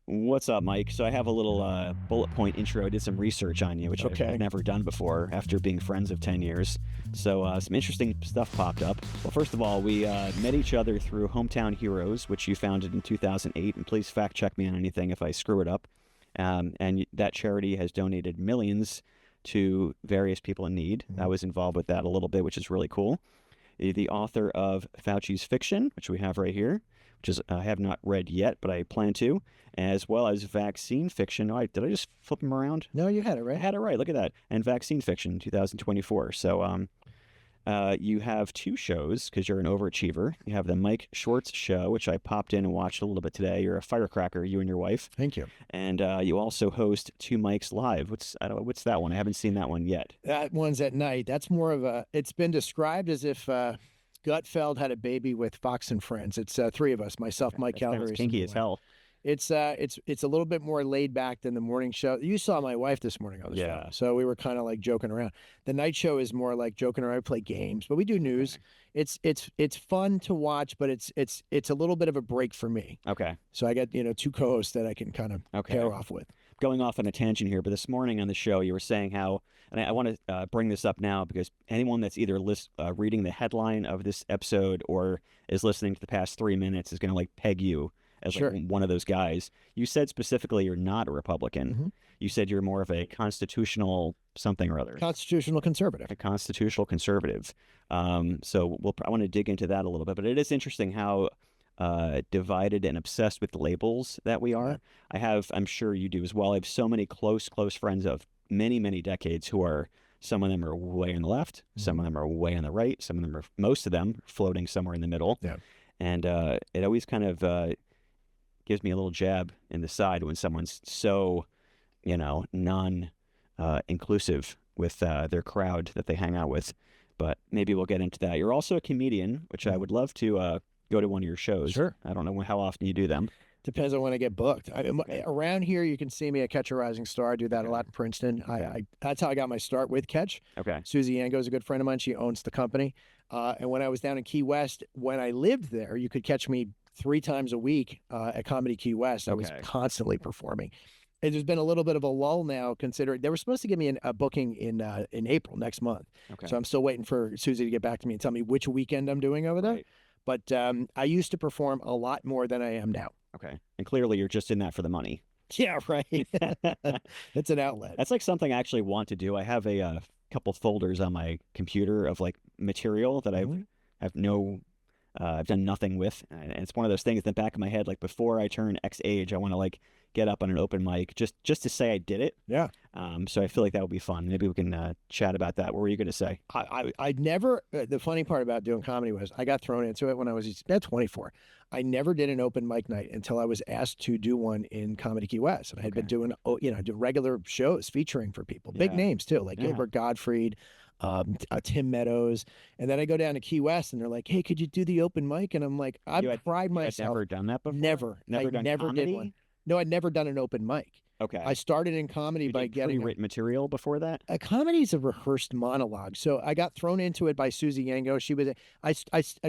What's up, Mike? So I have a little bullet point intro. I did some research on you, which I've never done before after being friends of 10 years. So some interesting stuff popped up. Well, first of all, we met each other through Hometown Heroes, which you founded in 2008. And please fact check me on anything if I screw it up. And that charity has donated millions to various people in need. I was involved with that a little bit, which is really cool. The author of Fauci's Fiction, which we have right here, which is I have not read yet, but I plan to, as well as Vaccine Fiction. Oh, did I just flip them around? No, you had it I right. had it right. Look at that. And Vaccine Fiction 2024. So you have two shows because you're an overachiever. You have the Mike Schwartz show, which I popped in and watched a little bit today. You're a firecracker, you and your wife. Thank you. And you also host Two Mics Live. What's that one? I haven't seen that one yet. That one's at night. That's more of a. It's been described as if Gutfeld had a baby with Fox and Friends. It's three of us: myself, Mike That's Calvary. kinky as hell. It's a little bit more laid back than the morning show. You saw my wife this morning on the show, so we were kind of like joking around. The night show is more like joking around. We play games, but we do news. It's fun to watch, but it's a little bit of a break for me. Okay. So I got two co-hosts that I can kind of pair off with. Going off on a tangent here, but this morning on the show you were saying how, and I want to bring this up now because anyone that's either reading the headline of this episode or is listening to the past 3 minutes is going to like peg you as like one of those guys. You said specifically you're not a Republican. Mm-hmm. You said you're more of a constitutional something or other. Constitutional conservative. A constitutional conservative. So I want to dig into that a little bit, but it is interesting how divided and obsessed with labels that we are. I'm sure you do as well. I have so many close friends of many, many decades who are, some of them are way on the left, some of them are way on the right, most of them floating somewhere in the middle. Yeah. And it always kind of gives me a little jab in the side when someone's so, non-inclusive with their crowd that they hang out with. But maybe we'll get into that. You're also a comedian, which I would love to go to one of your shows. Sure. I don't know how often you do them. Depends on when I get booked. Around here, you can see me at Catch a Rising Star. I do that a lot in Princeton. That's how I got my start with Catch. Okay. Susie Yango is a good friend of mine. She owns the company. And when I was down in Key West, when I lived there, you could catch me 3 times a week at Comedy Key West. I was constantly performing. And there's been a little bit of a lull now, considering they were supposed to give me a booking in April next month. Okay. So I'm still waiting for Susie to get back to me and tell me which weekend I'm doing over there. Right. But I used to perform a lot more than I am now. Okay. And clearly you're just in that for the money. Yeah, right. It's an outlet. That's like something I actually want to do. I have a couple folders on my computer of like material that I've done nothing with. And it's one of those things in the back of my head, like before I turn X age, I want to like get up on an open mic just to say I did it. Yeah. So I feel like that would be fun. Maybe we can chat about that. What were you going to say? I never, the funny part about doing comedy was I got thrown into it when I was about 24. I never did an open mic night until I was asked to do one in Comedy Key West. And I had been doing, do regular shows featuring for people, big names too, like Gilbert Gottfried, Tim Meadows. And then I go down to Key West and they're like, hey, could you do the open mic? And I'm like, I pride myself. You had never done that before? Never. Never did one. No, I'd never done an open mic. Okay. I started in comedy by getting written material before that. A comedy is a rehearsed monologue, so I got thrown into it by Susie Yango. She was. I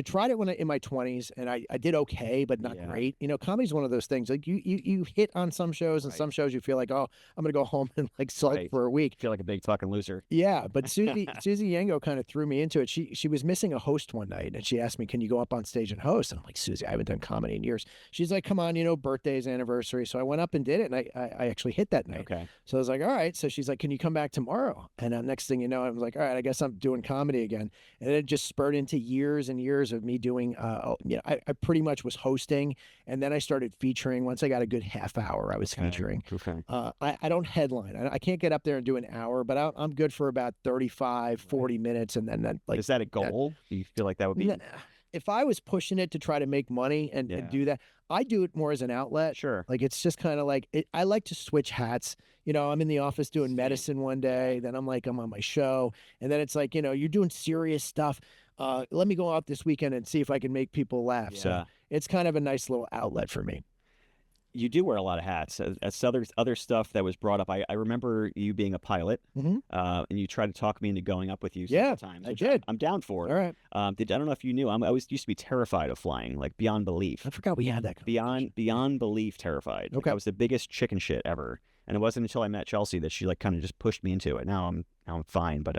tried it when in my 20s, and I did okay, but not great. Comedy is one of those things. Like you hit on some shows, and some shows you feel like, oh, I'm gonna go home and like sulk for a week. Feel like a big fucking loser. Yeah, but Susie Yango kind of threw me into it. She was missing a host one night, and she asked me, "Can you go up on stage and host?" And I'm like, Susie, I haven't done comedy in years. She's like, "Come on, birthdays, anniversary." So I went up and did it, and I actually hit that night. Okay. So I was like, all right. So she's like, can you come back tomorrow? And next thing you know, I was like, all right, I guess I'm doing comedy again. And it just spurred into years and years of me doing, I pretty much was hosting. And then I started featuring. Once I got a good half hour, I was featuring. Okay. I don't headline. I can't get up there and do an hour, but I'm good for about 35, 40 minutes. And then is that a goal? Do you feel like that would be? If I was pushing it to try to make money and do that, I do it more as an outlet. Sure. Like, it's just kind of like, I like to switch hats. I'm in the office doing medicine one day, then I'm on my show. And then it's like, you're doing serious stuff. Let me go out this weekend and see if I can make people laugh. Yeah. So it's kind of a nice little outlet for me. You do wear a lot of hats. As other stuff that was brought up, I remember you being a pilot, and you tried to talk me into going up with you several times. I did. I'm down for. All right. I don't know if you knew. I always used to be terrified of flying, like beyond belief. I forgot we had that. Beyond belief terrified. Okay. I was the biggest chicken shit ever, and it wasn't until I met Chelsea that she like kind of just pushed me into it. Now I'm fine, but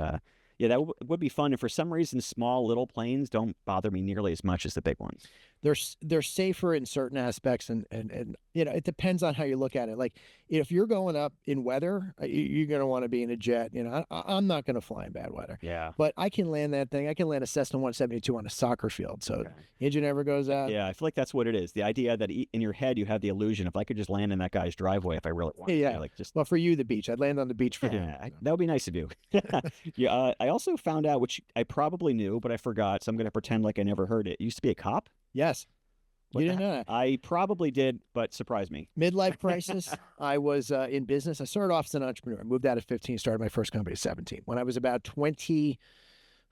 yeah, that would be fun. And for some reason, small little planes don't bother me nearly as much as the big ones. They're safer in certain aspects, and it depends on how you look at it. Like if you're going up in weather, you're going to want to be in a jet. I'm not going to fly in bad weather. Yeah. But I can land that thing. I can land a Cessna 172 on a soccer field, so engine never goes out. Yeah, I feel like that's what it is. The idea that in your head you have the illusion if I could just land in that guy's driveway if I really want. Yeah. Like just. Well, for you, the beach. I'd land on the beach for you. That would be nice of you. Yeah. I also found out, which I probably knew, but I forgot, so I'm going to pretend like I never heard it. You used to be a cop. Yes. You didn't know that? I probably did, but surprised me. Midlife crisis. I was in business. I started off as an entrepreneur. I moved out at 15, started my first company at 17. When I was about 20,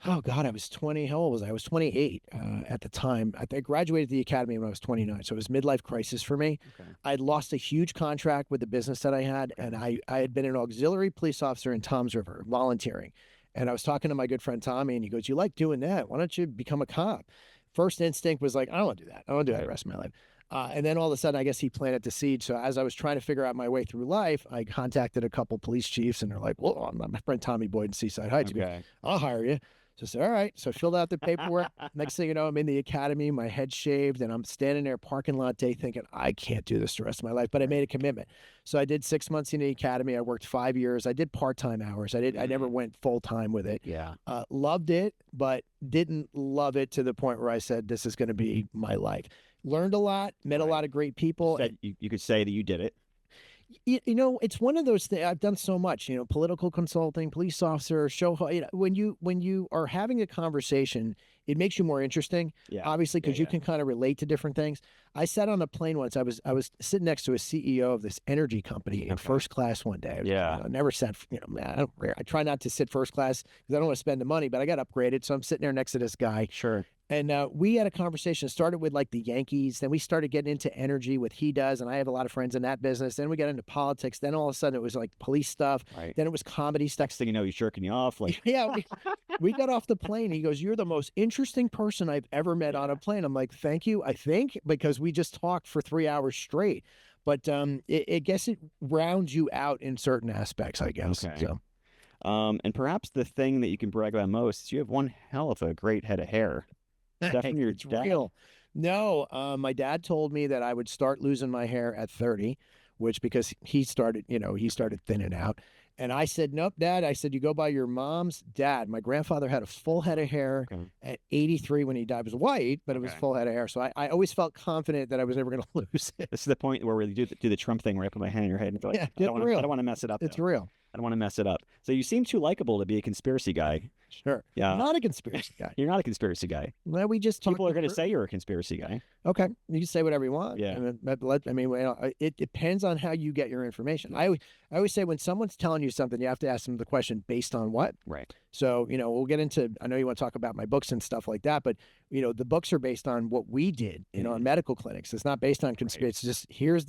oh God, I was 20. How old was I? I was 28 at the time. I graduated the academy when I was 29. So it was midlife crisis for me. Okay. I'd lost a huge contract with the business that I had, and I had been an auxiliary police officer in Toms River, volunteering. And I was talking to my good friend Tommy, and he goes, "You like doing that? Why don't you become a cop?" First instinct was like, I don't want to do that. I don't want to do that the rest of my life. And then all of a sudden, I guess he planted the seed. So as I was trying to figure out my way through life, I contacted a couple police chiefs, and they're like, "Well, I'm my friend Tommy Boyd in Seaside Heights. Okay. I'll hire you." So I said, "All right." So I filled out the paperwork. Next thing you know, I'm in the academy, my head shaved, and I'm standing there parking lot day thinking, I can't do this the rest of my life. But I made a commitment. So I did 6 months in the academy. I worked 5 years. I did part-time hours. I never went full-time with it. Yeah. Loved it, but didn't love it to the point where I said, this is going to be my life. Learned a lot, met a lot of great people. You could say that you did it. It's one of those things. I've done so much, political consulting, police officer, when you are having a conversation, it makes you more interesting, obviously, because you can kind of relate to different things. I sat on a plane once. I was sitting next to a CEO of this energy company in first class one day. I never sat, I try not to sit first class because I don't want to spend the money, but I got upgraded. So I'm sitting there next to this guy. Sure. And we had a conversation. It started with like the Yankees. Then we started getting into energy, what he does. And I have a lot of friends in that business. Then we got into politics. Then all of a sudden it was like police stuff. Right. Then it was comedy stuff. Next thing you know, he's jerking you off. Like, yeah, we got off the plane. He goes, "You're the most interesting person I've ever met on a plane." I'm like, "Thank you." I think because we just talked for 3 hours straight. But I guess it rounds you out in certain aspects, I guess. Okay. So. And perhaps the thing that you can brag about most is you have one hell of a great head of hair. Is that from your dad? Real. No, my dad told me that I would start losing my hair at 30, because he started thinning out. And I said, "Nope, Dad." I said, "You go by your mom's dad." My grandfather had a full head of hair at 83 when he died. It was white, but it was full head of hair. So I always felt confident that I was never going to lose it. This is the point where we do the Trump thing where I put my hand in your head and feel like, I don't want to mess it up. It's real. I don't want to mess it up. So you seem too likable to be a conspiracy guy. Sure. Yeah. I'm not a conspiracy guy. You're not a conspiracy guy. Well, we just people are going to say you're a conspiracy guy. Okay, you can say whatever you want. Yeah. It depends on how you get your information. I always say when someone's telling you something, you have to ask them the question based on what. Right. So we'll get into. I know you want to talk about my books and stuff like that, but the books are based on what we did in our medical clinics. It's not based on conspiracy. Right. It's just here's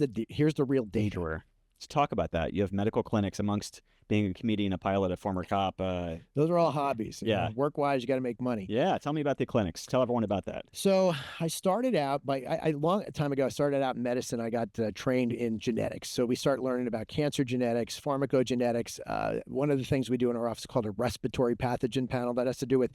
the real data. Sure. Let's talk about that. You have medical clinics amongst being a comedian, a pilot, a former cop. Those are all hobbies. Yeah. Work-wise, you got to make money. Yeah. Tell me about the clinics. Tell everyone about that. So I started out a long time ago. I started out in medicine. I got trained in genetics. So we start learning about cancer genetics, pharmacogenetics. One of the things we do in our office is called a respiratory pathogen panel. That has to do with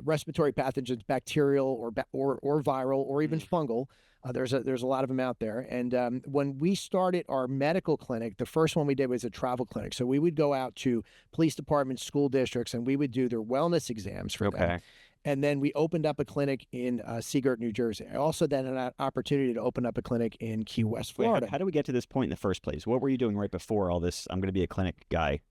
respiratory pathogens, bacterial or viral or even fungal. There's a lot of them out there. And when we started our medical clinic, the first one we did was a travel clinic. So we would go out to police departments, school districts, and we would do their wellness exams for them. And then we opened up a clinic in Seagirt, New Jersey. I also then had an opportunity to open up a clinic in Key West, Florida. Wait, how do we get to this point in the first place? What were you doing right before all this? I'm going to be a clinic guy.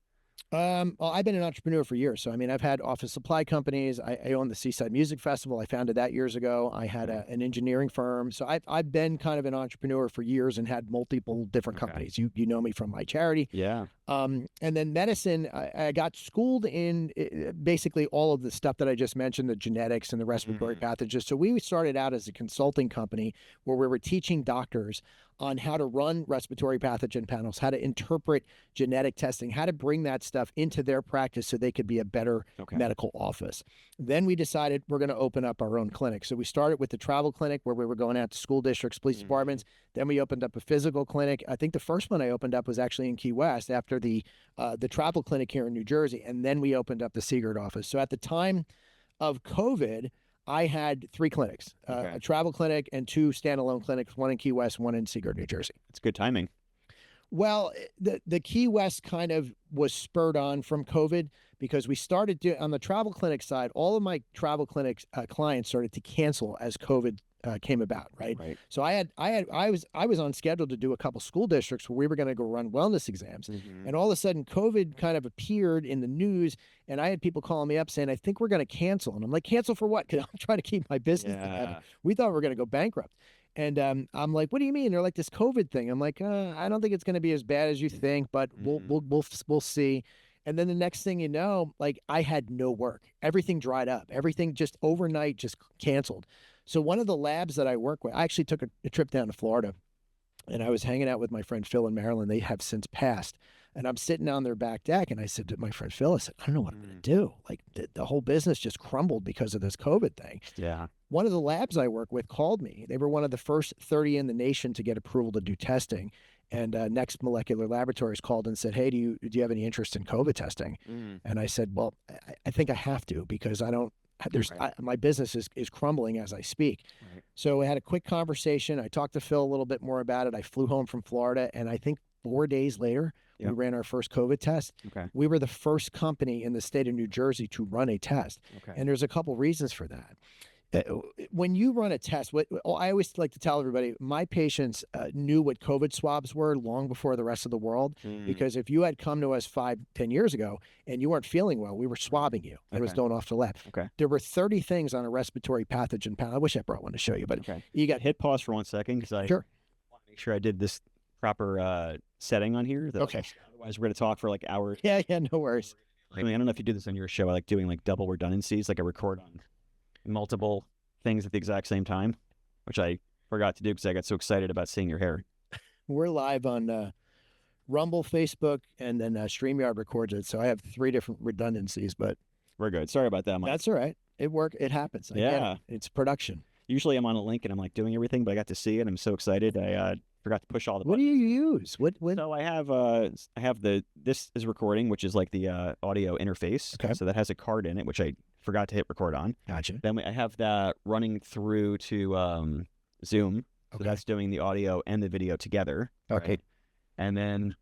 Well, I've been an entrepreneur for years. So, I've had office supply companies. I own the Seaside Music Festival. I founded that years ago. I had an engineering firm. So I've been kind of an entrepreneur for years and had multiple different companies. You know me from my charity. Yeah. And then medicine, I got schooled in basically all of the stuff that I just mentioned, the genetics and the respiratory pathogens. So we started out as a consulting company where we were teaching doctors on how to run respiratory pathogen panels, how to interpret genetic testing, how to bring that stuff into their practice so they could be a better medical office. Then we decided we're going to open up our own clinic. So we started with the travel clinic where we were going out to school districts, police departments. Then we opened up a physical clinic. I think the first one I opened up was actually in Key West after the travel clinic here in New Jersey. And then we opened up the Seagirt office. So at the time of COVID, I had 3 clinics, a travel clinic and 2 standalone clinics, one in Key West, one in Seagirt, New Jersey. That's good timing. Well, the Key West kind of was spurred on from COVID because we started on the travel clinic side, all of my travel clinics clients started to cancel as COVID came about, right? So I was on schedule to do a couple school districts where we were going to go run wellness exams, and all of a sudden COVID kind of appeared in the news, and I had people calling me up saying, "I think we're going to cancel," and I'm like, "Cancel for what?" Because I'm trying to keep my business together. We thought we were going to go bankrupt. And I'm like, "What do you mean?" They're like, "This COVID thing." I'm like, "I don't think it's going to be as bad as you think, but we'll see." And then the next thing you know, like I had no work. Everything dried up. Everything just overnight just canceled. So one of the labs that I work with, I actually took a trip down to Florida, and I was hanging out with my friend Phil in Maryland. They have since passed. And I'm sitting on their back deck, and I said to my friend Phil, I said, "I don't know what I'm going to do. Like the whole business just crumbled because of this COVID thing." Yeah. One of the labs I work with called me. They were one of the first 30 in the nation to get approval to do testing. And Next Molecular Laboratories called and said, "Hey, do you have any interest in COVID testing?" And I said, "Well, I think I have to because I don't. My business is crumbling as I speak." So I had a quick conversation. I talked to Phil a little bit more about it. I flew home from Florida, and I think 4 days later, we ran our first COVID test. We were the first company in the state of New Jersey to run a test. And there's a couple reasons for that. When you run a test, I always like to tell everybody, my patients knew what COVID swabs were long before the rest of the world, because if you had come to us 5-10 years ago and you weren't feeling well, we were swabbing you. It was going off the lab. There were 30 things on a respiratory pathogen panel. I wish I brought one to show you, but you got hit pause for 1 second because I want to make sure I did this proper setting on here. Otherwise, we're going to talk for like hours. Yeah, no worries. I don't know if you do this on your show. I like doing like double redundancies, like I record on multiple things at the exact same time, which I forgot to do because I got so excited about seeing your hair. We're live on Rumble, Facebook, and then StreamYard records it. So I have 3 different redundancies, but we're good. Sorry about that, Mike. That's all right. It worked. It happens. It's production. Usually I'm on a link and I'm like doing everything, but I got to see it. I'm so excited. I forgot to push all the buttons. What do you use? What? So I have this is recording, which is like the audio interface. So that has a card in it, which I forgot to hit record on. Gotcha. Then I have that running through to Zoom. So that's doing the audio and the video together. Right? And then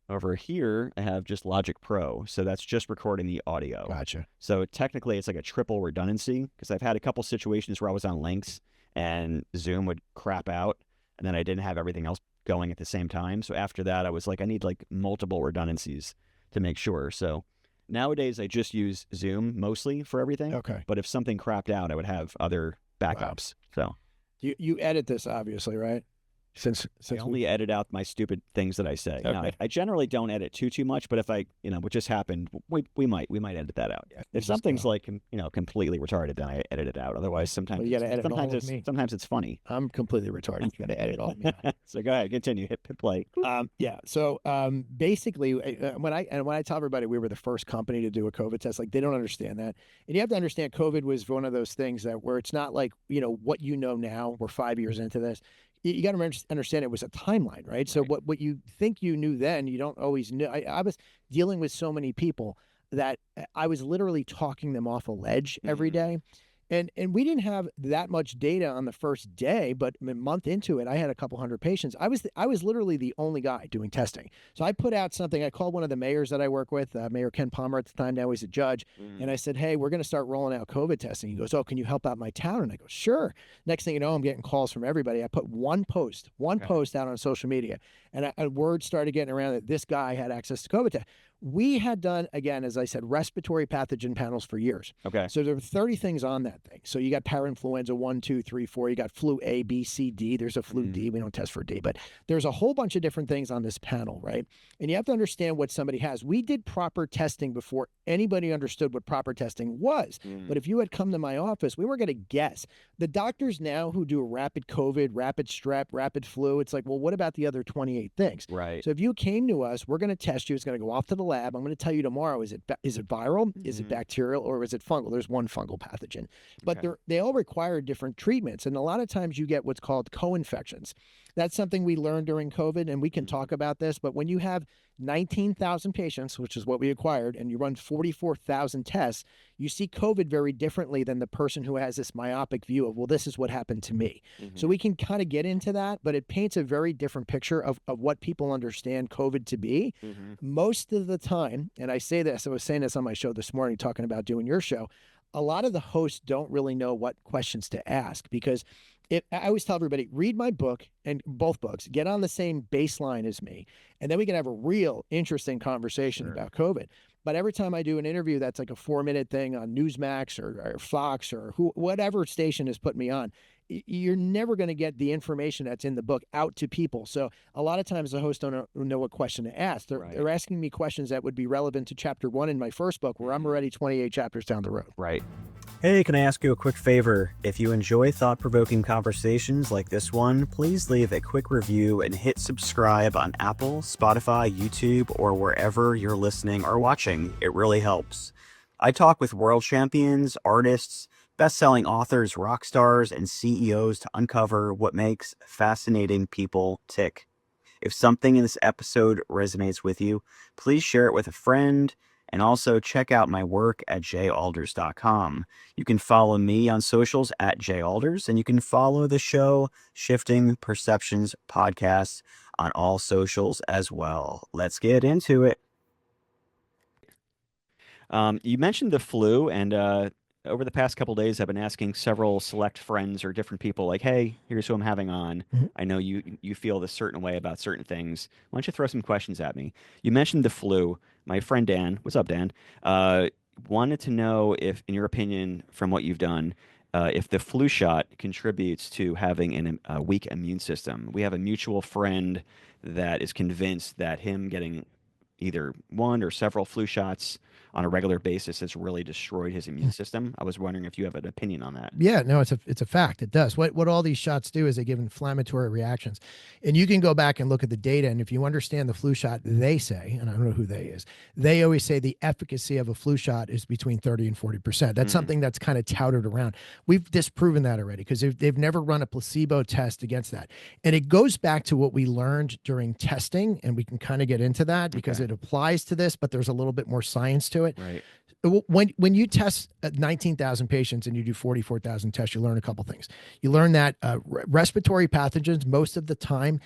over here, I have just Logic Pro. So that's just recording the audio. Gotcha. So technically, it's like a triple redundancy because I've had a couple situations where I was on links and Zoom would crap out, and then I didn't have everything else going at the same time. So after that, I was like, I need like multiple redundancies to make sure. So nowadays, I just use Zoom mostly for everything. But if something crapped out, I would have other backups. So you edit this, obviously, right? Since I only edit out my stupid things that I say. Now, I generally don't edit too much, but if I, what just happened, we might edit that out. If something's like, completely retarded, then I edit it out. Otherwise, sometimes you got to edit all of me. Sometimes it's funny. I'm completely retarded. You got to edit all of me. So go ahead, continue. Hit play. So basically, when I tell everybody we were the first company to do a COVID test, like they don't understand that, and you have to understand COVID was one of those things that where it's not like what you know now. We're 5 years into this. You got to understand it was a timeline, right? So what you think you knew then, you don't always know. I was dealing with so many people that I was literally talking them off a ledge every day. And we didn't have that much data on the first day, but a month into it, I had a couple hundred patients. I was literally the only guy doing testing. So I put out something. I called one of the mayors that I work with, Mayor Ken Palmer at the time. Now he's a judge. And I said, "Hey, we're going to start rolling out COVID testing." He goes, "Oh, can you help out my town?" And I go, "Sure." Next thing you know, I'm getting calls from everybody. I put one post out on social media, and word started getting around that this guy had access to COVID test. We had done, again, as I said, respiratory pathogen panels for years. Okay. So there were 30 things on that thing. So you got parainfluenza 1, 2, 3, 4. You got flu A, B, C, D. There's a flu D. We don't test for D, but there's a whole bunch of different things on this panel, right? And you have to understand what somebody has. We did proper testing before anybody understood what proper testing was. But if you had come to my office, we were going to guess. The doctors now who do a rapid COVID, rapid strep, rapid flu, it's like, well, what about the other 28 things? Right. So if you came to us, we're going to test you. It's going to go off to the lab. I'm going to tell you tomorrow, is it viral? Is it bacterial? Or is it fungal? There's one fungal pathogen. But they all require different treatments. And a lot of times you get what's called co-infections. That's something we learned during COVID, and we can talk about this. But when you have 19,000 patients, which is what we acquired, and you run 44,000 tests, you see COVID very differently than the person who has this myopic view of, well, this is what happened to me. So we can kind of get into that, but it paints a very different picture of what people understand COVID to be. Most of the time, and I say this, I was saying this on my show this morning, talking about doing your show, a lot of the hosts don't really know what questions to ask, because I always tell everybody, read my book and both books, get on the same baseline as me, and then we can have a real interesting conversation about COVID. But every time I do an interview that's like a 4-minute thing on Newsmax or Fox or whatever station has put me on, you're never going to get the information that's in the book out to people. So a lot of times the hosts don't know what question to ask. They're asking me questions that would be relevant to chapter 1 in my first book, where I'm already 28 chapters down the road. Right. Hey, can I ask you a quick favor? If you enjoy thought-provoking conversations like this one, please leave a quick review and hit subscribe on Apple, Spotify, YouTube, or wherever you're listening or watching. It really helps. I talk with world champions, artists, best-selling authors, rock stars, and CEOs to uncover what makes fascinating people tick. If something in this episode resonates with you, please share it with a friend, and also check out my work at jalders.com. You can follow me on socials at jalders, and you can follow the show Shifting Perceptions Podcast on all socials as well. Let's get into it. You mentioned the flu, and over the past couple days, I've been asking several select friends or different people, like, hey, here's who I'm having on. I know you feel this certain way about certain things. Why don't you throw some questions at me? You mentioned the flu. My friend Dan, what's up, Dan, wanted to know if, in your opinion, from what you've done, if the flu shot contributes to having a weak immune system. We have a mutual friend that is convinced that him getting either one or several flu shots on a regular basis has really destroyed his immune system. I was wondering if you have an opinion on that. Yeah, no, it's a fact. It does. What all these shots do is they give inflammatory reactions. And you can go back and look at the data. And if you understand the flu shot, they say, and I don't know who they is, they always say the efficacy of a flu shot is between 30 and 40%. That's something that's kind of touted around. We've disproven that already, because they've never run a placebo test against that. And it goes back to what we learned during testing. And we can kind of get into that because it applies to this, but there's a little bit more science to it. Right. When you test 19,000 patients and you do 44,000 tests, you learn a couple things. You learn that respiratory pathogens, most of the time,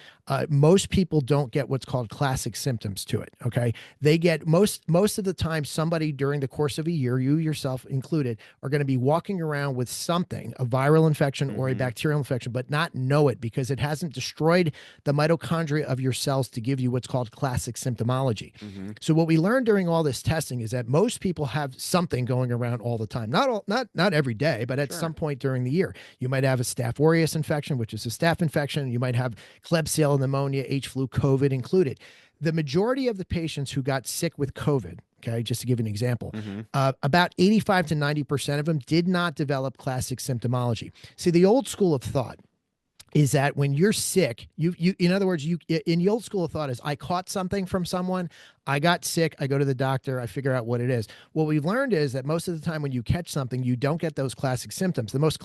most people don't get what's called classic symptoms to it. Okay, they get most of the time, somebody during the course of a year, you yourself included, are going to be walking around with something, a viral infection or a bacterial infection, but not know it because it hasn't destroyed the mitochondria of your cells to give you what's called classic symptomology. So what we learned during all this testing is that most people have something going around all the time. Not every day, but at some point during the year. You might have a Staph aureus infection, which is a staph infection. You might have Klebsiella pneumonia, H flu, COVID included. The majority of the patients who got sick with COVID, okay, just to give an example, about 85 to 90% of them did not develop classic symptomology. See, the old school of thought is that when you're sick, you in other words, in the old school of thought is, I caught something from someone, I got sick, I go to the doctor, I figure out what it is. What we've learned is that most of the time when you catch something, you don't get those classic symptoms. The most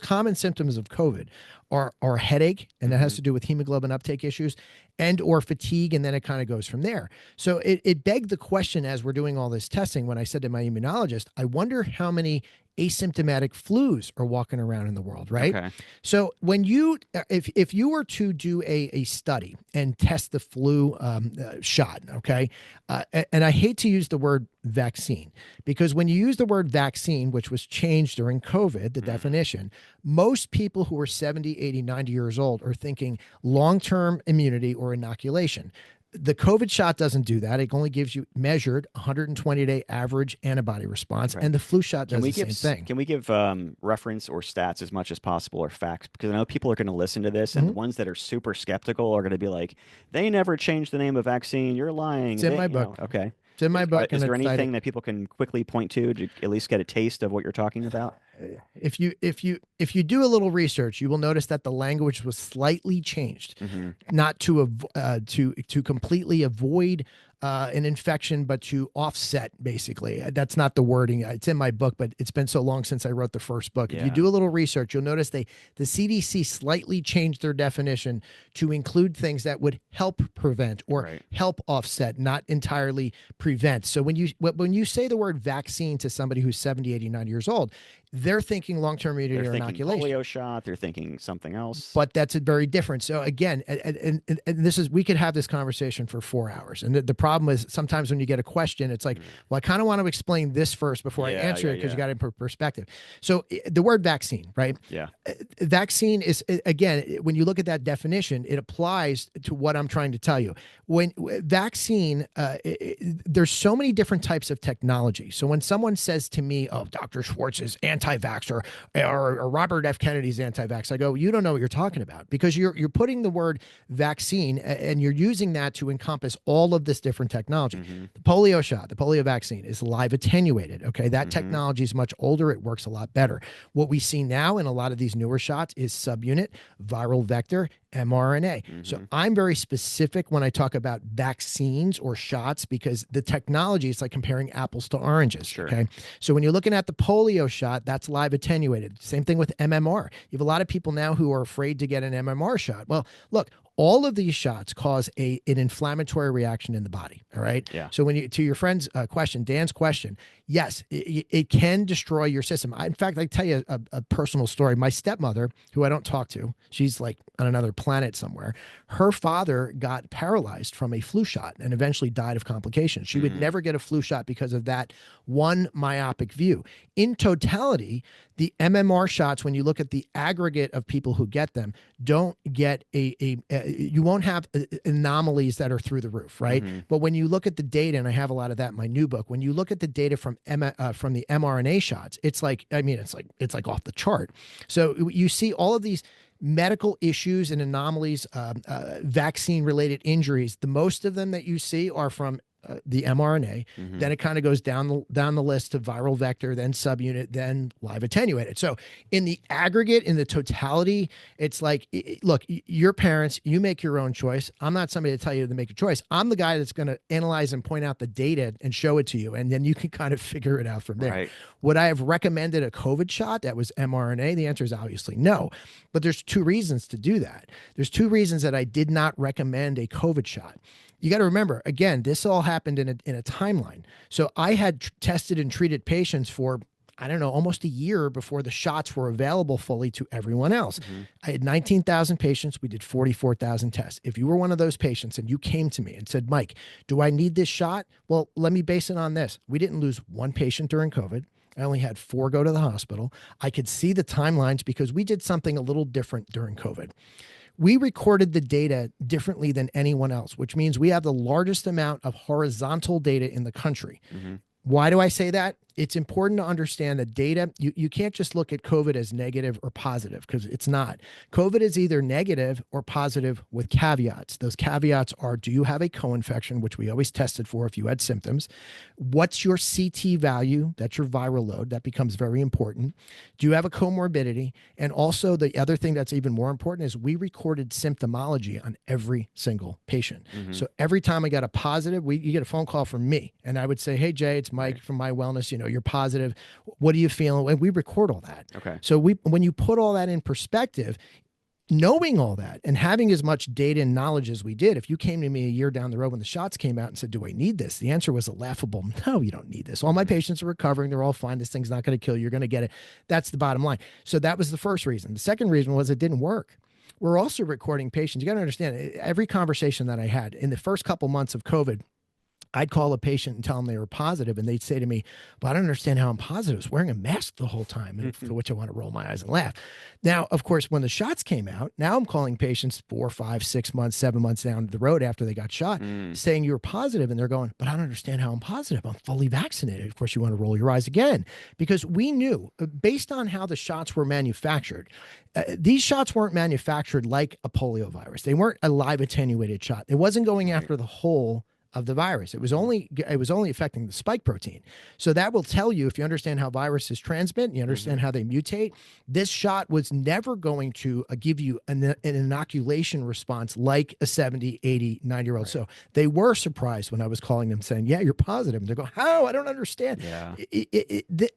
common symptoms of COVID are headache, and that has to do with hemoglobin uptake issues, and or fatigue, and then it kind of goes from there. So it begged the question as we're doing all this testing, when I said to my immunologist, I wonder how many asymptomatic flus are walking around in the world, right? Okay. So when if you were to do a study and test the flu shot, okay, and I hate to use the word vaccine, because when you use the word vaccine, which was changed during COVID, the definition, most people who are 70, 80, 90 years old are thinking long-term immunity or inoculation. The COVID shot doesn't do that. It only gives you measured 120-day average antibody response, and the flu shot does the same thing. Can we give reference or stats as much as possible, or facts? Because I know people are going to listen to this, and the ones that are super skeptical are going to be like, they never changed the name of vaccine. You're lying. It's in my book. Okay. It's in my book. Is there anything that people can quickly point to at least get a taste of what you're talking about? If you do a little research, you will notice that the language was slightly changed, not to completely avoid an infection, but to offset, basically. That's not the wording. It's in my book, but it's been so long since I wrote the first book. If you do a little research, you'll notice the CDC slightly changed their definition to include things that would help prevent or help offset, not entirely prevent. So when you say the word vaccine to somebody who's 70, 89 years old, they're thinking long-term immunity or inoculation. Polio shot. They're thinking something else. But that's very different. So again, and this is, we could have this conversation for 4 hours. And the problem is sometimes when you get a question, it's like, well, I kind of want to explain this first before I answer it, because you got it in perspective. So the word vaccine, right? Yeah. Vaccine is, again, when you look at that definition, it applies to what I'm trying to tell you. When vaccine, there's so many different types of technology. So when someone says to me, oh, Dr. Schwartz is anti-vax, or Robert F. Kennedy's anti-vax, I go, you don't know what you're talking about, because you're putting the word vaccine and you're using that to encompass all of this different technology. The polio shot, the polio vaccine is live attenuated. Okay. That technology is much older. It works a lot better. What we see now in a lot of these newer shots is subunit, viral vector, mRNA. So I'm very specific when I talk about vaccines or shots, because the technology is like comparing apples to oranges. Okay. So when you're looking at the polio shot, that's live attenuated. Same thing with MMR. You have a lot of people now who are afraid to get an MMR shot. Well, look, all of these shots cause an inflammatory reaction in the body. All right. Yeah. So when to your friend's question, Dan's question, yes, it can destroy your system. In fact, I tell you a personal story. My stepmother, who I don't talk to, she's like on another planet somewhere. Her father got paralyzed from a flu shot and eventually died of complications. She would never get a flu shot because of that one myopic view. In totality, the MMR shots, when you look at the aggregate of people who get them, don't get you won't have anomalies that are through the roof, right? But when you look at the data, and I have a lot of that in my new book, when you look at the data from the mRNA shots, it's like off the chart. So you see all of these medical issues and anomalies, vaccine-related injuries. The most of them that you see are from the mRNA. Then it kind of goes down the list to viral vector, then subunit, then live attenuated. So in the aggregate, in the totality, it's like, look, your parents, you make your own choice. I'm not somebody to tell you to make a choice. I'm the guy that's going to analyze and point out the data and show it to you, and then you can kind of figure it out from there. Right. Would I have recommended a COVID shot that was mRNA? The answer is obviously no. But there's two reasons to do that. There's two reasons that I did not recommend a COVID shot. You got to remember, again, this all happened in a timeline. So I had tested and treated patients for, I don't know, almost a year before the shots were available fully to everyone else. I had 19,000 patients. We did 44,000 tests. If you were one of those patients and you came to me and said, Mike, do I need this shot? Well, let me base it on this. We didn't lose one patient during COVID. I only had 4 go to the hospital. I could see the timelines because we did something a little different during COVID. We recorded the data differently than anyone else, which means we have the largest amount of horizontal data in the country. Why do I say that? It's important to understand that data, you can't just look at COVID as negative or positive, because it's not. COVID is either negative or positive with caveats. Those caveats are, do you have a co-infection, which we always tested for if you had symptoms? What's your CT value? That's your viral load. That becomes very important. Do you have a comorbidity? And also the other thing that's even more important is we recorded symptomology on every single patient. So every time I got a positive, you get a phone call from me, and I would say, hey, Jay, it's Mike from My Wellness. You're positive. What are you feeling? And we record all that. Okay. So when you put all that in perspective, knowing all that and having as much data and knowledge as we did, if you came to me a year down the road when the shots came out and said, do I need this? The answer was a laughable, no, you don't need this. All my patients are recovering. They're all fine. This thing's not going to kill you. You're going to get it. That's the bottom line. So that was the first reason. The second reason was it didn't work. We're also recording patients. You got to understand, every conversation that I had in the first couple months of COVID, I'd call a patient and tell them they were positive, and they'd say to me, "Well, I don't understand how I'm positive. I was wearing a mask the whole time," and to which I want to roll my eyes and laugh. Now, of course, when the shots came out, now I'm calling patients 4, 5, 6 months, 7 months down the road after they got shot, saying you're positive, and they're going, "But I don't understand how I'm positive. I'm fully vaccinated." Of course, you want to roll your eyes again, because we knew, based on how the shots were manufactured, these shots weren't manufactured like a polio virus. They weren't a live attenuated shot. It wasn't going after the whole of the virus. It was only affecting the spike protein. So that will tell you, if you understand how viruses transmit, and you understand how they mutate, this shot was never going to give you an inoculation response like a 70, 80, 90-year-old. So they were surprised when I was calling them saying, "Yeah, you're positive." And they're going, "How? I don't understand." Yeah.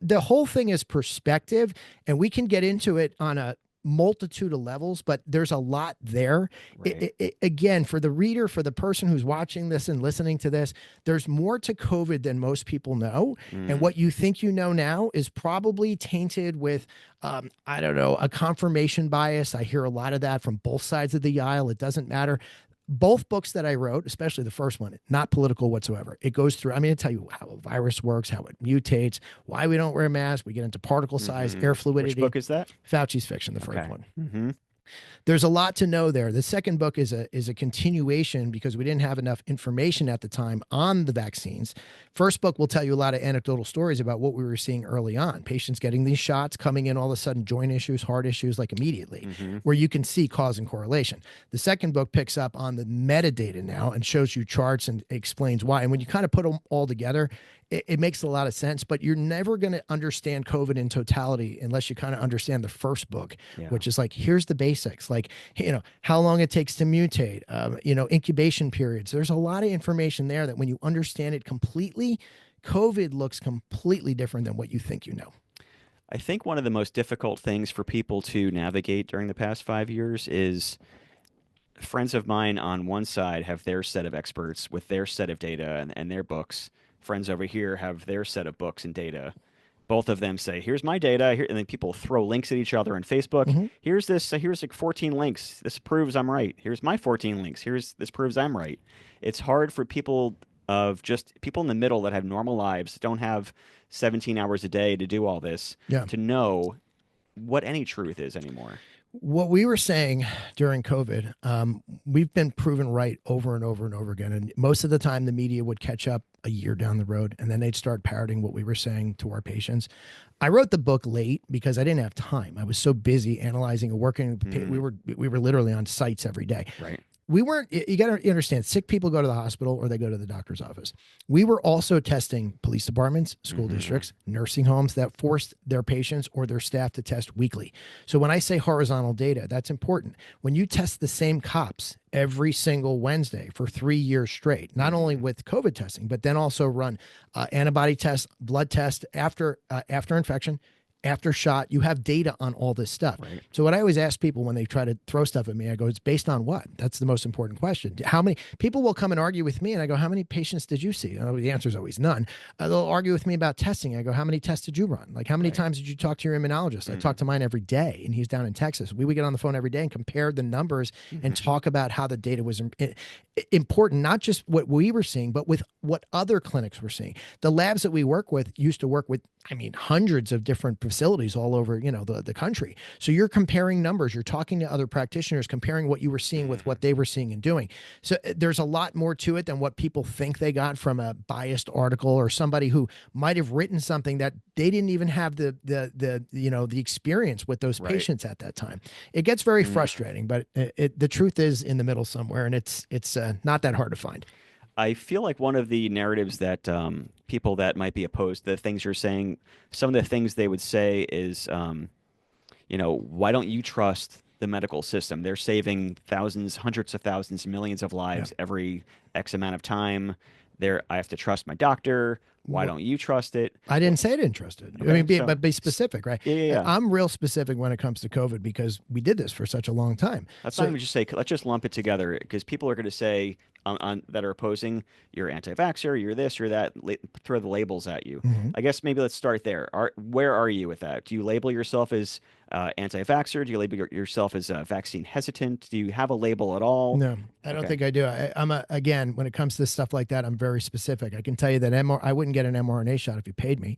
The whole thing is perspective, and we can get into it on a multitude of levels, but there's a lot there. Right. Again, for the reader, for the person who's watching this and listening to this, there's more to COVID than most people know. And what you think you know now is probably tainted with, I don't know, a confirmation bias. I hear a lot of that from both sides of the aisle. It doesn't matter. Both books that I wrote, especially the first one, not political whatsoever. It goes through, I'm going to tell you how a virus works, how it mutates, why we don't wear masks. We get into particle size, air fluidity. Which book is that? Fauci's Fiction, the first one. Mm-hmm. There's a lot to know there. The second book is a continuation, because we didn't have enough information at the time on the vaccines. First book will tell you a lot of anecdotal stories about what we were seeing early on. Patients getting these shots, coming in all of a sudden, joint issues, heart issues, like immediately, where you can see cause and correlation. The second book picks up on the metadata now and shows you charts and explains why. And when you kind of put them all together, it makes a lot of sense, but you're never going to understand COVID in totality unless you kind of understand the first book, which is like, here's the basics, like, how long it takes to mutate, incubation periods. There's a lot of information there that when you understand it completely, COVID looks completely different than what you think you know. I think one of the most difficult things for people to navigate during the past 5 years is friends of mine on one side have their set of experts with their set of data and their books. Friends over here have their set of books and data. Both of them say, "Here's my data," and then people throw links at each other on Facebook. Here's this. Here's like 14 links. This proves I'm right. Here's my 14 links. This proves I'm right. It's hard for people in the middle that have normal lives, don't have 17 hours a day to do all this, to know what any truth is anymore. What we were saying during COVID, we've been proven right over and over and over again. And most of the time, the media would catch up a year down the road, and then they'd start parroting what we were saying to our patients. I wrote the book late because I didn't have time. I was so busy analyzing and working. We were literally on sites every day. Right. We weren't, you got to understand, sick people go to the hospital or they go to the doctor's office. We were also testing police departments, school districts, nursing homes that forced their patients or their staff to test weekly. So when I say horizontal data, that's important. When you test the same cops every single Wednesday for 3 years straight, not only with COVID testing, but then also run antibody tests, blood tests after infection, after shot, you have data on all this stuff. Right. So what I always ask people when they try to throw stuff at me, I go, it's based on what? That's the most important question. How many people will come and argue with me? And I go, how many patients did you see? The answer is always none. They'll argue with me about testing. I go, how many tests did you run? Like, how many times did you talk to your immunologist? I talk to mine every day, and he's down in Texas. We would get on the phone every day and compare the numbers and talk about how the data was important, not just what we were seeing, but with what other clinics were seeing. The labs that we work with used to work with, hundreds of different facilities all over, the country. So you're comparing numbers, you're talking to other practitioners, comparing what you were seeing with what they were seeing and doing. So there's a lot more to it than what people think they got from a biased article or somebody who might have written something that they didn't even have the experience with those patients at that time. It gets very frustrating, but the truth is in the middle somewhere, and it's not that hard to find. I feel like one of the narratives that people that might be opposed to the things you're saying, some of the things they would say is, why don't you trust the medical system? They're saving thousands, hundreds of thousands, millions of lives every X amount of time. I have to trust my doctor. Why don't you trust it? I didn't say I didn't trust it. Okay, I mean, but be specific, right? Yeah. I'm real specific when it comes to COVID because we did this for such a long time. Let's not even just say, let's just lump it together, because people are going to say that are opposing, you're anti-vaxxer, you're this, you're that, throw the labels at you. I guess maybe let's start there. Where are you with that? Do you label yourself as anti-vaxxer? Do you label yourself as vaccine hesitant? Do you have a label at all? No, I don't think I do. Again, when it comes to stuff like that, I'm very specific. I can tell you that I wouldn't get an mRNA shot if you paid me.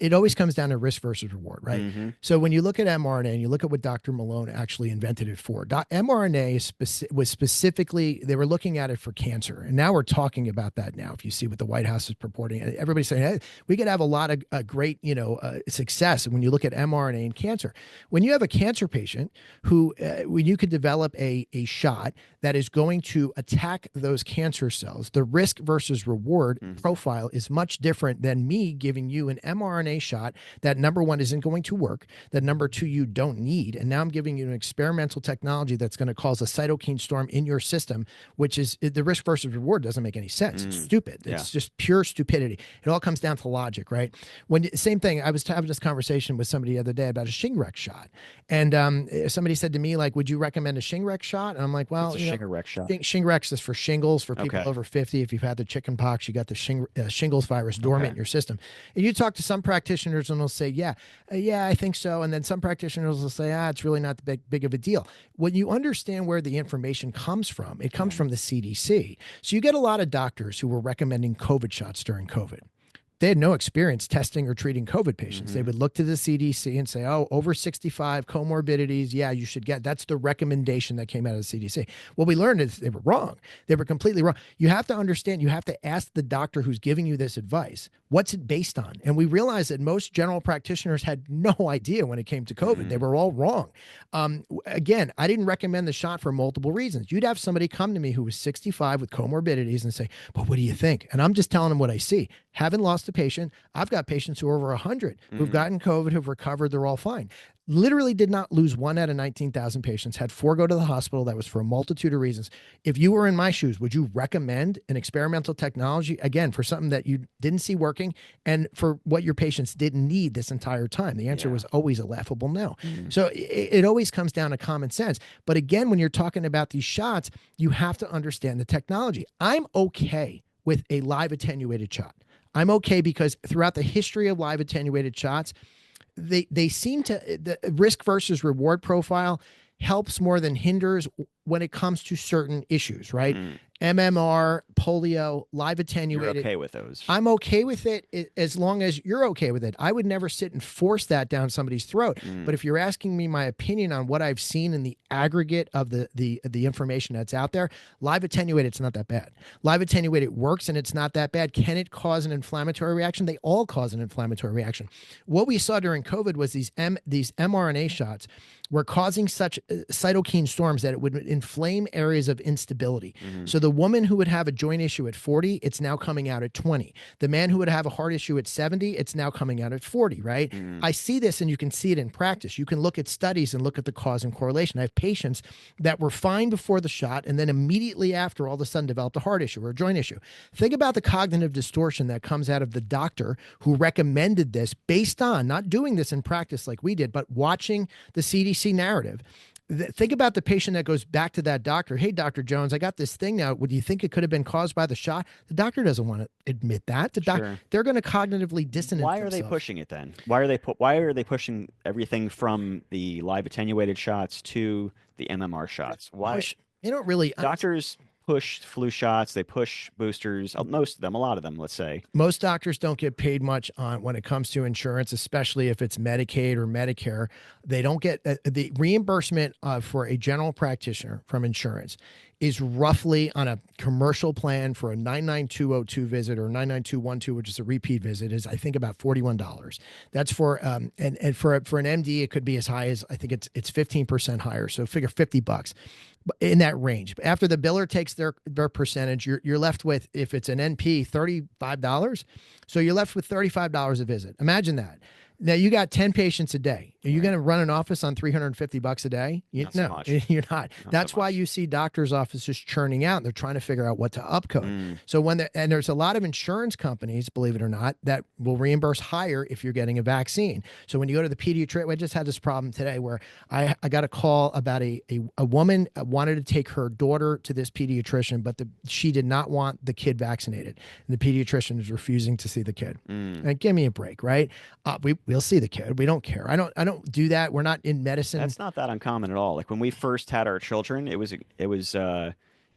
It always comes down to risk versus reward, right? So when you look at mRNA and you look at what Dr. Malone actually invented it for, mRNA was specifically, they were looking at it for cancer. And now we're talking about that now. If you see what the White House is purporting, everybody's saying, hey, we could have a lot of great, success when you look at mRNA in cancer. When you have a cancer patient who, when you could develop a shot that is going to attack those cancer cells, the risk versus reward profile is much different than me giving you an mRNA shot that, number one, isn't going to work, that number two, you don't need. And now I'm giving you an experimental technology that's going to cause a cytokine storm in your system, which is the risk versus reward doesn't make any sense. It's stupid. It's just pure stupidity. It all comes down to logic, right? Same thing. I was having this conversation with somebody the other day about a Shingrix shot. And somebody said to me, like, would you recommend a Shingrix shot? And I'm like, well, Shingrix shot. Shingrix is for shingles, for people over 50. If you've had the chicken pox, you got the shingles virus dormant in your system. And you talk to some practitioners and they'll say, yeah, I think so. And then some practitioners will say, it's really not big of a deal. When you understand where the information comes from, it comes from the CDC. So you get a lot of doctors who were recommending COVID shots during COVID. They had no experience testing or treating COVID patients. They would look to the CDC and say, over 65 comorbidities. Yeah, you should get, that's the recommendation that came out of the CDC. What we learned is they were wrong. They were completely wrong. You have to understand, you have to ask the doctor who's giving you this advice, what's it based on? And we realized that most general practitioners had no idea when it came to COVID. They were all wrong. Again, I didn't recommend the shot for multiple reasons. You'd have somebody come to me who was 65 with comorbidities and say, but what do you think? And I'm just telling them what I see. Haven't lost a patient. I've got patients who are over 100 who've gotten COVID, who've recovered. They're all fine. Literally did not lose 1 out of 19,000 patients, had 4 go to the hospital. That was for a multitude of reasons. If you were in my shoes, would you recommend an experimental technology, again, for something that you didn't see working and for what your patients didn't need this entire time? The answer was always a laughable no. So it always comes down to common sense. But again, when you're talking about these shots, you have to understand the technology. I'm okay with a live attenuated shot. I'm okay because throughout the history of live attenuated shots, they seem to, the risk versus reward profile helps more than hinders when it comes to certain issues, right? MMR, polio, live attenuated. You're okay with those. I'm okay with it as long as you're okay with it. I would never sit and force that down somebody's throat. But if you're asking me my opinion on what I've seen in the aggregate of the information that's out there, live attenuated, it's not that bad. Live attenuated works and it's not that bad. Can it cause an inflammatory reaction? They all cause an inflammatory reaction. What we saw during COVID was these mRNA shots were causing such cytokine storms that it would inflame areas of instability. So the woman who would have a joint issue at 40, it's now coming out at 20. The man who would have a heart issue at 70, it's now coming out at 40, right? I see this and you can see it in practice. You can look at studies and look at the cause and correlation. I have patients that were fine before the shot and then immediately after all of a sudden developed a heart issue or a joint issue. Think about the cognitive distortion that comes out of the doctor who recommended this based on not doing this in practice like we did, but watching the CDC narrative. Think about the patient that goes back to that doctor. Hey, Dr. Jones, I got this thing now. Would you think it could have been caused by the shot? The doctor doesn't want to admit that. They're going to cognitively dissonate. Why are they pushing it then? Why are they pushing everything from the live attenuated shots to the MMR shots? Why? They don't really. Doctors push flu shots, they push boosters, most of them, a lot of them, let's say. Most doctors don't get paid much on when it comes to insurance, especially if it's Medicaid or Medicare. They don't get the reimbursement for a general practitioner from insurance is roughly on a commercial plan for a 99202 visit or 99212, which is a repeat visit, is I think about $41. That's for and for an MD, it could be as high as I think it's 15% higher. So figure $50 in that range. After the biller takes their percentage, you're left with, if it's an NP, $35. So you're left with $35 a visit. Imagine that. Now you got 10 patients a day. Are you going to run an office on $350 a day? Not so much. You're not. Not That's so why much. you see doctors' offices churning out. They're trying to figure out what to upcode. Mm. So and there's a lot of insurance companies, believe it or not, that will reimburse higher if you're getting a vaccine. So when you go to the pediatrician, I just had this problem today where I got a call about a woman wanted to take her daughter to this pediatrician, but she did not want the kid vaccinated. And the pediatrician is refusing to see the kid. And give me a break, right? We'll see the kid. We don't care. I don't do that. We're not in medicine. That's not that uncommon at all. Like when we first had our children, it was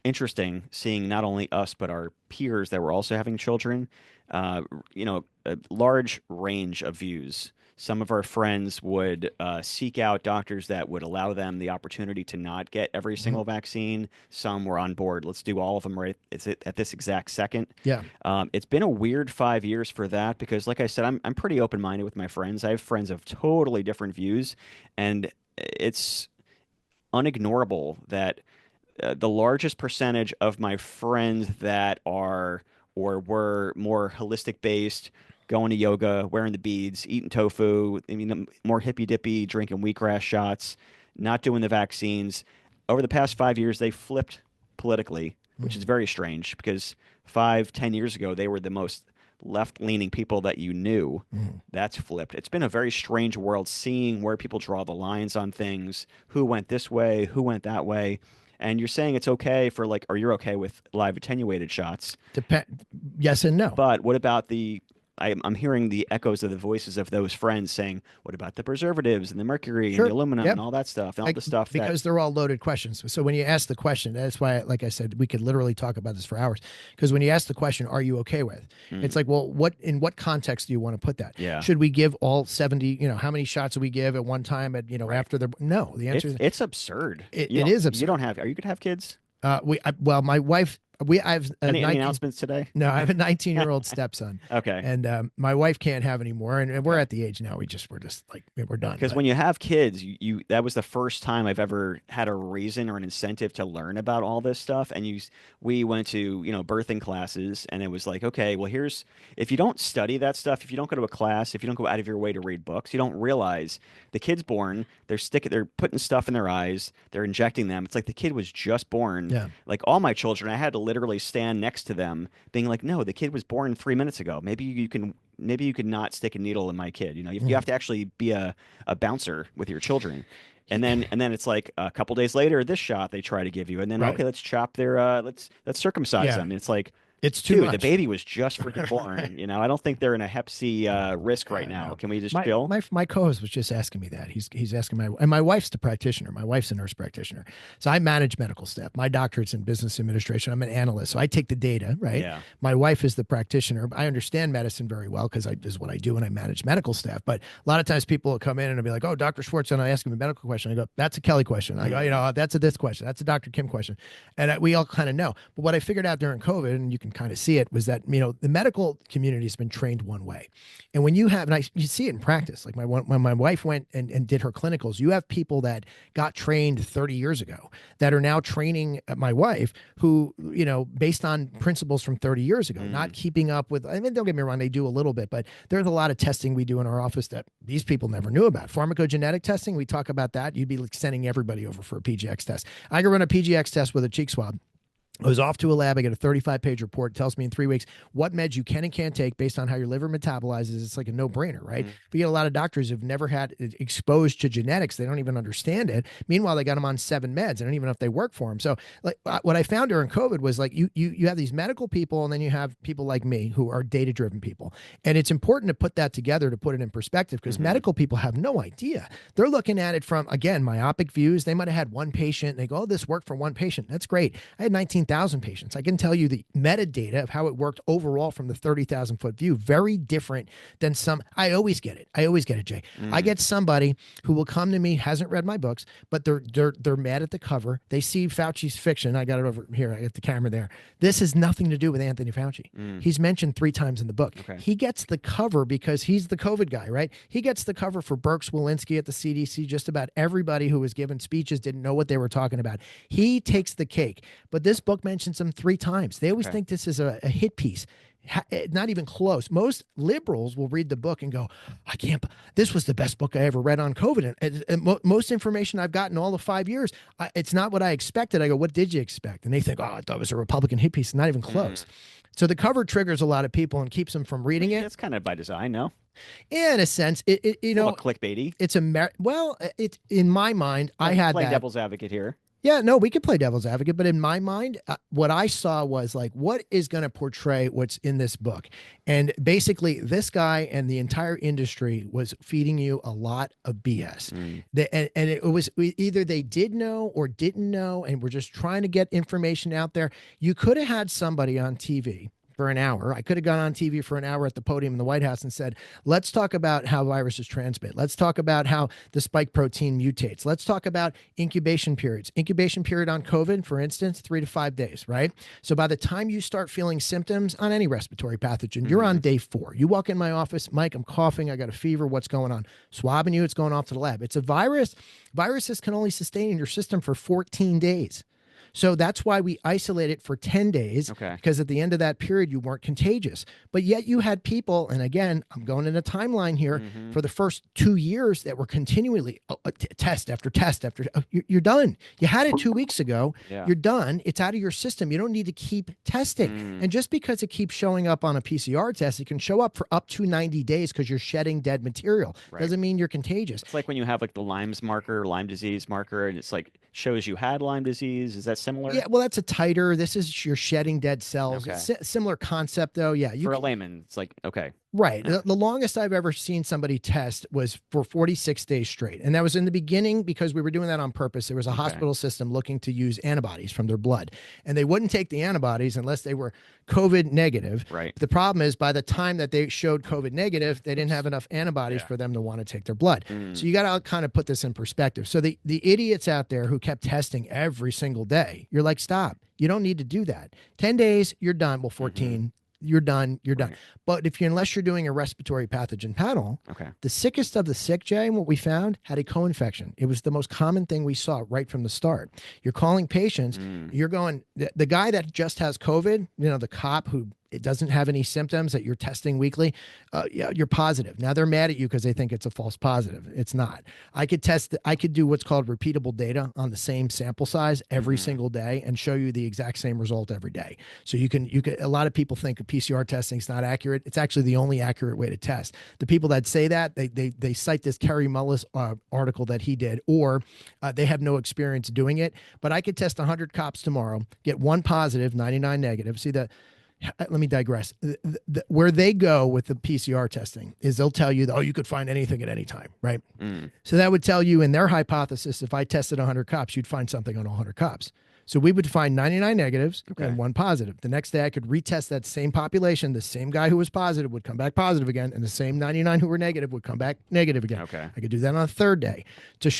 interesting seeing not only us but our peers that were also having children. A large range of views. Some of our friends would seek out doctors that would allow them the opportunity to not get every single vaccine. Some were on board. Let's do all of them right at this exact second. Yeah. It's been a weird 5 years for that because, like I said, I'm pretty open-minded with my friends. I have friends of totally different views, and it's unignorable that the largest percentage of my friends that are or were more holistic based, going to yoga, wearing the beads, eating tofu, more hippy dippy, drinking wheatgrass shots, not doing the vaccines. Over the past 5 years, they flipped politically, which is very strange because 5, 10 years ago, they were the most left-leaning people that you knew. That's flipped. It's been a very strange world seeing where people draw the lines on things, who went this way, who went that way. And you're saying it's okay for or you're okay with live attenuated shots. Yes and no. But what about I'm hearing the echoes of the voices of those friends saying, what about the preservatives and the mercury and the aluminum and all that stuff and all the stuff because they're all loaded questions. So when you ask the question, that's why, like I said, we could literally talk about this for hours. Because when you ask the question, are you okay with? It's like, well, in what context do you want to put that? Yeah. Should we give all 70, how many shots do we give at one time after no, the answer is it's absurd. It is absurd. You don't have, are you going to have kids? My wife, I have any announcements today? No, I have a 19-year-old stepson. Okay. And my wife can't have any more. And we're at the age now, we're just we're done. Because when you have kids, that was the first time I've ever had a reason or an incentive to learn about all this stuff. And we went to, birthing classes, and it was like, okay, well, if you don't study that stuff, if you don't go to a class, if you don't go out of your way to read books, you don't realize the kid's born, they're putting stuff in their eyes, they're injecting them. It's like the kid was just born. Yeah. Like all my children, I had to literally stand next to them being like, no, the kid was born 3 minutes ago. Maybe you could not stick a needle in my kid. You have to actually be a bouncer with your children. And then it's like a couple days later, this shot they try to give you. And then, okay, let's chop their, let's circumcise them. And it's like, it's too much. The baby was just freaking born. I don't think they're in a Hep C risk right now. Can we just chill? My co-host was just asking me that. He's asking my wife's the practitioner. My wife's a nurse practitioner. So I manage medical staff. My doctorate's in business administration. I'm an analyst. So I take the data, right? Yeah. My wife is the practitioner. I understand medicine very well because this is what I do and I manage medical staff. But a lot of times people will come in and they'll be like, oh, Dr. Schwartz, and I ask him a medical question. I go, that's a Kelly question. I go, that's a this question. That's a Dr. Kim question. And we all kind of know. But what I figured out during COVID, and you can kind of see it, was that, the medical community has been trained one way. And when you have, you see it in practice, like when my wife went and did her clinicals, you have people that got trained 30 years ago that are now training my wife who, based on principles from 30 years ago, not keeping up with, don't get me wrong, they do a little bit, but there's a lot of testing we do in our office that these people never knew about. Pharmacogenetic testing, we talk about that. You'd be sending everybody over for a PGX test. I could run a PGX test with a cheek swab. I was off to a lab. I get a 35-page report. It tells me in 3 weeks what meds you can and can't take based on how your liver metabolizes. It's like a no-brainer, right? We get a lot of doctors who've never had exposed to genetics. They don't even understand it. Meanwhile, they got them on 7 meds. I don't even know if they work for them. So what I found during COVID was you have these medical people, and then you have people like me who are data-driven people. And it's important to put that together to put it in perspective because medical people have no idea. They're looking at it from, again, myopic views. They might have had one patient. And they go, oh, this worked for one patient. That's great. I had 19,000 patients. I can tell you the metadata of how it worked overall from the 30,000 foot view. Very different than some. I always get it, Jay. I get somebody who will come to me, hasn't read my books, but they're mad at the cover. They see Fauci's fiction. I got it over here. I got the camera there. This has nothing to do with Anthony Fauci. He's mentioned 3 times in the book. Okay. He gets the cover because he's the COVID guy, right? He gets the cover for Birx Walensky at the CDC. Just about everybody who was given speeches didn't know what they were talking about. He takes the cake. But this book mentions him 3 times. They always think this is a hit piece. Not even close. Most liberals will read the book and go, I can't, this was the best book I ever read on COVID. And most information I've gotten all of 5 years, it's not what I expected. I go, what did you expect? And they think, oh, I thought it was a Republican hit piece. Not even close. So the cover triggers a lot of people and keeps them from reading it. That's kind of by design, no? Yeah, in a sense, you know, clickbaity. It's well, it's in my mind, I had play that. Devil's advocate here. Yeah, no, we could play devil's advocate, but in my mind, what I saw was like, what is going to portray what's in this book? And basically, this guy and the entire industry was feeding you a lot of BS. And it was either they did know or didn't know, and we're just trying to get information out there. You could have had somebody on TV for an hour. I could have gone on TV for an hour at the podium in the White House and said, let's talk about how viruses transmit. Let's talk about how the spike protein mutates. Let's talk about incubation periods. Incubation period on COVID, for instance, 3 to 5 days, right? So by the time you start feeling symptoms on any respiratory pathogen, you're on day 4. You walk in my office, Mike, I'm coughing, I got a fever, what's going on? Swabbing you, it's going off to the lab. It's a virus. Viruses can only sustain in your system for 14 days. So that's why we isolate it for 10 days, because at the end of that period, you weren't contagious. But yet you had people, and again, I'm going in a timeline here, for the first 2 years that were continually test after test after, you're done. You had it 2 weeks ago. Yeah. You're done. It's out of your system. You don't need to keep testing. And just because it keeps showing up on a PCR test, it can show up for up to 90 days because you're shedding dead material. Doesn't mean you're contagious. It's like when you have like the Lyme disease marker, and it's like shows you had Lyme disease. Is that similar? Yeah, well, that's a titer. This is you're shedding dead cells. It's similar concept, though. Yeah, for a layman, it's like right. The longest I've ever seen somebody test was for 46 days straight, and that was in the beginning because we were doing that on purpose. There was a hospital system looking to use antibodies from their blood, and they wouldn't take the antibodies unless they were COVID negative. Right. The problem is by the time that they showed COVID negative, they didn't have enough antibodies for them to want to take their blood. So you got to kind of put this in perspective. So the idiots out there who kept testing every single day, you're like, stop. You don't need to do that. 10 days, you're done. Well, 14. You're done. You're done. But unless you're doing a respiratory pathogen panel, the sickest of the sick, Jay, what we found had a co-infection. It was the most common thing we saw right from the start. You're calling patients, you're going, the guy that just has COVID, the cop who it doesn't have any symptoms that you're testing weekly, you're positive. Now they're mad at you because they think it's a false positive. It's not. I could do what's called repeatable data on the same sample size every single day and show you the exact same result every day. So you can, a lot of people think PCR testing is not accurate. It's actually the only accurate way to test. The people that say that, they cite this Kerry Mullis article that he did, or they have no experience doing it. But I could test 100 cops tomorrow, get 1 positive, 99 negative. See, let me digress. Where they go with the PCR testing is they'll tell you, you could find anything at any time, right? So that would tell you in their hypothesis, if I tested 100 cops, you'd find something on 100 cops. So we would find 99 negatives and 1 positive. The next day I could retest that same population. The same guy who was positive would come back positive again, and the same 99 who were negative would come back negative again. I could do that on a third day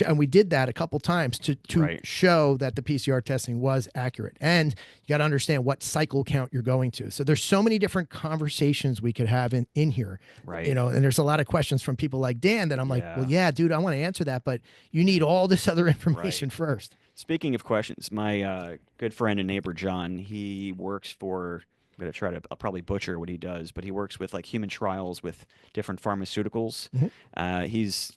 and we did that a couple times to show that the PCR testing was accurate. And you got to understand what cycle count you're going to. So there's so many different conversations we could have in here, and there's a lot of questions from people like Dan that I'm like, well, yeah, dude, I want to answer that, but you need all this other information first. Speaking of questions, my good friend and neighbor, John, he works for, I'm going to try to, I'll probably butcher what he does, but he works with like human trials with different pharmaceuticals. He's,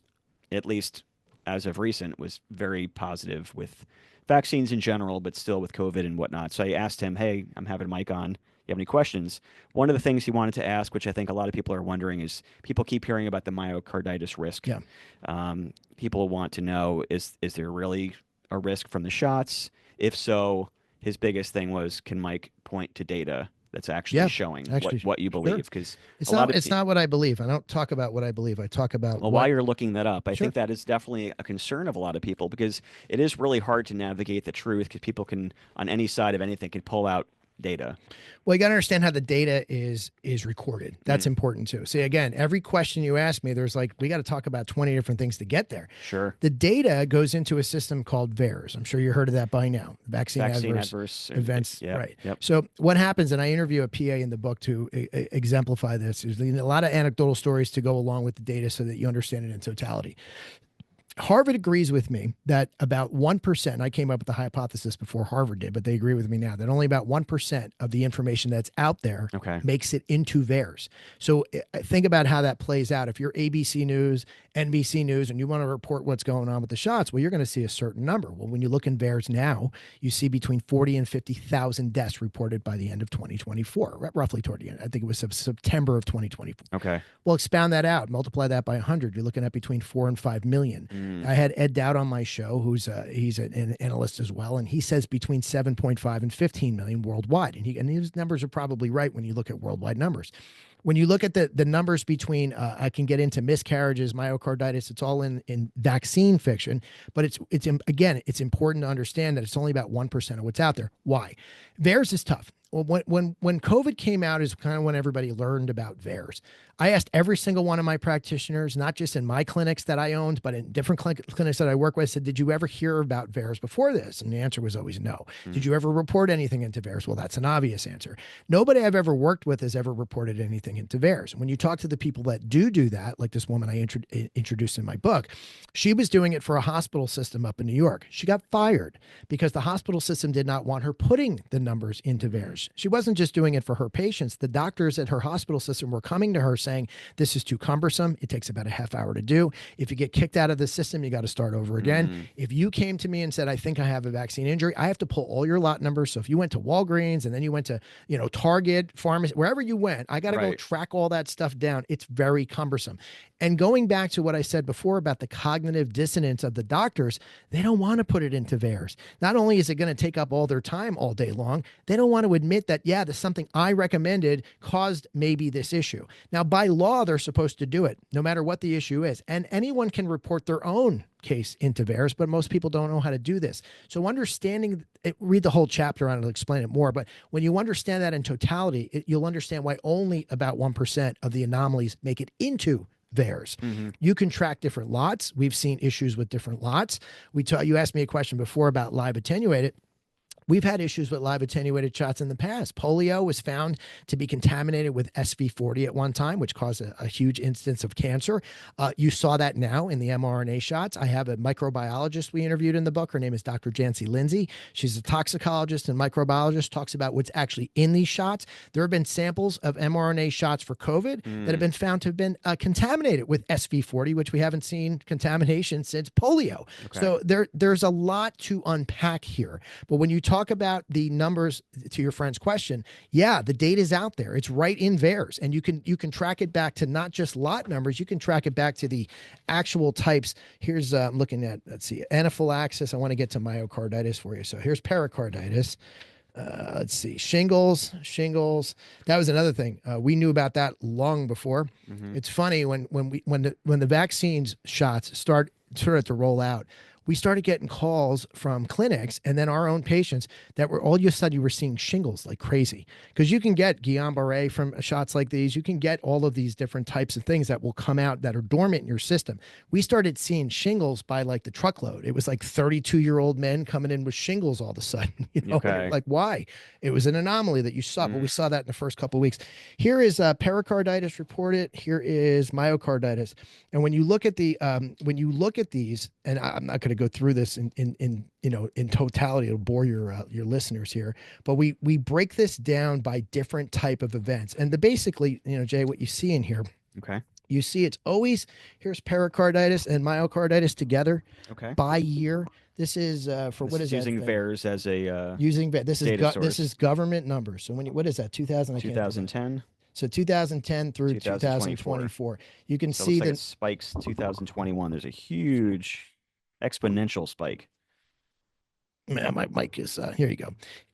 at least as of recent, was very positive with vaccines in general, but still with COVID and whatnot. So I asked him, hey, I'm having Mike on. You have any questions? One of the things he wanted to ask, which I think a lot of people are wondering, is people keep hearing about the myocarditis risk. People want to know, is there really a risk from the shots? If so, his biggest thing was, can Mike point to data that's actually showing what you believe? Because it's not what I believe. I don't talk about what I believe. I talk about while you're looking that up, I think that is definitely a concern of a lot of people, because it is really hard to navigate the truth, because people can, on any side of anything, can pull out data. Well, you got to understand how the data is recorded. That's important too. See, again, every question you ask me, there's we got to talk about 20 different things to get there. Sure. The data goes into a system called VAERS. I'm sure you heard of that by now. Vaccine adverse events. Right. So what happens, and I interview a PA in the book to exemplify this, is a lot of anecdotal stories to go along with the data so that you understand it in totality. Harvard agrees with me that about 1%, I came up with the hypothesis before Harvard did, but they agree with me now that only about 1% of the information that's out there makes it into VAERS. So think about how that plays out. If you're ABC News, NBC News, and you want to report what's going on with the shots, well, you're going to see a certain number. Well, when you look in VAERS now, you see between 40 and 50,000 deaths reported by the end of 2024, roughly toward the end. I think it was September of 2024. Okay. Well, expound that out, multiply that by 100. You're looking at between 4 and 5 million. I had Ed Dowd on my show, he's an analyst as well, and he says between 7.5 and 15 million worldwide. And his numbers are probably right when you look at worldwide numbers. When you look at the numbers between, I can get into miscarriages, myocarditis, it's all in vaccine fiction, but it's important to understand that it's only about 1% of what's out there. Why? VAERS is tough. Well, when COVID came out is kind of when everybody learned about VAERS. I asked every single one of my practitioners, not just in my clinics that I owned, but in different clinics that I work with, said, did you ever hear about VAERS before this? And the answer was always no. Did you ever report anything into VAERS? Well, that's an obvious answer. Nobody I've ever worked with has ever reported anything into VAERS. When you talk to the people that do that, like this woman I introduced in my book, she was doing it for a hospital system up in New York. She got fired because the hospital system did not want her putting the numbers into VAERS. She wasn't just doing it for her patients. The doctors at her hospital system were coming to her saying, this is too cumbersome. It takes about a half hour to do. If you get kicked out of the system, you got to start over again. If you came to me and said, I think I have a vaccine injury, I have to pull all your lot numbers. So if you went to Walgreens and then you went to, Target, pharmacy, wherever you went, I got to go track all that stuff down. It's very cumbersome. And going back to what I said before about the cognitive dissonance of the doctors, they don't want to put it into VAERS. Not only is it going to take up all their time all day long, they don't want to admit that, yeah, there's something I recommended caused maybe this issue. Now, by law, they're supposed to do it, no matter what the issue is. And anyone can report their own case into VAERS, but most people don't know how to do this. So understanding it, read the whole chapter on it, I'll explain it more. But when you understand that in totality, you'll understand why only about 1% of the anomalies make it into VAERS. You can track different lots. We've seen issues with different lots. You asked me a question before about live attenuated. We've had issues with live attenuated shots in the past. Polio was found to be contaminated with SV40 at one time, which caused a huge instance of cancer. You saw that now in the mRNA shots. I have a microbiologist we interviewed in the book. Her name is Dr. Jancy Lindsay. She's a toxicologist and microbiologist, talks about what's actually in these shots. There have been samples of mRNA shots for COVID that have been found to have been contaminated with SV40, which we haven't seen contamination since polio. So there's a lot to unpack here. But when you talk about the numbers, to your friend's question, yeah, the data is out there. It's right in VAERS, and you can track it back to not just lot numbers. You can track it back to the actual types. Here's I'm looking at, let's see, anaphylaxis. I want to get to myocarditis for you. So here's pericarditis. Let's see, shingles. That was another thing. We knew about that long before. It's funny when the vaccines shots started to roll out, we started getting calls from clinics and then our own patients that were all of a sudden you were seeing shingles like crazy, because you can get Guillain-Barré from shots like these. You can get all of these different types of things that will come out that are dormant in your system. We started seeing shingles by like the truckload. It was like 32-year-old men coming in with shingles all of a sudden. Like why? It was an anomaly that you saw, but we saw that in the first couple of weeks. Here is pericarditis reported. Here is myocarditis. And when you look at these, and I'm not going to go through this in totality, it'll bore your listeners here, but we break this down by different type of events. And basically, Jay, what you see in here, you see it's always, here's pericarditis and myocarditis together by year. This is using VAERS as a this is government numbers. So what is that? 2010. So 2010 through 2024. You can see that it spikes 2021. There's a huge exponential spike. My mic is here you go.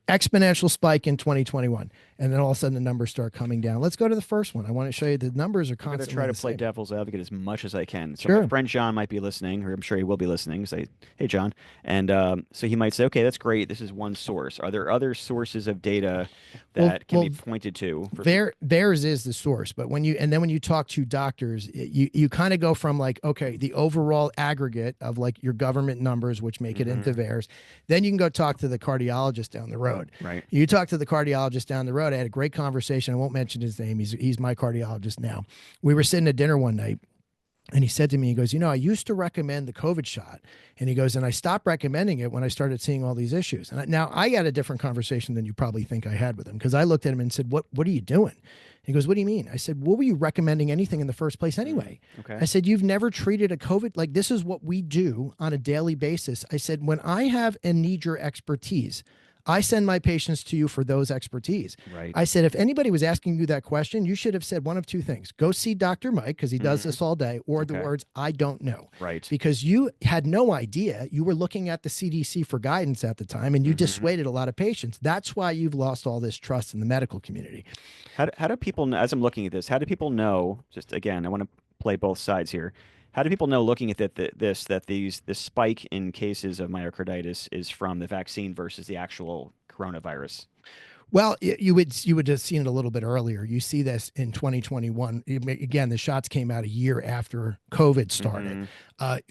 Exponential spike in 2021, and then all of a sudden the numbers start coming down. Let's go to the first one. I want to show you the numbers are constantly. I'm going to try to play devil's advocate as much as I can. So my friend John might be listening, or I'm sure he will be listening. Say, hey, John. And so he might say, okay, that's great. This is one source. Are there other sources of data that can be pointed to? VAERS is the source, but when you talk to doctors, you kind of go from like, okay, the overall aggregate of like your government numbers, which make it into VAERS. Then you can go talk to the cardiologist down the road. Right. You talk to the cardiologist down the road. I had a great conversation. I won't mention his name. He's my cardiologist now. We were sitting at dinner one night, And he said to me, he goes, I used to recommend the COVID shot. And he goes, and I stopped recommending it when I started seeing all these issues. And now I had a different conversation than you probably think I had with him, because I looked at him and said, what are you doing? He goes, what do you mean? I said, what were you recommending anything in the first place anyway? Okay. I said, you've never treated a COVID, like this is what we do on a daily basis. I said, when I have and need your expertise, I send my patients to you for those expertise. Right. I said, if anybody was asking you that question, you should have said one of two things. Go see Dr. Mike, because he does this all day, or the words, I don't know. Right. Because you had no idea. You were looking at the CDC for guidance at the time, and you dissuaded a lot of patients. That's why you've lost all this trust in the medical community. How do people know, as I'm looking at this, how do people know, just again, I want to play both sides here. How do people know, looking at this spike in cases of myocarditis is from the vaccine versus the actual coronavirus? Well, you would have seen it a little bit earlier. You see this in 2021. Again, the shots came out a year after COVID started.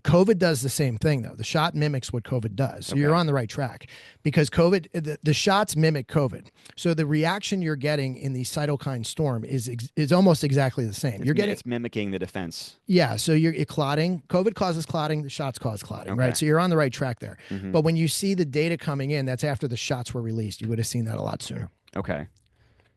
COVID does the same thing, though. The shot mimics what COVID does. So you're on the right track, because COVID, the shots mimic COVID. So the reaction you're getting in the cytokine storm is almost exactly the same. It's mimicking the defense. Yeah. So you're clotting. COVID causes clotting. The shots cause clotting, right? So you're on the right track there. But when you see the data coming in, that's after the shots were released. You would have seen that a lot sooner. Okay.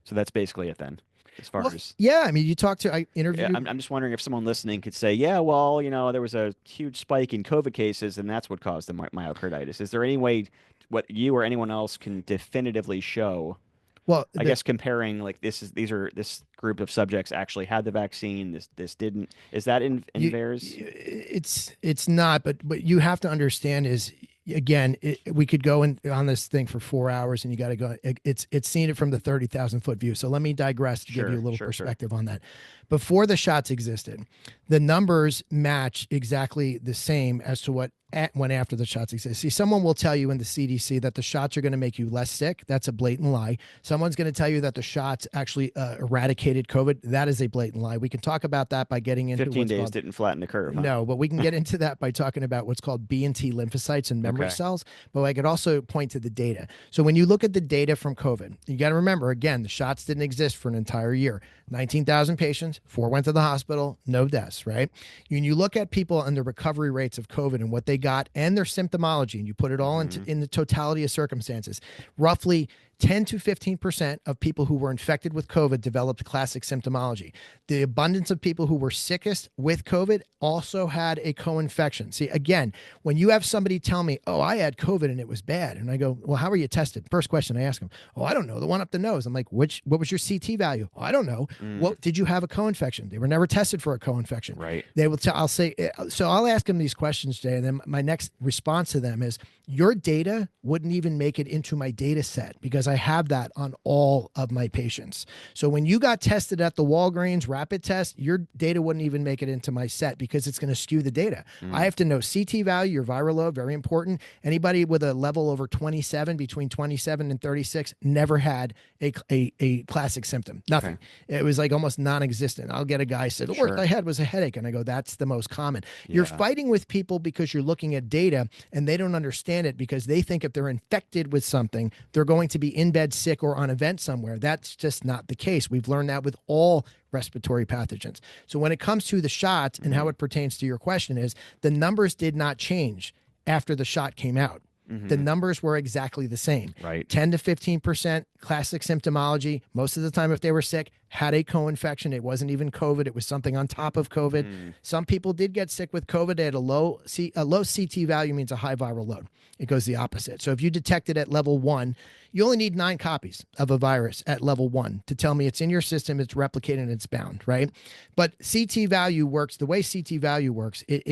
So that's basically it then. As far as I mean, I interviewed. Yeah, I'm just wondering if someone listening could say, yeah, well, there was a huge spike in COVID cases, and that's what caused the myocarditis. Is there any way what you or anyone else can definitively show? Well, I guess comparing like this group of subjects actually had the vaccine, this didn't. Is that in theirs? It's not, but you have to understand is, again, we could go on this thing for 4 hours, and you got to go. It's seen it from the 30,000 foot view. So let me digress to give you a little perspective on that. Before the shots existed, the numbers match exactly the same as to what went after the shots exist. See, someone will tell you in the CDC that the shots are going to make you less sick. That's a blatant lie. Someone's going to tell you that the shots actually eradicated COVID. That is a blatant lie. We can talk about that by getting into 15 days didn't flatten the curve. Huh? No, but we can get into that by talking about what's called B and T lymphocytes and memory cells. But I could also point to the data. So when you look at the data from COVID, you got to remember, again, the shots didn't exist for an entire year. 19,000 patients, 4 went to the hospital, no deaths, right? When you look at people and the recovery rates of COVID and what they got and their symptomology, and you put it all in the totality of circumstances, roughly 10 to 15% of people who were infected with COVID developed classic symptomology. The abundance of people who were sickest with COVID also had a co-infection. See, again, when you have somebody tell me, oh, I had COVID and it was bad, and I go, well, how were you tested? First question I ask them, oh, I don't know, the one up the nose. I'm like, what was your CT value? Oh, I don't know. What did you have a co-infection? They were never tested for a co-infection. Right. They will tell, I'll say, so I'll ask them these questions today, and then my next response to them is, your data wouldn't even make it into my data set, because I have that on all of my patients. So when you got tested at the Walgreens rapid test, your data wouldn't even make it into my set, because it's going to skew the data. I have to know CT value, your viral load, very important. Anybody with a level over 27, between 27 and 36, never had a classic symptom. Nothing. Okay. It was like almost non-existent. I'll get a guy said, the worst I had was a headache. And I go, that's the most common. Yeah. You're fighting with people because you're looking at data and they don't understand it, because they think if they're infected with something, they're going to be in bed sick or on a vent somewhere. That's just not the case. We've learned that with all respiratory pathogens. So when it comes to the shots and how it pertains to your question is, the numbers did not change after the shot came out. The numbers were exactly the same. Right. 10 to 15% classic symptomology. Most of the time, if they were sick, had a co-infection. It wasn't even COVID. It was something on top of COVID. Some people did get sick with COVID. They had a low CT value, means a high viral load. It goes the opposite. So if you detect it at level 1, you only need 9 copies of a virus at level 1 to tell me it's in your system, it's replicated, and it's bound, right? But CT value works. The way CT value works, it's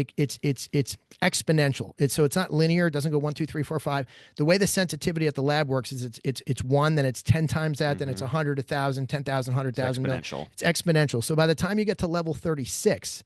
exponential. So it's not linear. It doesn't go 1, 2, 3, 4, 5. The way the sensitivity at the lab works is it's 1, then it's 10 times that, then it's 100, 1,000, 10,000, 100,000. Exponential. It's exponential. So by the time you get to level 36,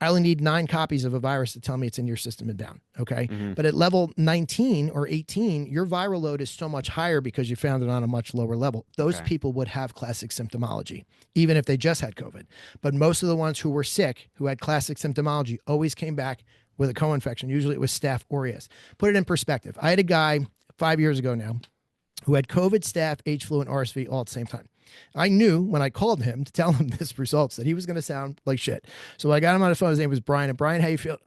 I only need 9 copies of a virus to tell me it's in your system and bound. Okay. But at level 19 or 18, your viral load is so much higher because you found it on a much lower level. Those people would have classic symptomology, even if they just had COVID. But most of the ones who were sick, who had classic symptomology, always came back with a co-infection. Usually it was Staph aureus. Put it in perspective. I had a guy 5 years ago now who had COVID, Staph, H flu, and RSV all at the same time. I knew when I called him to tell him this results that he was going to sound like shit. So I got him on the phone. His name was Brian. And Brian, how you feel?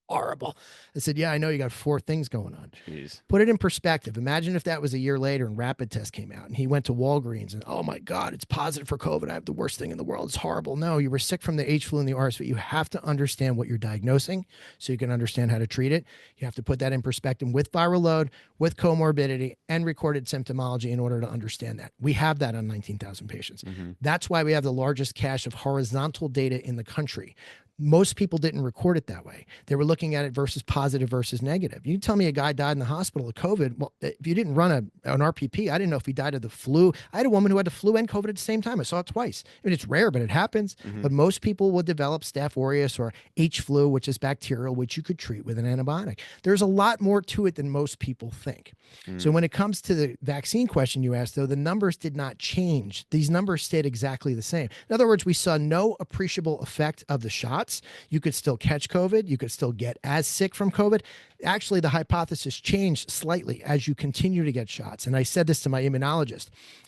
Horrible. I said, yeah, I know you got 4 things going on. Jeez. Put it in perspective. Imagine if that was a year later and rapid test came out and he went to Walgreens and, oh my God, it's positive for COVID. I have the worst thing in the world. It's horrible. No, you were sick from the H flu and the RSV. You have to understand what you're diagnosing so you can understand how to treat it. You have to put that in perspective with viral load, with comorbidity, and recorded symptomology in order to understand that. We have that on 19,000 patients. That's why we have the largest cache of horizontal data in the country. Most people didn't record it that way. They were looking at it versus positive versus negative. You tell me a guy died in the hospital of COVID. Well, if you didn't run an RPP, I didn't know if he died of the flu. I had a woman who had the flu and COVID at the same time. I saw it twice. I mean, it's rare, but it happens. But most people will develop Staph aureus or H flu, which is bacterial, which you could treat with an antibiotic. There's a lot more to it than most people think. So when it comes to the vaccine question you asked, though, the numbers did not change. These numbers stayed exactly the same. In other words, we saw no appreciable effect of the shots. You could still catch COVID. You could still get as sick from COVID. Actually, the hypothesis changed slightly as you continue to get shots. And I said this to my immunologist.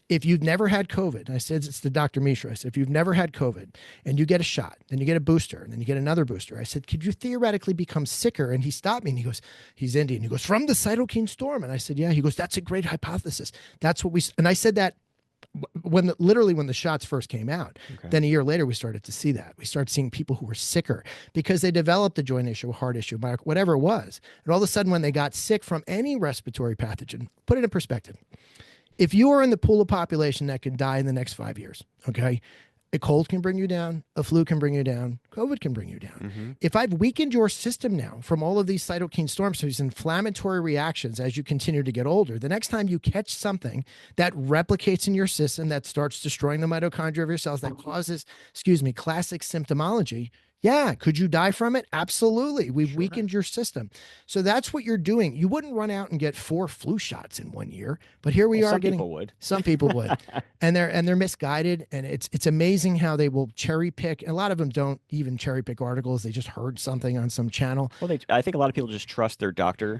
If you've never had COVID, and I said it's to Dr. Mishra, I said, if you've never had COVID and you get a shot, then you get a booster, and then you get another booster, I said, could you theoretically become sicker? And he stopped me and he goes, he's Indian. He goes, from the cytokine storm. And I said, yeah. He goes, that's a great hypothesis. That's what and I said that when the shots first came out. Then a year later, we started to see that. We started seeing people who were sicker because they developed a joint issue, a heart issue, whatever it was. And all of a sudden, when they got sick from any respiratory pathogen, put it in perspective. If you are in the pool of population that can die in the next 5 years, okay, a cold can bring you down, a flu can bring you down, COVID can bring you down. If I've weakened your system now from all of these cytokine storms, so these inflammatory reactions as you continue to get older, the next time you catch something that replicates in your system that starts destroying the mitochondria of your cells, that causes, classic symptomology, yeah, could you die from it? Absolutely. We've weakened your system. So that's what you're doing. You wouldn't run out and get 4 flu shots in 1 year, but here we are getting. Some people would, and they're misguided. And it's amazing how they will cherry pick. A lot of them don't even cherry pick articles. They just heard something on some channel. Well, I think a lot of people just trust their doctor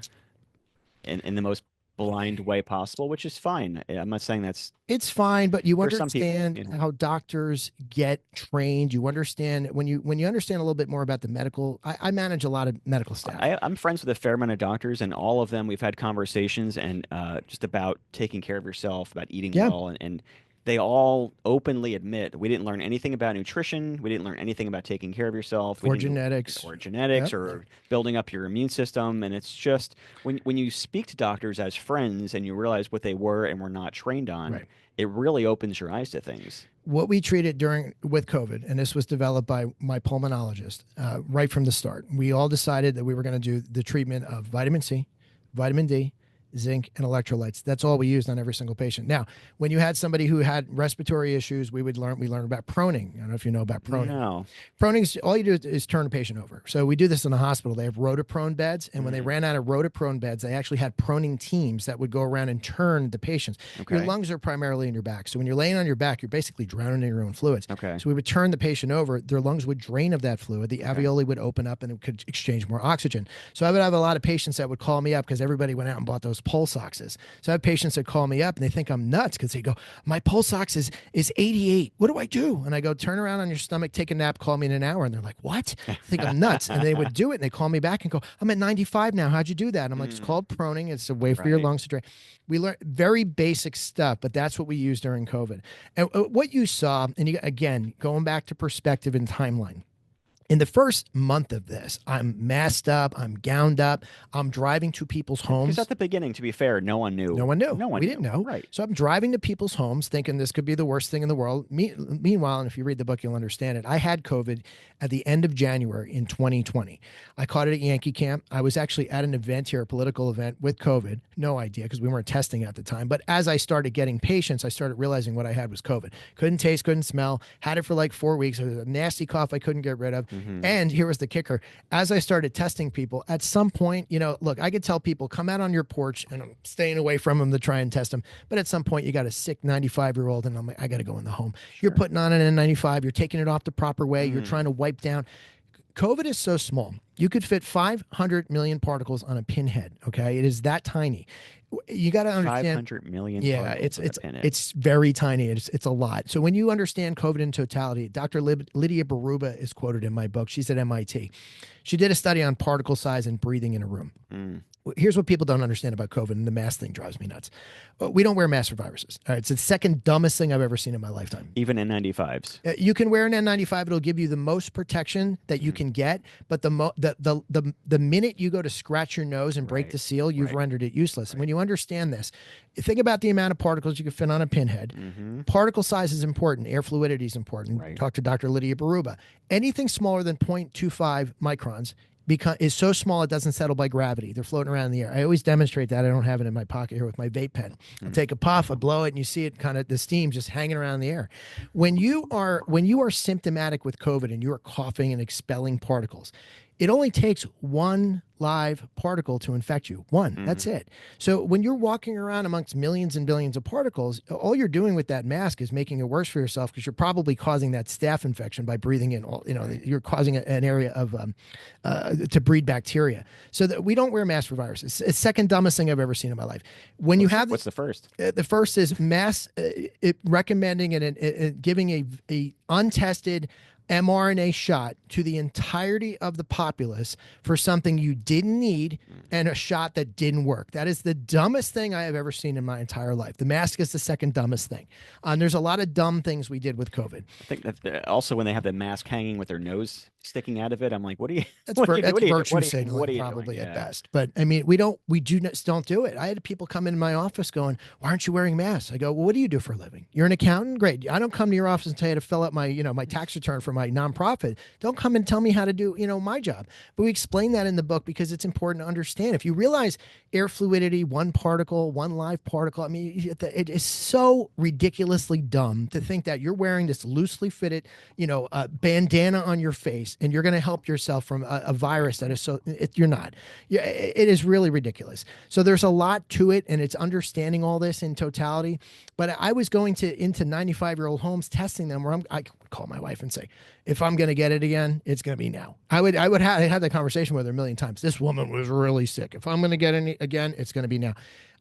in the most blind way possible, which is fine. I'm not saying it's fine, but you understand people, how doctors get trained. You understand when you understand a little bit more about the medical. I manage a lot of medical staff. I'm friends with a fair amount of doctors, and all of them we've had conversations and just about taking care of yourself, about eating well, and they all openly admit we didn't learn anything about nutrition. We didn't learn anything about taking care of yourself. Or genetics. Or building up your immune system. And it's just when you speak to doctors as friends and you realize what they were and were not trained on, it really opens your eyes to things. What we treated with COVID, and this was developed by my pulmonologist right from the start, we all decided that we were going to do the treatment of vitamin C, vitamin D, zinc, and electrolytes. That's all we used on every single patient. Now, when you had somebody who had respiratory issues, we learned about proning. I don't know if you know about proning. No. Proning, all you do is turn a patient over. So we do this in the hospital. They have rotaprone beds, and when they ran out of rotaprone beds, they actually had proning teams that would go around and turn the patients. Your lungs are primarily in your back. So when you're laying on your back, you're basically drowning in your own fluids. So we would turn the patient over. Their lungs would drain of that fluid. The alveoli would open up, and it could exchange more oxygen. So I would have a lot of patients that would call me up because everybody went out and bought those pulse oxes. So I have patients that call me up and they think I'm nuts because they go, my pulse ox is 88. What do I do? And I go, turn around on your stomach, take a nap, call me in an hour. And they're like, what? I think I'm nuts. And they would do it and they call me back and go, I'm at 95 now. How'd you do that? And I'm like, it's called proning. It's a way for your lungs to drain. We learned very basic stuff, but that's what we used during COVID. And what you saw, and again, going back to perspective and timeline, in the first month of this, I'm masked up, I'm gowned up, I'm driving to people's homes. Because at the beginning, to be fair, no one knew. We didn't know. Right. So I'm driving to people's homes thinking this could be the worst thing in the world. Meanwhile, and if you read the book, you'll understand it, I had COVID at the end of January in 2020. I caught it at Yankee Camp. I was actually at an event here, a political event with COVID. No idea because we weren't testing at the time. But as I started getting patients, I started realizing what I had was COVID. Couldn't taste, couldn't smell, had it for like 4 weeks. It was a nasty cough I couldn't get rid of. And here was the kicker. As I started testing people, at some point, look, I could tell people, come out on your porch, and I'm staying away from them to try and test them. But at some point, you got a sick 95-year-old, and I'm like, I got to go in the home. You're putting on an N95. You're taking it off the proper way. You're trying to wipe down. COVID is so small. You could fit 500 million particles on a pinhead, okay? It is that tiny. You got to understand. 500 million. Yeah, it's very tiny. It's a lot. So when you understand COVID in totality, Dr. Lydia Baruba is quoted in my book. She's at MIT. She did a study on particle size and breathing in a room. Here's what people don't understand about COVID, and the mask thing drives me nuts. We don't wear masks for viruses. All right, it's the second dumbest thing I've ever seen in my lifetime. Even N95s. You can wear an N95; it'll give you the most protection that you can get. But the minute you go to scratch your nose and break the seal, you've rendered it useless. And when you understand this, think about the amount of particles you can fit on a pinhead. Particle size is important. Air fluidity is important. Talk to Dr. Lydia Baruba. Anything smaller than 0.25 microns is so small it doesn't settle by gravity. They're floating around in the air. I always demonstrate that. I don't have it in my pocket here with my vape pen. I take a puff, I blow it, and you see it kind of the steam just hanging around in the air. When you are symptomatic with COVID and you are coughing and expelling particles, it only takes one live particle to infect you. One, that's it. So when you're walking around amongst millions and billions of particles, all you're doing with that mask is making it worse for yourself, because you're probably causing that staph infection by breathing in you're causing an area of to breed bacteria. So that we don't wear masks for viruses. It's the second dumbest thing I've ever seen in my life. What's the first? The first is recommending and giving a untested mRNA shot to the entirety of the populace for something you didn't need, and a shot that didn't work. That is the dumbest thing I have ever seen in my entire life. The mask is the second dumbest thing. There's a lot of dumb things we did with COVID. I think that also when they have the mask hanging with their nose sticking out of it, I'm like, what are you? That's virtue signaling probably at best. But I mean, we don't do it. I had people come into my office going, "Why aren't you wearing masks?" I go, "Well, what do you do for a living? You're an accountant? Great. I don't come to your office and tell you to fill out my my tax return for my nonprofit. Don't come and tell me how to do my job." But we explain that in the book because it's important to understand. If you realize air fluidity, one particle, one live particle, I mean, it is so ridiculously dumb to think that you're wearing this loosely fitted bandana on your face and you're going to help yourself from a virus that is you're not. It is really ridiculous. So there's a lot to it, and it's understanding all this in totality. But I was going into 95-year-old homes, testing them, where I call my wife and say, if I'm going to get it again, it's going to be now. I had that conversation with her a million times. This woman was really sick. If I'm going to get it again, it's going to be now.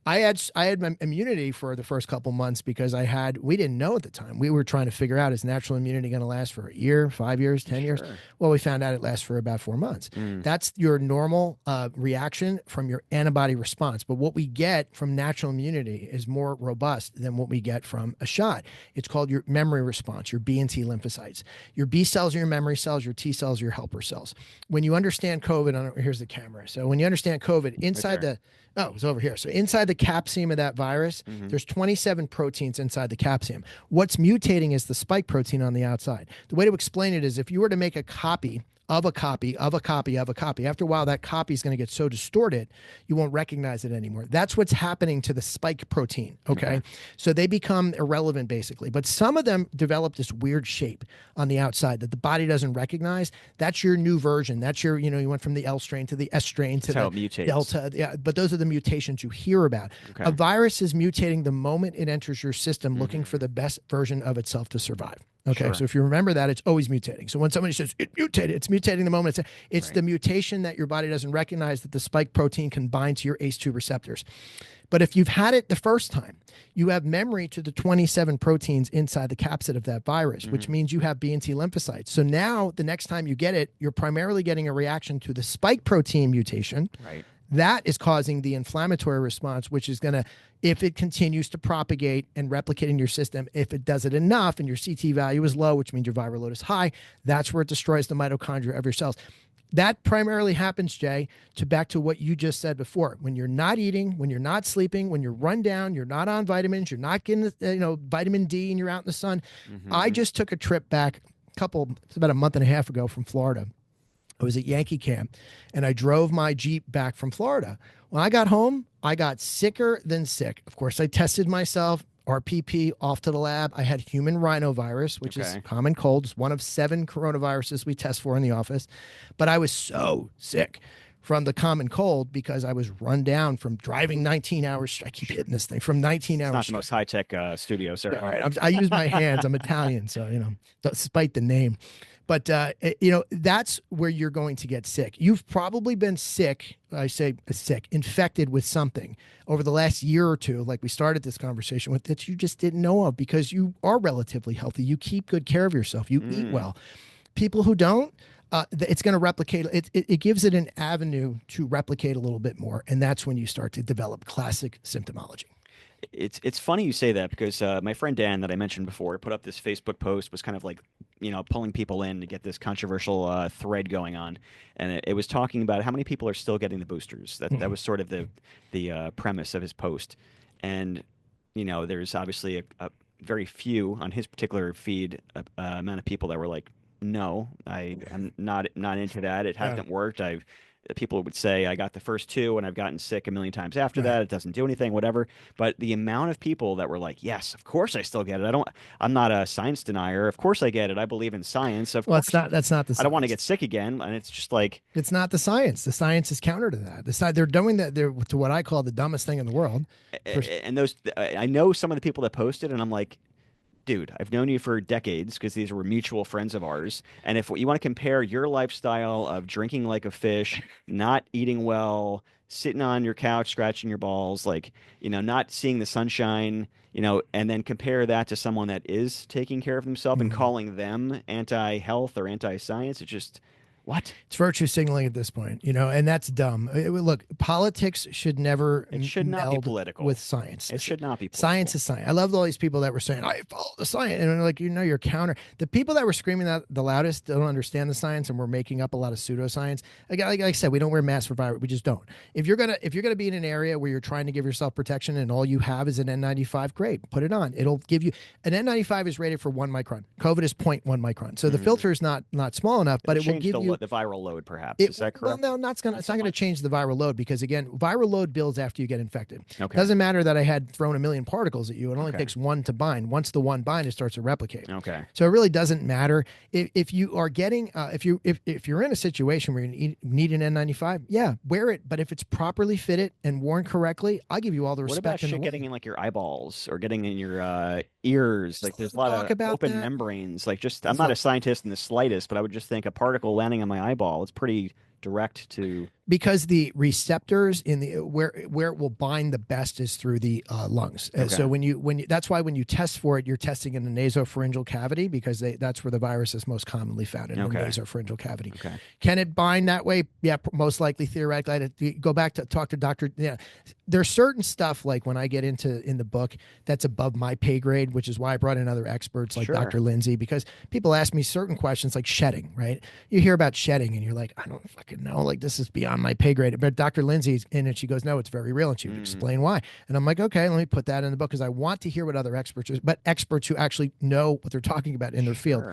I had my immunity for the first couple months because we didn't know at the time. We were trying to figure out, is natural immunity going to last for a year, 5 years, 10 years? Well, we found out it lasts for about 4 months. That's your normal reaction from your antibody response. But what we get from natural immunity is more robust than what we get from a shot. It's called your memory response, your B and T lymphocytes. Your B cells are your memory cells, your T cells are your helper cells. When you understand COVID, here's the camera. So when you understand COVID, inside it's over here. So inside the capsule of that virus, there's 27 proteins inside the capsule. What's mutating is the spike protein on the outside. The way to explain it is, if you were to make a copy of a copy of a copy of a copy, after a while that copy is going to get so distorted you won't recognize it anymore. That's what's happening to the spike protein. Okay. So they become irrelevant basically, but some of them develop this weird shape on the outside that the body doesn't recognize. That's your new version. That's your, you went from the L strain to the S strain to the Delta. Yeah, but those are the mutations you hear about. A virus is mutating the moment it enters your system, looking for the best version of itself to survive. Okay, so if you remember that, it's always mutating. So when somebody says it mutated, it's mutating the moment it's the mutation that your body doesn't recognize, that the spike protein can bind to your ACE2 receptors. But if you've had it the first time, you have memory to the 27 proteins inside the capsid of that virus, which means you have B and T lymphocytes. So now the next time you get it, you're primarily getting a reaction to the spike protein mutation. Right. That is causing the inflammatory response, which is going to, if it continues to propagate and replicate in your system, if it does it enough and your CT value is low, which means your viral load is high, that's where it destroys the mitochondria of your cells. That primarily happens, Jay, back to what you just said before. When you're not eating, when you're not sleeping, when you're run down, you're not on vitamins, you're not getting vitamin D, and you're out in the sun. I just took a trip back it's about a month and a half ago from Florida. I was at Yankee Camp, and I drove my Jeep back from Florida. When I got home, I got sicker than sick. Of course, I tested myself, RPP, off to the lab. I had human rhinovirus, which is common cold. It's one of 7 coronaviruses we test for in the office. But I was so sick from the common cold because I was run down from driving 19 hours. I keep hitting this thing from 19 hours. It's not the most high-tech studio, sir. All right. I use my hands. I'm Italian, so, despite the name. But that's where you're going to get sick. You've probably been sick. I say sick, infected with something over the last year or two, like we started this conversation with, that you just didn't know of because you are relatively healthy. You keep good care of yourself. You eat well. People who don't, it's going to replicate. It gives it an avenue to replicate a little bit more, and that's when you start to develop classic symptomology. It's funny you say that because my friend Dan that I mentioned before put up this Facebook post, was kind of like, pulling people in to get this controversial thread going on, and it was talking about how many people are still getting the boosters. That was sort of the premise of his post, and there's obviously a very few on his particular feed amount of people that were like, no, I'm not into that. It hasn't worked. People would say I got the first two and I've gotten sick a million times after that. It doesn't do anything, whatever. But the amount of people that were like, yes, of course I still get it. I'm not a science denier. Of course I get it. I believe in science. Of course, that's not the science. I don't want to get sick again. And it's just like, it's not the science. The science is counter to that. They're doing that. They're to what I call the dumbest thing in the world. And I know some of the people that posted, and I'm like, dude, I've known you for decades because these were mutual friends of ours. And if you want to compare your lifestyle of drinking like a fish, not eating well, sitting on your couch, scratching your balls, like, not seeing the sunshine, and then compare that to someone that is taking care of themselves and calling them anti-health or anti-science, it's just, what? It's virtue signaling at this point, and that's dumb. Look, politics should never It should not be political with science. It should not be political. Science is science. I love all these people that were saying, I follow the science. And like, you're counter. The people that were screaming that the loudest don't understand the science and we're making up a lot of pseudoscience. Like I said, we don't wear masks for virus. We just don't. If you're gonna be in an area where you're trying to give yourself protection and all you have is an N95, great, put it on. It'll give you an N95 is rated for 1 micron. COVID is 0.1 micron. So the filter is not small enough, but it will give you the viral load, perhaps. Is that correct? Well, no, it's not going to change the viral load because, again, viral load builds after you get infected. Okay. Doesn't matter that I had thrown a million particles at you. It only takes one to bind. Once the one bind, it starts to replicate. Okay. So it really doesn't matter if you are getting if you're in a situation where you need an N95, yeah, wear it. But if it's properly fitted and worn correctly, I'll give you all the respect. What about shit getting in like your eyeballs or getting in your ears? Like there's a lot of open membranes. Like I'm not a scientist in the slightest, but I would just think a particle landing on my eyeball, it's pretty direct to, because the receptors in the where it will bind the best is through the lungs. So when you that's why when you test for it, you're testing in the nasopharyngeal cavity because that's where the virus is most commonly found, in the nasopharyngeal cavity. Okay. Can it bind that way? Yeah, most likely, theoretically. I'd go back to talk to Dr. Yeah, there's certain stuff like when I get in the book that's above my pay grade, which is why I brought in other experts like Dr. Lindsay, because people ask me certain questions like shedding, right? You hear about shedding and you're like, I don't fucking know, like this is beyond my pay grade. But Dr. Lindsay's in it. She goes, no, it's very real. And she would explain why. And I'm like, okay, let me put that in the book because I want to hear what other experts but experts who actually know what they're talking about in their field.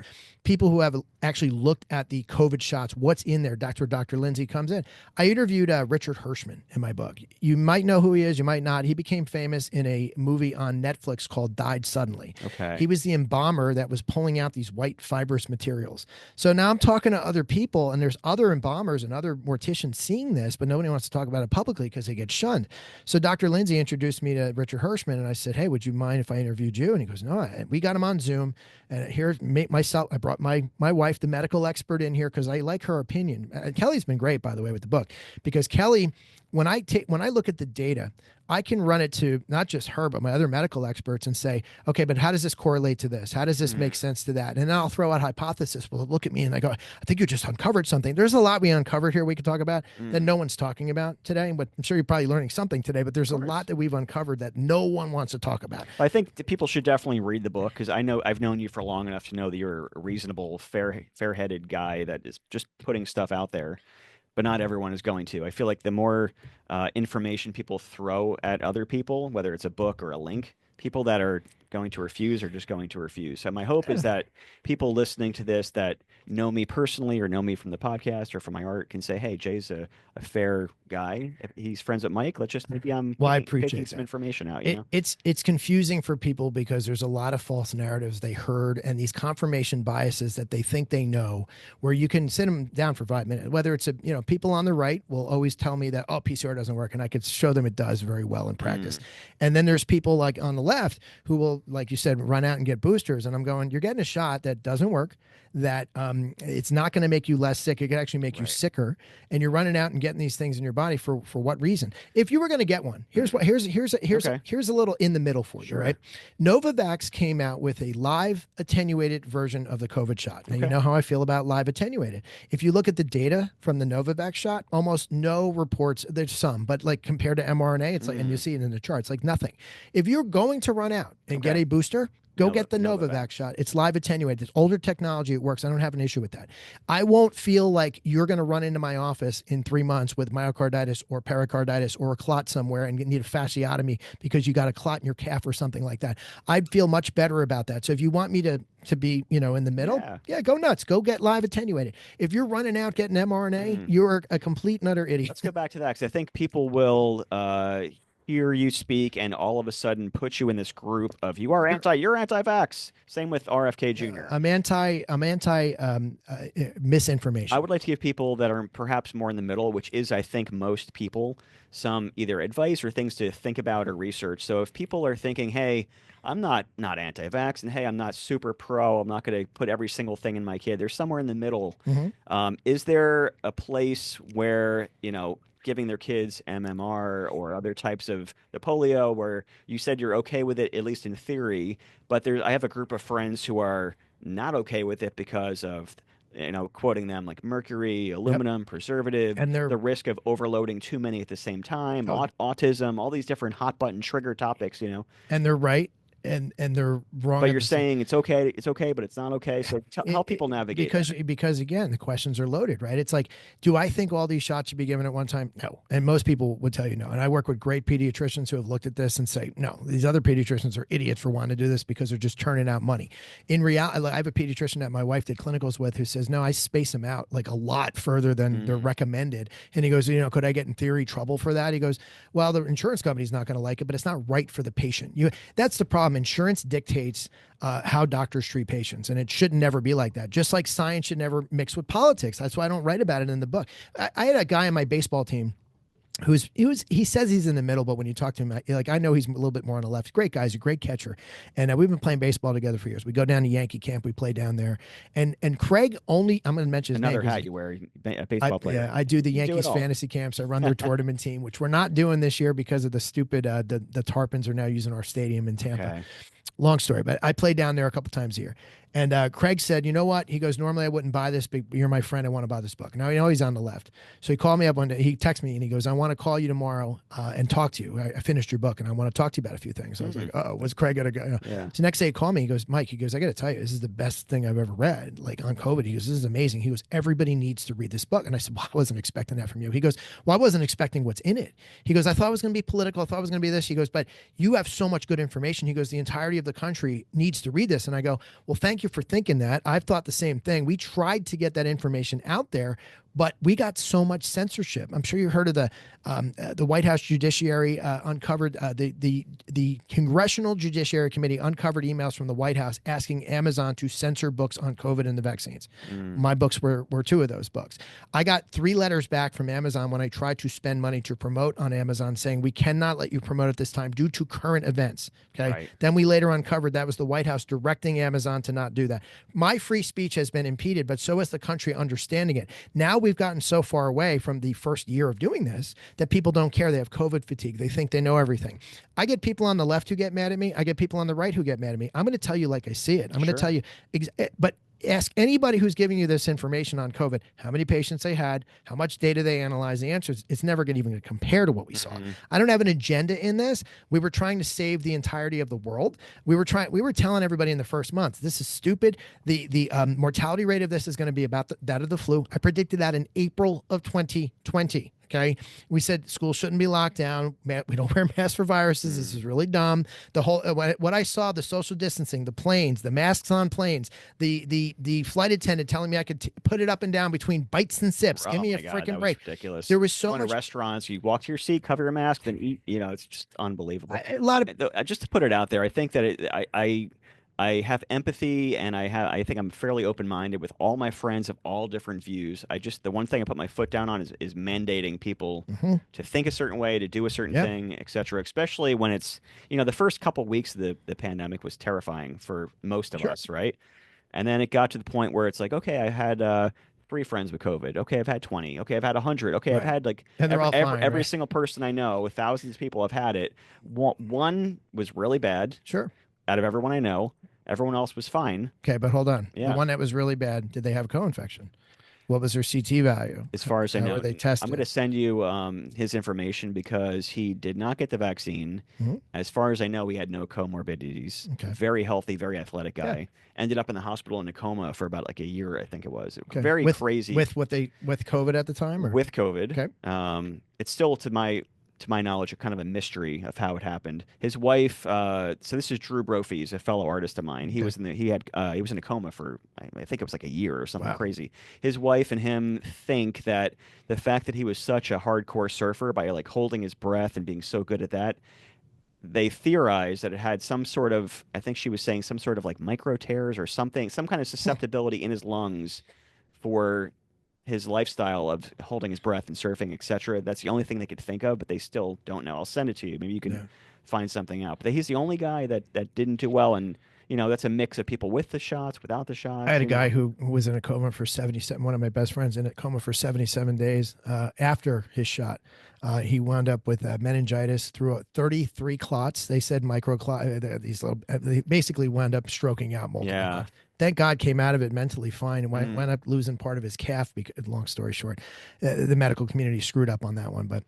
People who have actually looked at the COVID shots, what's in there. Dr. Lindsay comes in. I interviewed Richard Hirschman in my book. You might know who he is, you might not. He became famous in a movie on Netflix called Died Suddenly. Okay. He was the embalmer that was pulling out these white fibrous materials. So now I'm talking to other people, and there's other embalmers and other morticians seeing this, but nobody wants to talk about it publicly because they get shunned. So Dr. Lindsay introduced me to Richard Hirschman, and I said, hey, would you mind if I interviewed you? And he goes, no. And we got him on Zoom. And here's myself. I brought my wife, the medical expert, in here because I like her opinion. And Kelly's been great, by the way, with the book, because Kelly, when I look at the data, I can run it to not just her, but my other medical experts and say, okay, but how does this correlate to this? How does this make sense to that? And then I'll throw out hypothesis. Well, look at me and I go, I think you just uncovered something. There's a lot we uncovered here we could talk about that no one's talking about today. But I'm sure you're probably learning something today, but there's a lot that we've uncovered that no one wants to talk about. I think people should definitely read the book because I've known you for long enough to know that you're a reasonable, fair-headed guy that is just putting stuff out there. But not everyone is going to. I feel like the more information people throw at other people, whether it's a book or a link, people that are going to refuse are just going to refuse. So my hope is that people listening to this that know me personally or know me from the podcast or from my art can say, hey, Jay's a fair guy. He's friends with Mike. Let's just maybe taking some information out. It's confusing for people because there's a lot of false narratives they heard and these confirmation biases that they think they know, where you can sit them down for 5 minutes. Whether it's people on the right will always tell me that, oh, PCR doesn't work, and I could show them it does very well in practice. And then there's people like on the left who will, like you said, run out and get boosters, and I'm going, you're getting a shot that doesn't work, that it's not going to make you less sick. It could actually make you sicker, and you're running out and getting these things in your body for what reason? If you were going to get one, here's a little in the middle for you, right? Novavax came out with a live attenuated version of the COVID shot. Now, you know how I feel about live attenuated. If you look at the data from the Novavax shot, almost no reports, there's some, but like compared to mRNA, it's like, and you see it in the charts, like nothing. If you're going to run out and get a booster, go get the Novavax shot. It's live attenuated. It's older technology. It works. I don't have an issue with that. I won't feel like you're going to run into my office in 3 months with myocarditis or pericarditis or a clot somewhere and need a fasciotomy because you got a clot in your calf or something like that. I'd feel much better about that. So if you want me to be, in the middle, go nuts. Go get live attenuated. If you're running out getting mRNA, you're a complete and utter idiot. Let's go back to that, because I think people will hear you speak and all of a sudden put you in this group of you're anti-vax. Same with RFK Jr. I'm anti misinformation. I would like to give people that are perhaps more in the middle, which is, I think, most people, some either advice or things to think about or research. So if people are thinking, hey, I'm not anti-vax, and hey, I'm not super pro, I'm not going to put every single thing in my kid, there's somewhere in the middle. Is there a place where, giving their kids MMR or other types of the polio, where you said you're okay with it, at least in theory, but I have a group of friends who are not okay with it because of, quoting them, like mercury, aluminum, preservative, and the risk of overloading too many at the same time, autism, all these different hot button trigger topics, And they're right. And they're wrong. But you're saying it's okay, but it's not okay. So help people navigate. Because again, the questions are loaded, right? It's like, do I think all these shots should be given at one time? No. And most people would tell you no. And I work with great pediatricians who have looked at this and say, no, these other pediatricians are idiots for wanting to do this because they're just turning out money. In reality, I have a pediatrician that my wife did clinicals with who says, no, I space them out like a lot further than they're recommended. And he goes, could I get in theory trouble for that? He goes, well, the insurance company's not going to like it, but it's not right for the patient. That's the problem. Insurance dictates how doctors treat patients, and it should never be like that. Just like science should never mix with politics. That's why I don't write about it in the book. I had a guy on my baseball team he says he's in the middle, but when you talk to him, I know he's a little bit more on the left. Great guy, he's a great catcher, and we've been playing baseball together for years. We go down to Yankee camp, we play down there, and Craig I'm going to mention his another name. hat you wear, a baseball player. Yeah, I do the Yankees fantasy camps. I run their tournament team, which we're not doing this year because of the stupid the Tarpons are now using our stadium in Tampa. Okay. Long story, but I play down there a couple times a year. And Craig said, you know what? He goes, normally I wouldn't buy this, but you're my friend. I want to buy this book. Now, he's on the left. So he called me up one day. He texted me and he goes, I want to call you tomorrow and talk to you. I finished your book and I want to talk to you about a few things. So I was like, oh, was Craig going to go? Yeah. So next day he called me. He goes, Mike, I got to tell you, this is the best thing I've ever read, like on COVID. He goes, this is amazing. He goes, everybody needs to read this book. And I said, well, I wasn't expecting that from you. He goes, well, I wasn't expecting what's in it. He goes, I thought it was going to be political. I thought it was going to be this. He goes, but you have so much good information. He goes, the entirety of the country needs to read this. And I go, well, thank you for thinking that. I've thought the same thing. We tried to get that information out there, but we got so much censorship. I'm sure you heard of the White House Judiciary uncovered the Congressional Judiciary Committee uncovered emails from the White House asking Amazon to censor books on COVID and the vaccines. My books were 2 of those books. I got 3 letters back from Amazon when I tried to spend money to promote on Amazon saying we cannot let you promote at this time due to current events. Okay. Right. Then we later uncovered that was the White House directing Amazon to not do that. My free speech has been impeded, but so has the country understanding it. Now we've gotten so far away from the first year of doing this that people don't care. They have COVID fatigue. They think they know everything. I get people on the left who get mad at me. I get people on the right who get mad at me. I'm going to tell you like I see it. I'm going to tell you, but ask anybody who's giving you this information on COVID, how many patients they had, how much data they analyzed. The answer is it's never going to even compare to what we saw. I don't have an agenda in this. We were trying to save the entirety of the world. We were telling everybody in the first month, this is stupid. The mortality rate of this is going to be about that of the flu. I predicted that in April of 2020. Okay. We said schools shouldn't be locked down. We don't wear masks for viruses. This is really dumb. The whole, what I saw, the social distancing, the planes, the masks on planes, the flight attendant telling me I could put it up and down between bites and sips. Give me a freaking break. Ridiculous. There was so much. Going to restaurants, you walk to your seat, cover your mask, then eat, it's just unbelievable. A lot of, just to put it out there, I think that I I have empathy, and I think I'm fairly open-minded with all my friends of all different views. The one thing I put my foot down on is mandating people to think a certain way, to do a certain thing, et cetera, especially when it's, the first couple weeks of the pandemic was terrifying for most of us, right? And then it got to the point where it's like, okay, I had 3 friends with COVID. Okay, I've had 20. Okay, I've had 100. Okay, I've Right. had like And they're all fine, every right? single person I know, with thousands of people have had it. One was really bad Sure. out of everyone I know. Everyone else was fine. Okay, but hold on. The Yeah, one that was really bad, did they have co-infection? What was their CT value? as far as I How know. were they I'm going tested? to send you his information because he did not get the vaccine. Mhm. As far as I know, he had no comorbidities. Okay. Very healthy, very athletic Yeah. guy. Ended up in the hospital in a coma for about like a year, I think it was. Okay. Very crazy. With COVID at the time, or? With COVID. Okay. It's still to my knowledge, a kind of a mystery of how it happened. His wife, so this is Drew Brophy, he's a fellow artist of mine. He Okay. was he was in a coma for I think it was like a year or something Wow. crazy. His wife and him think that the fact that he was such a hardcore surfer, by like holding his breath and being so good at that, they theorize that it had some sort of, I think she was saying, some sort of like micro tears or something, some kind of susceptibility in his lungs for his lifestyle of holding his breath and surfing, etc. That's the only thing they could think of, but they still don't know. I'll send it to you. Maybe you can Yeah. find something out. But he's the only guy that didn't do well, and that's a mix of people with the shots, without the shots. I had a guy who was in a coma for 77, one of my best friends in a coma for 77 days after his shot. He wound up with meningitis through 33 clots. They said micro clot. These little, they basically wound up stroking out multiple times. Thank God came out of it mentally fine and wound up losing part of his calf. Because, long story short, the medical community screwed up on that one. But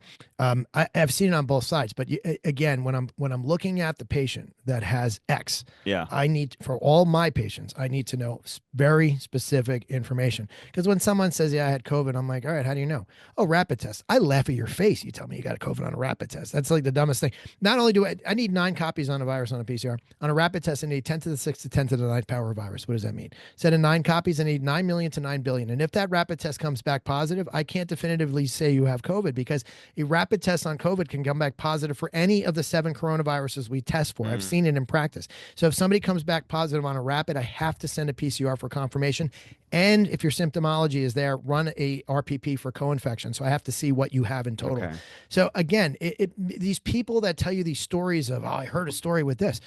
I've seen it on both sides. But again, when I'm looking at the patient that has X, I need, for all my patients, I need to know very specific information. Because when someone says, "Yeah, I had COVID," I'm like, "All right, how do you know?" "Oh, rapid test." I laugh at your face. You tell me you got a COVID on a rapid test. That's like the dumbest thing. Not only do I need 9 copies on a virus on a PCR, on a rapid test, I need 10 to the 6 to 10 to the 9th power virus. What does that mean? Instead of 9 copies, I need 9 million to 9 billion. And if that rapid test comes back positive, I can't definitively say you have COVID, because a rapid test on COVID can come back positive for any of the 7 coronaviruses we test for. I've seen it in practice. So if somebody comes back positive on a rapid, I have to send a PCR for confirmation. And if your symptomology is there, run a RPP for co-infection. So I have to see what you have in total. Okay. So again, these people that tell you these stories of, "Oh, I heard a story with this."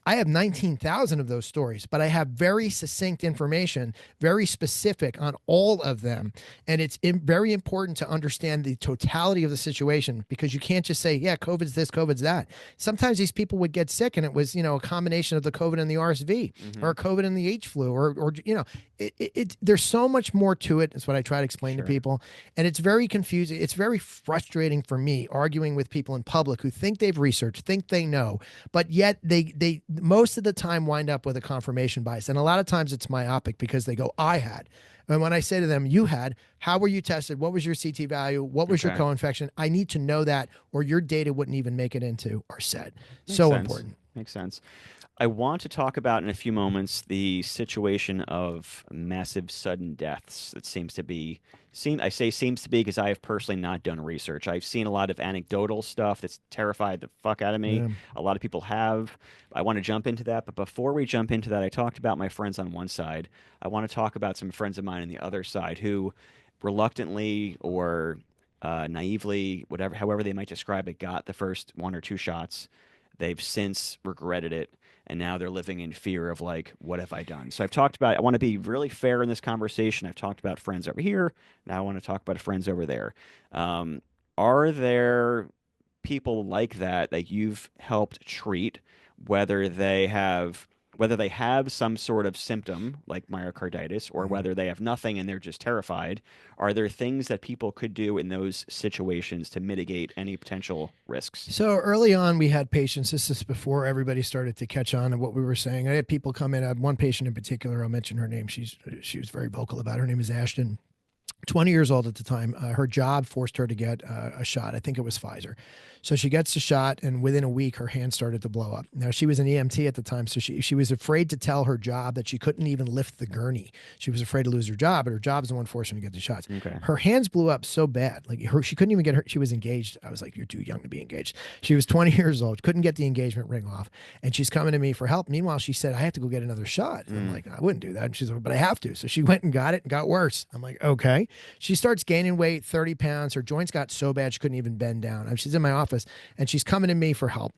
I have 19,000 of those stories, but I have very succinct information, very specific on all of them. And it's very important to understand the totality of the situation, because you can't just say, "Yeah, COVID's this, COVID's that." Sometimes these people would get sick and it was, a combination of the COVID and the RSV, or COVID and the H flu, or there's so much more to it. That's what I try to explain to people. And it's very confusing. It's very frustrating for me arguing with people in public who think they've researched, think they know, but yet they most of the time wind up with a confirmation bias. And a lot of times it's myopic, because they go, "I had." And when I say to them, "You had, how were you tested? What was your CT value? What was your co-infection?" I need to know that, or your data wouldn't even make it into our set. So important. Makes sense. I want to talk about in a few moments the situation of massive sudden deaths that seems to be I say seems to be because I have personally not done research. I've seen a lot of anecdotal stuff that's terrified the fuck out of me. Yeah. A lot of people have. I want to jump into that, but before we jump into that, I talked about my friends on one side. I want to talk about some friends of mine on the other side who reluctantly or naively, however they might describe it, got the first 1 or 2 shots. They've since regretted it, and now they're living in fear of, like, what have I done? So I want to be really fair in this conversation. I've talked about friends over here. Now I want to talk about friends over there. Are there people like that you've helped treat, whether they have some sort of symptom like myocarditis, or whether they have nothing and they're just terrified? Are there things that people could do in those situations to mitigate any potential risks? So early on, we had patients. This is before everybody started to catch on to what we were saying. I had people come in. I had one patient in particular. I'll mention her name. She was very vocal about it. Her name is Ashton. 20 years old at the time. Her job forced her to get a shot. I think it was Pfizer. So she gets the shot, and within a week, her hand started to blow up. Now, she was an EMT at the time, so she was afraid to tell her job that she couldn't even lift the gurney. She was afraid to lose her job, but her job is the one forcing her to get the shots. Okay. Her hands blew up so bad. Like she couldn't even get her. She was engaged. I was like, you're too young to be engaged. She was 20 years old, couldn't get the engagement ring off, and she's coming to me for help. Meanwhile, she said, I have to go get another shot. I'm like, I wouldn't do that. And she's like, but I have to. So she went and got it and got worse. I'm like, okay. She starts gaining weight, 30 pounds. Her joints got so bad she couldn't even bend down. She's in my office, and she's coming to me for help.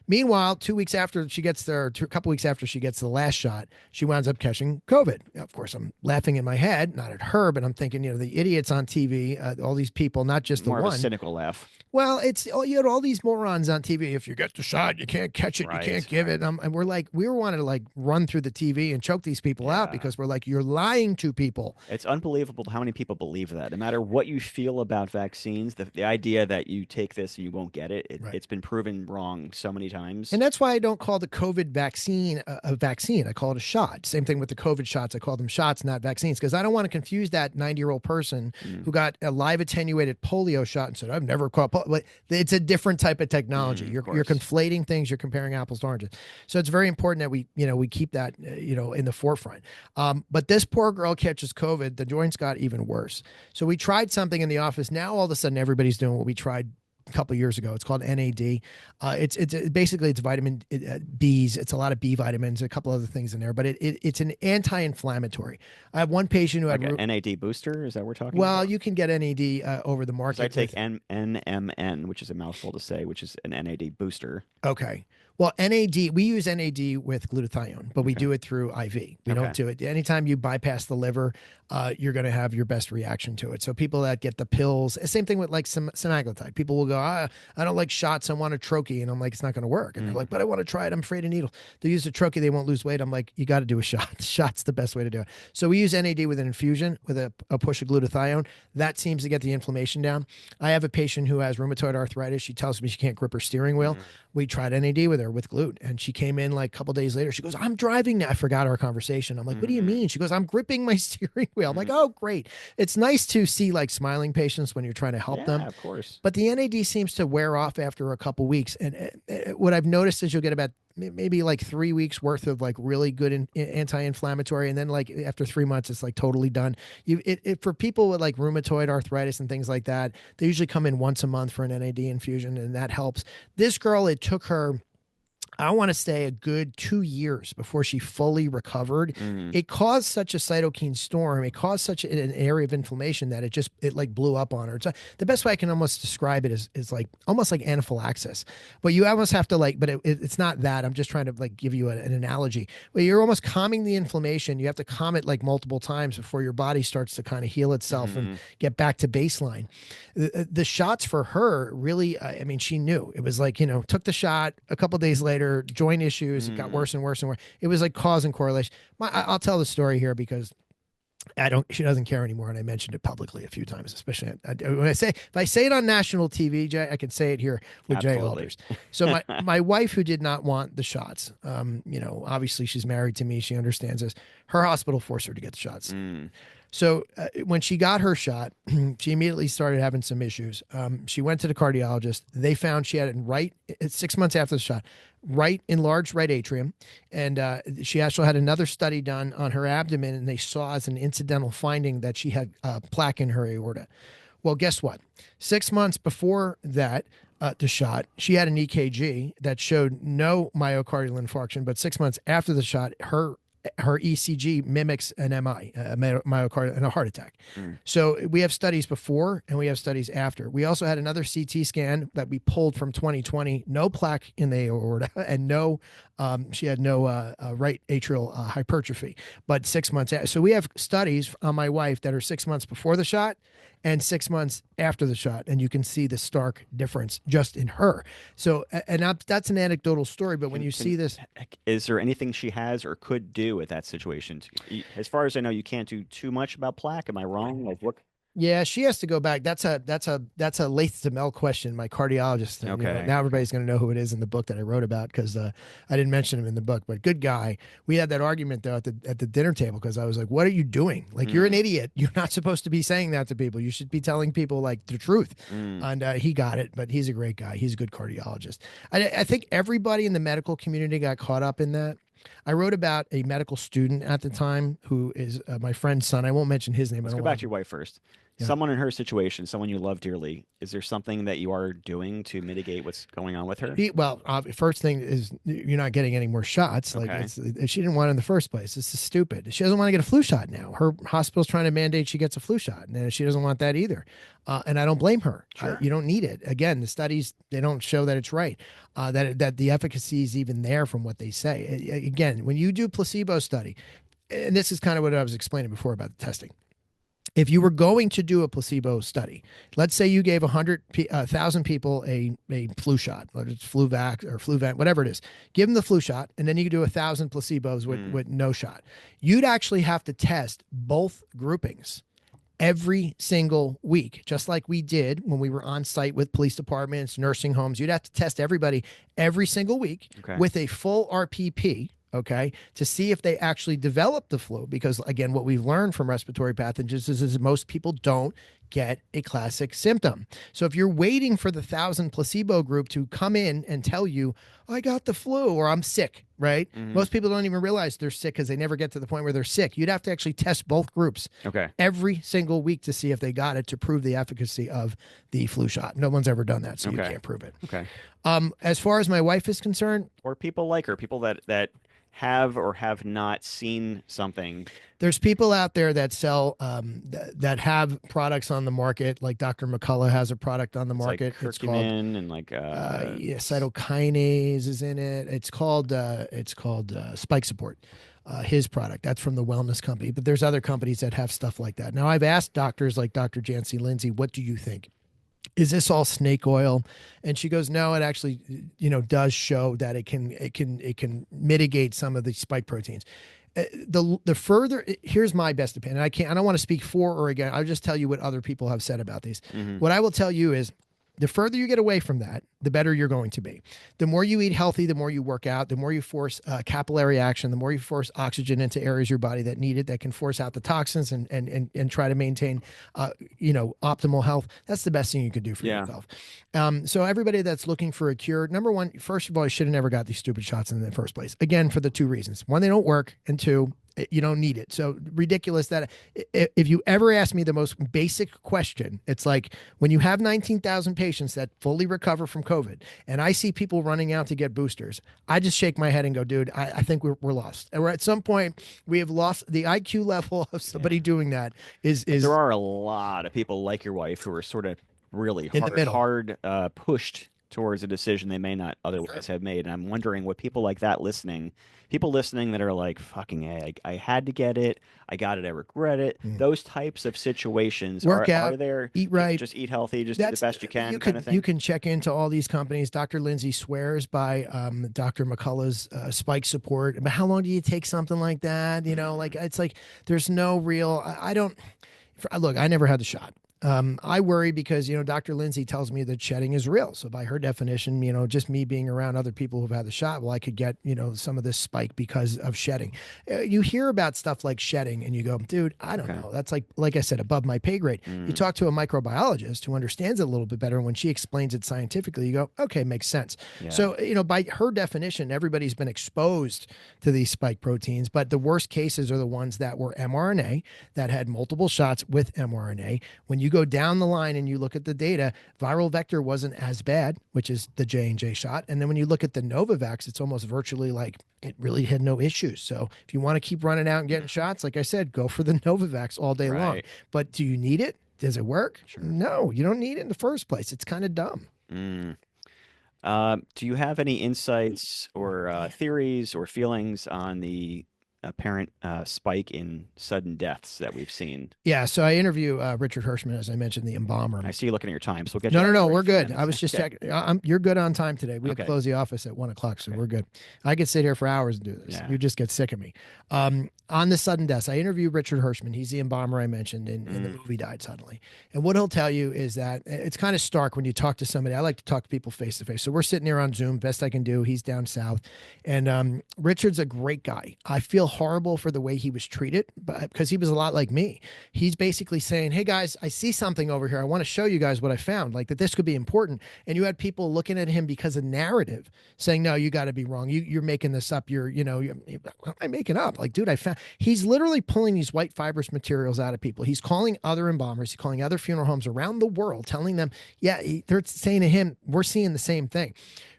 Meanwhile, 2 weeks after she gets there, a couple weeks after she gets the last shot, she winds up catching COVID. Now, of course, I'm laughing in my head, not at her, but I'm thinking, the idiots on TV, all these people, not just the one. More of a cynical laugh. Well, it's all these morons on TV. If you get the shot, you can't catch it, right, you can't give it. And we're like, we wanted to like run through the TV and choke these people out because we're like, you're lying to people. It's unbelievable how many people believe that. No matter what you feel about vaccines, the idea that you take this and you won't get it, it's been proven wrong so many times. And that's why I don't call the COVID vaccine a vaccine. I call it a shot. Same thing with the COVID shots. I call them shots, not vaccines, because I don't want to confuse that 90-year-old person who got a live attenuated polio shot and said, I've never caught polio. But it's a different type of technology. You're conflating things. You're comparing apples to oranges. So it's very important that we keep that in the forefront. But this poor girl catches COVID. The joints got even worse. So we tried something in the office. Now all of a sudden everybody's doing what we tried a couple of years ago. It's called NAD. It's basically it's vitamin B's. It's a lot of B vitamins, a couple other things in there, but it's an anti-inflammatory. I have one patient who had an NAD booster. Is that what we're talking about? Well, you can get NAD over the market. I take NMN, which is a mouthful to say, which is an NAD booster. Okay. Well, NAD, we use NAD with glutathione, but we do it through IV. We don't do it. Anytime you bypass the liver, you're going to have your best reaction to it. So people that get the pills, same thing with like semaglutide. People will go, I don't like shots. I want a troche. And I'm like, it's not going to work. And they're like, but I want to try it. I'm afraid of needles. They use the troche. They won't lose weight. I'm like, you got to do a shot. The shot's the best way to do it. So we use NAD with an infusion with a push of glutathione. That seems to get the inflammation down. I have a patient who has rheumatoid arthritis. She tells me she can't grip her steering wheel. We tried NAD with her with glute, and she came in like a couple days later. She goes, I'm driving now. I forgot our conversation. I'm like, what do you mean? She goes, I'm gripping my steering wheel. I'm like, oh, great. It's nice to see like smiling patients when you're trying to help them. Of course. But the NAD seems to wear off after a couple weeks. And what I've noticed is you'll get about maybe like 3 weeks worth of like really good anti-inflammatory. And then like after 3 months, it's like totally done. For people with like rheumatoid arthritis and things like that, they usually come in once a month for an NAD infusion, and that helps. This girl, it took her, I want to say, a good 2 years before she fully recovered. It caused such a cytokine storm. It caused such an area of inflammation that it like blew up on her. So the best way I can almost describe it is like almost like anaphylaxis. But you almost have to like, but it's not that. I'm just trying to like give you an analogy. But you're almost calming the inflammation. You have to calm it like multiple times before your body starts to kind of heal itself and get back to baseline. The shots for her really, I mean, she knew. It was like, took the shot a couple days later. Joint issues, it got worse and worse and worse. It was like cause and correlation. I'll tell the story here because she doesn't care anymore, and I mentioned it publicly a few times, especially when if I say it on national TV, Jay, I can say it here with Jay Alders. So my wife, who did not want the shots, obviously she's married to me, she understands this. Her hospital forced her to get the shots. So when she got her shot, she immediately started having some issues. She went to the cardiologist. They found she had it 6 months after the shot, enlarged right atrium. And she actually had another study done on her abdomen, and they saw as an incidental finding that she had plaque in her aorta. Well, guess what? 6 months before that, the shot, she had an EKG that showed no myocardial infarction, but 6 months after the shot, her ECG mimics an MI, a myocardial, and a heart attack. So we have studies before and we have studies after. We also had another CT scan that we pulled from 2020, no plaque in the aorta, and she had no right atrial hypertrophy, but 6 months. So we have studies on my wife that are 6 months before the shot and 6 months after the shot, and you can see the stark difference just in her. So, and that's an anecdotal story, but when you see this, is there anything she has or could do at that situation? As far as I know, you can't do too much about plaque. Am I wrong? Like what? Yeah, she has to go back. That's a Laith Demel question, my cardiologist. And, Okay. now everybody's going to know who it is in the book that I wrote about because I didn't mention him in the book. But good guy. We had that argument though at the dinner table because I was like, "What are you doing? Like you're an idiot. You're not supposed to be saying that to people. You should be telling people like the truth." And he got it. But he's a great guy. He's a good cardiologist. I think everybody in the medical community got caught up in that. I wrote about a medical student at the time who is my friend's son. I won't mention his name. Let's go back to your wife first. Yeah. Someone in her situation, someone you love dearly, is there something that you are doing to mitigate what's going on with her? First thing is you're not getting any more shots. Like Okay. she didn't want it in the first place. This is stupid. She doesn't want to get a flu shot now. Her hospital's trying to mandate she gets a flu shot, and she doesn't want that either. And I don't blame her. Sure. You don't need it. Again, the studies they don't show that it's right. That the efficacy is even there from what they say. Again, when you do placebo study, and this is kind of what I was explaining before about the testing. If you were going to do a placebo study, let's say you gave 1,000 people a flu shot, whether it's FluVax or FluVent, whatever it is, give them the flu shot, and then you do 1,000 placebos with no shot. You'd actually have to test both groupings every single week, just like we did when we were on site with police departments, nursing homes. You'd have to test everybody every single week with a full RPP. Okay, to see if they actually develop the flu. Because again, what we've learned from respiratory pathogens is most people don't get a classic symptom. So if you're waiting for the 1,000 placebo group to come in and tell you, I got the flu or I'm sick, right? Most people don't even realize they're sick because they never get to the point where they're sick. You'd have to actually test both groups every single week to see if they got it to prove the efficacy of the flu shot. No one's ever done that, so you can't prove it. Okay. As far as my wife is concerned, or people like her, people that have or have not seen something. There's people out there that sell that have products on the market, like Dr. McCullough has a product on the market. It's called and cytokinase is in it. It's called Spike Support. His product. That's from the wellness company. But there's other companies that have stuff like that. Now I've asked doctors like Dr. Jancy Lindsay, what do you think? Is this all snake oil? And she goes, no, it actually, does show that it can mitigate some of the spike proteins. The further, here's my best opinion. I don't want to speak for or against. I'll just tell you what other people have said about these. What I will tell you is the further you get away from that, the better you're going to be. The more you eat healthy, the more you work out, the more you force capillary action, the more you force oxygen into areas of your body that need it, that can force out the toxins and try to maintain, optimal health. That's the best thing you could do for yourself. So everybody that's looking for a cure, number one, first of all, you should have never got these stupid shots in the first place. Again, for the two reasons. One, they don't work. And two, you don't need it. So ridiculous that if you ever ask me the most basic question, it's like when you have 19,000 patients that fully recover from COVID and I see people running out to get boosters, I just shake my head and go, dude, I think we're lost. And at some point we have lost the IQ level of somebody doing that is there are a lot of people like your wife who are sort of really hard pushed towards a decision they may not otherwise have made. And I'm wondering what people like that people listening that are like, fucking A, I had to get it. I got it. I regret it. Those types of situations Work out, are there. Eat right. Just eat healthy. Just do the best you can kind of thing. You can check into all these companies. Dr. Lindsay swears by Dr. McCullough's Spike Support. But how long do you take something like that? It's like there's no real, look, I never had the shot. I worry because, Dr. Lindsay tells me that shedding is real. So by her definition, just me being around other people who've had the shot, well, I could get, some of this spike because of shedding. You hear about stuff like shedding and you go, dude, I don't know. That's like I said, above my pay grade. You talk to a microbiologist who understands it a little bit better. And when she explains it scientifically, you go, okay, makes sense. Yeah. So, by her definition, everybody's been exposed to these spike proteins, but the worst cases are the ones that were mRNA that had multiple shots with mRNA. When you go down the line and you look at the data, viral vector wasn't as bad, which is the J&J shot. And then when you look at the Novavax, it's almost virtually like it really had no issues. So if you want to keep running out and getting shots, like I said, go for the Novavax all day long. But do you need it? Does it work? Sure. No, you don't need it in the first place. It's kind of dumb. Do you have any insights or theories or feelings on the apparent spike in sudden deaths that we've seen. Yeah, so I interview Richard Hirschman, as I mentioned, the embalmer. I see you looking at your time, so we'll get No, you. no, no, we're good. I was just checking. You're good on time today. We have to Okay. close the office at 1 o'clock, so we're good. I could sit here for hours and do this. Yeah. You just get sick of me. On the sudden deaths, I interviewed Richard Hirschman. He's the embalmer I mentioned, and the movie died suddenly. And what he'll tell you is that it's kind of stark when you talk to somebody. I like to talk to people face to face. So we're sitting here on Zoom, best I can do. He's down south, and Richard's a great guy. I feel horrible for the way he was treated, but because he was a lot like me. He's basically saying, "Hey guys, I see something over here. I want to show you guys what I found. Like that, this could be important." And you had people looking at him because of narrative, saying, "No, you got to be wrong. You're making this up. I'm making up." Like, dude, I found. He's literally pulling these white fibrous materials out of people. He's calling other embalmers. He's calling other funeral homes around the world, telling them, "Yeah," they're saying to him, "We're seeing the same thing."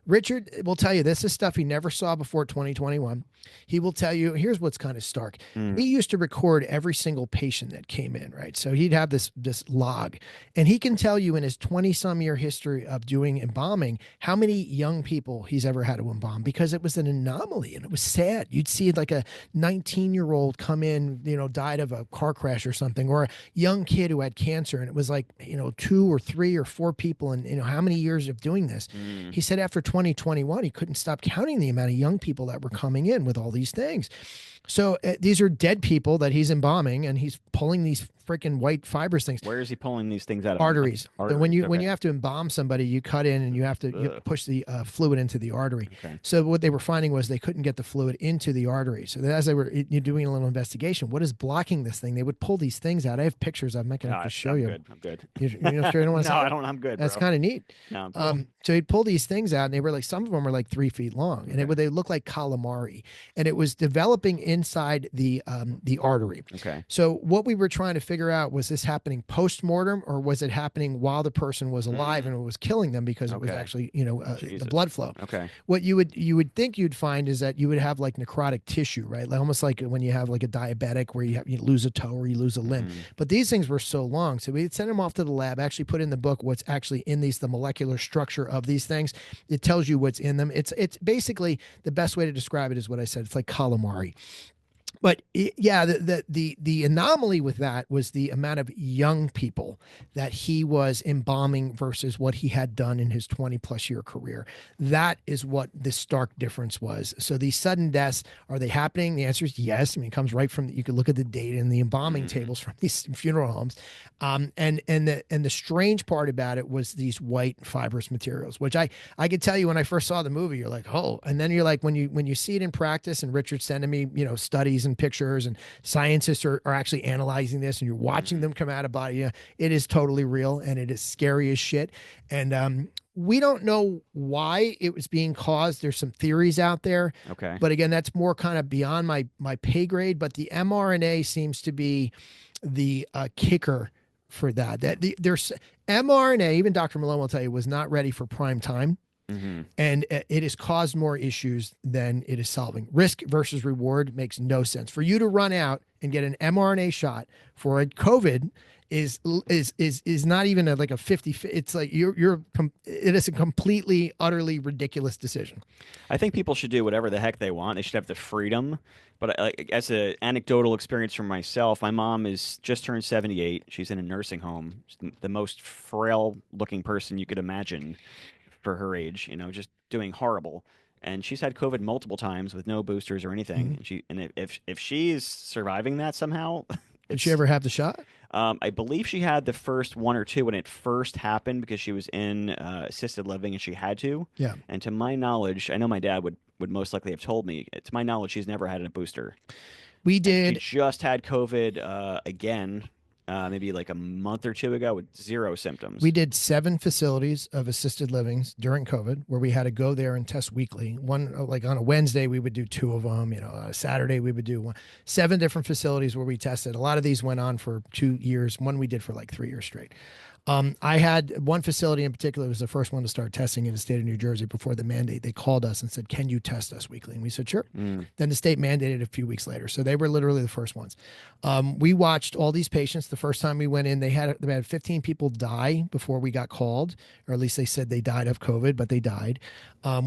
Richard will tell you this is stuff he never saw before 2021. He will tell you, here's what's kind of stark. He used to record every single patient that came in, right? So he'd have this log, and he can tell you in his 20-some year history of doing embalming how many young people he's ever had to embalm, because it was an anomaly and it was sad. You'd see like a 19-year-old come in, died of a car crash or something, or a young kid who had cancer, and it was like, 2 or 3 or 4 people in, how many years of doing this. He said after 2021, he couldn't stop counting the amount of young people that were coming in with all these things. So these are dead people that he's embalming, and he's pulling these freaking white fibrous things. Where is he pulling these things out of? Arteries. Arteries. When you have to embalm somebody, you cut in and you have to push the fluid into the artery. Okay. So what they were finding was they couldn't get the fluid into the artery. So as they were doing a little investigation, what is blocking this thing? They would pull these things out. I have pictures. I'm not going to have to show you. I'm good. You're sure you don't want to? No, I don't. I'm good. That's bro. kind of neat. No, cool. So he'd pull these things out, and they were like, some of them were like 3 feet long, and they look like calamari, and it was developing inside the artery. Okay. So what we were trying to figure out, was this happening post-mortem, or was it happening while the person was alive and it was killing them because it was actually, the blood flow. Okay. What you would think you'd find is that you would have like necrotic tissue, right? Like, almost like when you have like a diabetic where you lose a toe or you lose a limb. But these things were so long. So we'd send them off to the lab, actually put in the book what's actually in these, the molecular structure of these things. It tells you what's in them. It's basically, the best way to describe it is what I said. It's like calamari. But the anomaly with that was the amount of young people that he was embalming versus what he had done in his 20+ year career. That is what the stark difference was. So these sudden deaths, are they happening? The answer is yes. I mean, it comes right from, you could look at the data in the embalming tables from these funeral homes. And the strange part about it was these white fibrous materials, which I could tell you when I first saw the movie, you're like, oh, and then you're like, when you see it in practice, and Richard's sending me, studies and pictures, and scientists are actually analyzing this, and you're watching them come out of body. It is totally real, and it is scary as shit. And we don't know why it was being caused. There's some theories out there. Okay. But again, that's more kind of beyond my pay grade. But the mRNA seems to be the kicker for that. There's mRNA, even Dr. Malone will tell you, was not ready for prime time. And it has caused more issues than it is solving. Risk versus reward makes no sense. For you to run out and get an mRNA shot for a COVID is not even like a 50. It's like it is a completely, utterly ridiculous decision. I think people should do whatever the heck they want. They should have the freedom. But as an anecdotal experience from myself, my mom is just turned 78. She's in a nursing home. She's the most frail looking person you could imagine for her age, just doing horrible. And she's had COVID multiple times with no boosters or anything. And if she's surviving that somehow, did she ever have the shot? I believe she had the first 1 or 2 when it first happened, because she was in assisted living and she had to. Yeah. And to my knowledge, I know my dad would most likely have told me. To my knowledge, she's never had a booster. We did. She just had COVID again. Maybe like a month or 2 ago, with 0 symptoms. We did 7 facilities of assisted livings during COVID, where we had to go there and test weekly. One, like on a Wednesday, we would do 2 of them. On a Saturday, we would do 1. 7 different facilities where we tested. A lot of these went on for 2 years. One we did for like 3 years straight. I had one facility in particular, was the first one to start testing in the state of New Jersey before the mandate. They called us and said, "Can you test us weekly?" And we said, "Sure." Then the state mandated a few weeks later. So they were literally the first ones. We watched all these patients. The first time we went in, they had 15 people die before we got called, or at least they said they died of COVID, but they died.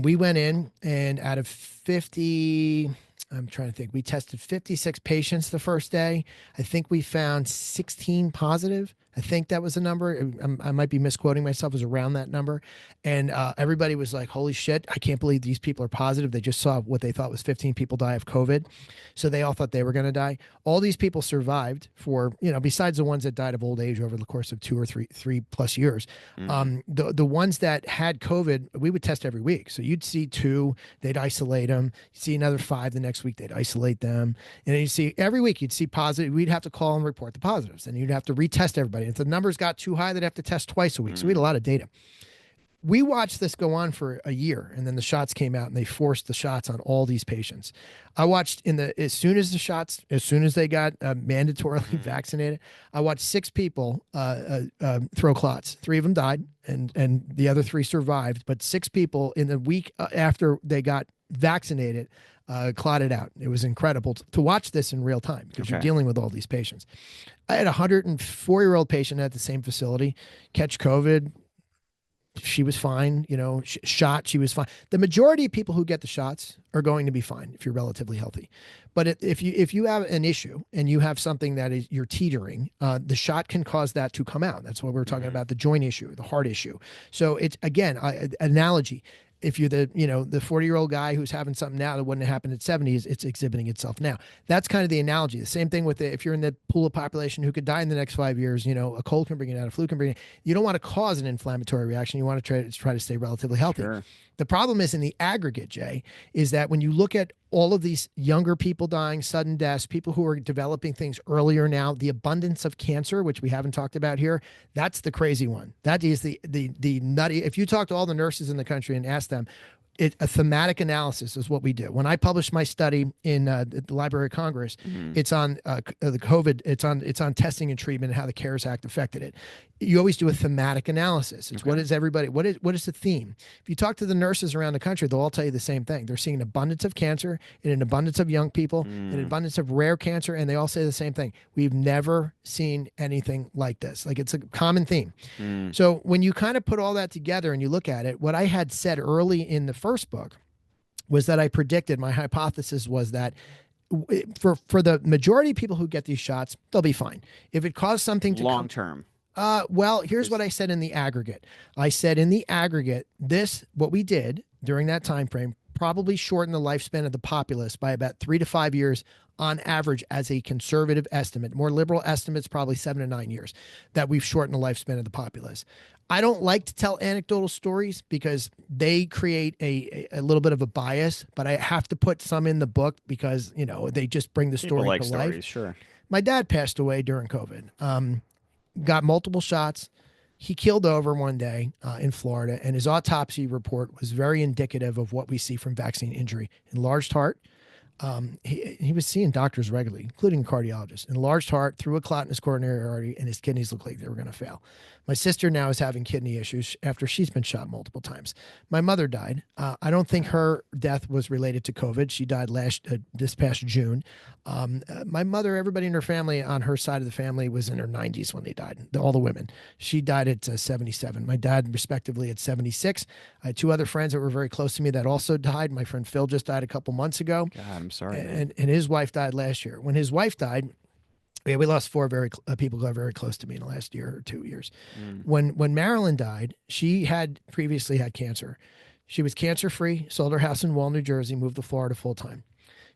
We went in, and out of 50, I'm trying to think. We tested 56 patients the first day. I think we found 16 positive. I think that was the number. I might be misquoting myself. It was around that number. And everybody was like, holy shit, I can't believe these people are positive. They just saw what they thought was 15 people die of COVID. So they all thought they were going to die. All these people survived for, besides the ones that died of old age over the course of 2 or 3+ years. The ones that had COVID, we would test every week. So you'd see 2, they'd isolate them. You'd see another 5 the next week, they'd isolate them. And then you'd see every week, you'd see positive. We'd have to call and report the positives. And you'd have to retest everybody. If the numbers got too high, they'd have to test twice a week. So we had a lot of data. We watched this go on for a year, and then the shots came out, and they forced the shots on all these patients. I watched as soon as they got mandatorily vaccinated, I watched 6 people throw clots. 3 of them died, and the other 3 survived. But 6 people in the week after they got vaccinated clotted out. It was incredible to watch this in real time because you're dealing with all these patients. I had a 104-year-old patient at the same facility catch COVID. She was fine, shot. She was fine. The majority of people who get the shots are going to be fine if you're relatively healthy. But if you have an issue and you have something that is you're teetering, the shot can cause that to come out. That's what we were talking about, the joint issue, the heart issue. So it's, again, analogy. If you're the 40-year-old guy who's having something now that wouldn't have happened at 70, it's exhibiting itself now. That's kind of the analogy. The same thing with if you're in the pool of population who could die in the next 5 years, a cold can bring it out, a flu can bring it. You don't want to cause an inflammatory reaction. You want to try to stay relatively healthy. Sure. The problem is in the aggregate, Jay, is that when you look at all of these younger people dying, sudden deaths, people who are developing things earlier now, the abundance of cancer, which we haven't talked about here, that's the crazy one. That is the nutty. If you talk to all the nurses in the country and ask them, a thematic analysis is what we do. When I published my study in the Library of Congress, it's on the COVID. It's on testing and treatment and how the CARES Act affected it. You always do a thematic analysis. It's what is everybody? What is the theme? If you talk to the nurses around the country, they'll all tell you the same thing. They're seeing an abundance of cancer, and an abundance of young people, an abundance of rare cancer, and they all say the same thing. We've never seen anything like this. Like, it's a common theme. So when you kind of put all that together and you look at it, what I had said early in the first book was that I predicted, my hypothesis was that for the majority of people who get these shots, they'll be fine. If it caused something to long term. Well, here's what I said in the aggregate. I said in the aggregate, what we did during that time frame probably shortened the lifespan of the populace by about 3 to 5 years on average as a conservative estimate. More liberal estimates, probably 7 to 9 years that we've shortened the lifespan of the populace. I don't like to tell anecdotal stories because they create a little bit of a bias, but I have to put some in the book because, they just bring the story to life. Stories, sure. My dad passed away during COVID. Got multiple shots. He keeled over one day in Florida, and his autopsy report was very indicative of what we see from vaccine injury. Enlarged heart. He was seeing doctors regularly, including a cardiologist. Enlarged heart, through a clot in his coronary artery, and his kidneys looked like they were going to fail. My sister now is having kidney issues after she's been shot multiple times. My mother died. I don't think her death was related to COVID. She died this past June. My mother, everybody in her family, on her side of the family, was in her 90s when they died. All the women. She died at 77. My dad, respectively, at 76. I had 2 other friends that were very close to me that also died. My friend Phil just died a couple months ago. God, I'm sorry. And his wife died last year. When his wife died, we lost 4 people who are very close to me in the last year or 2 years. When Marilyn died, she had previously had cancer. She was cancer-free, sold her house in Wall, New Jersey, moved to Florida full-time.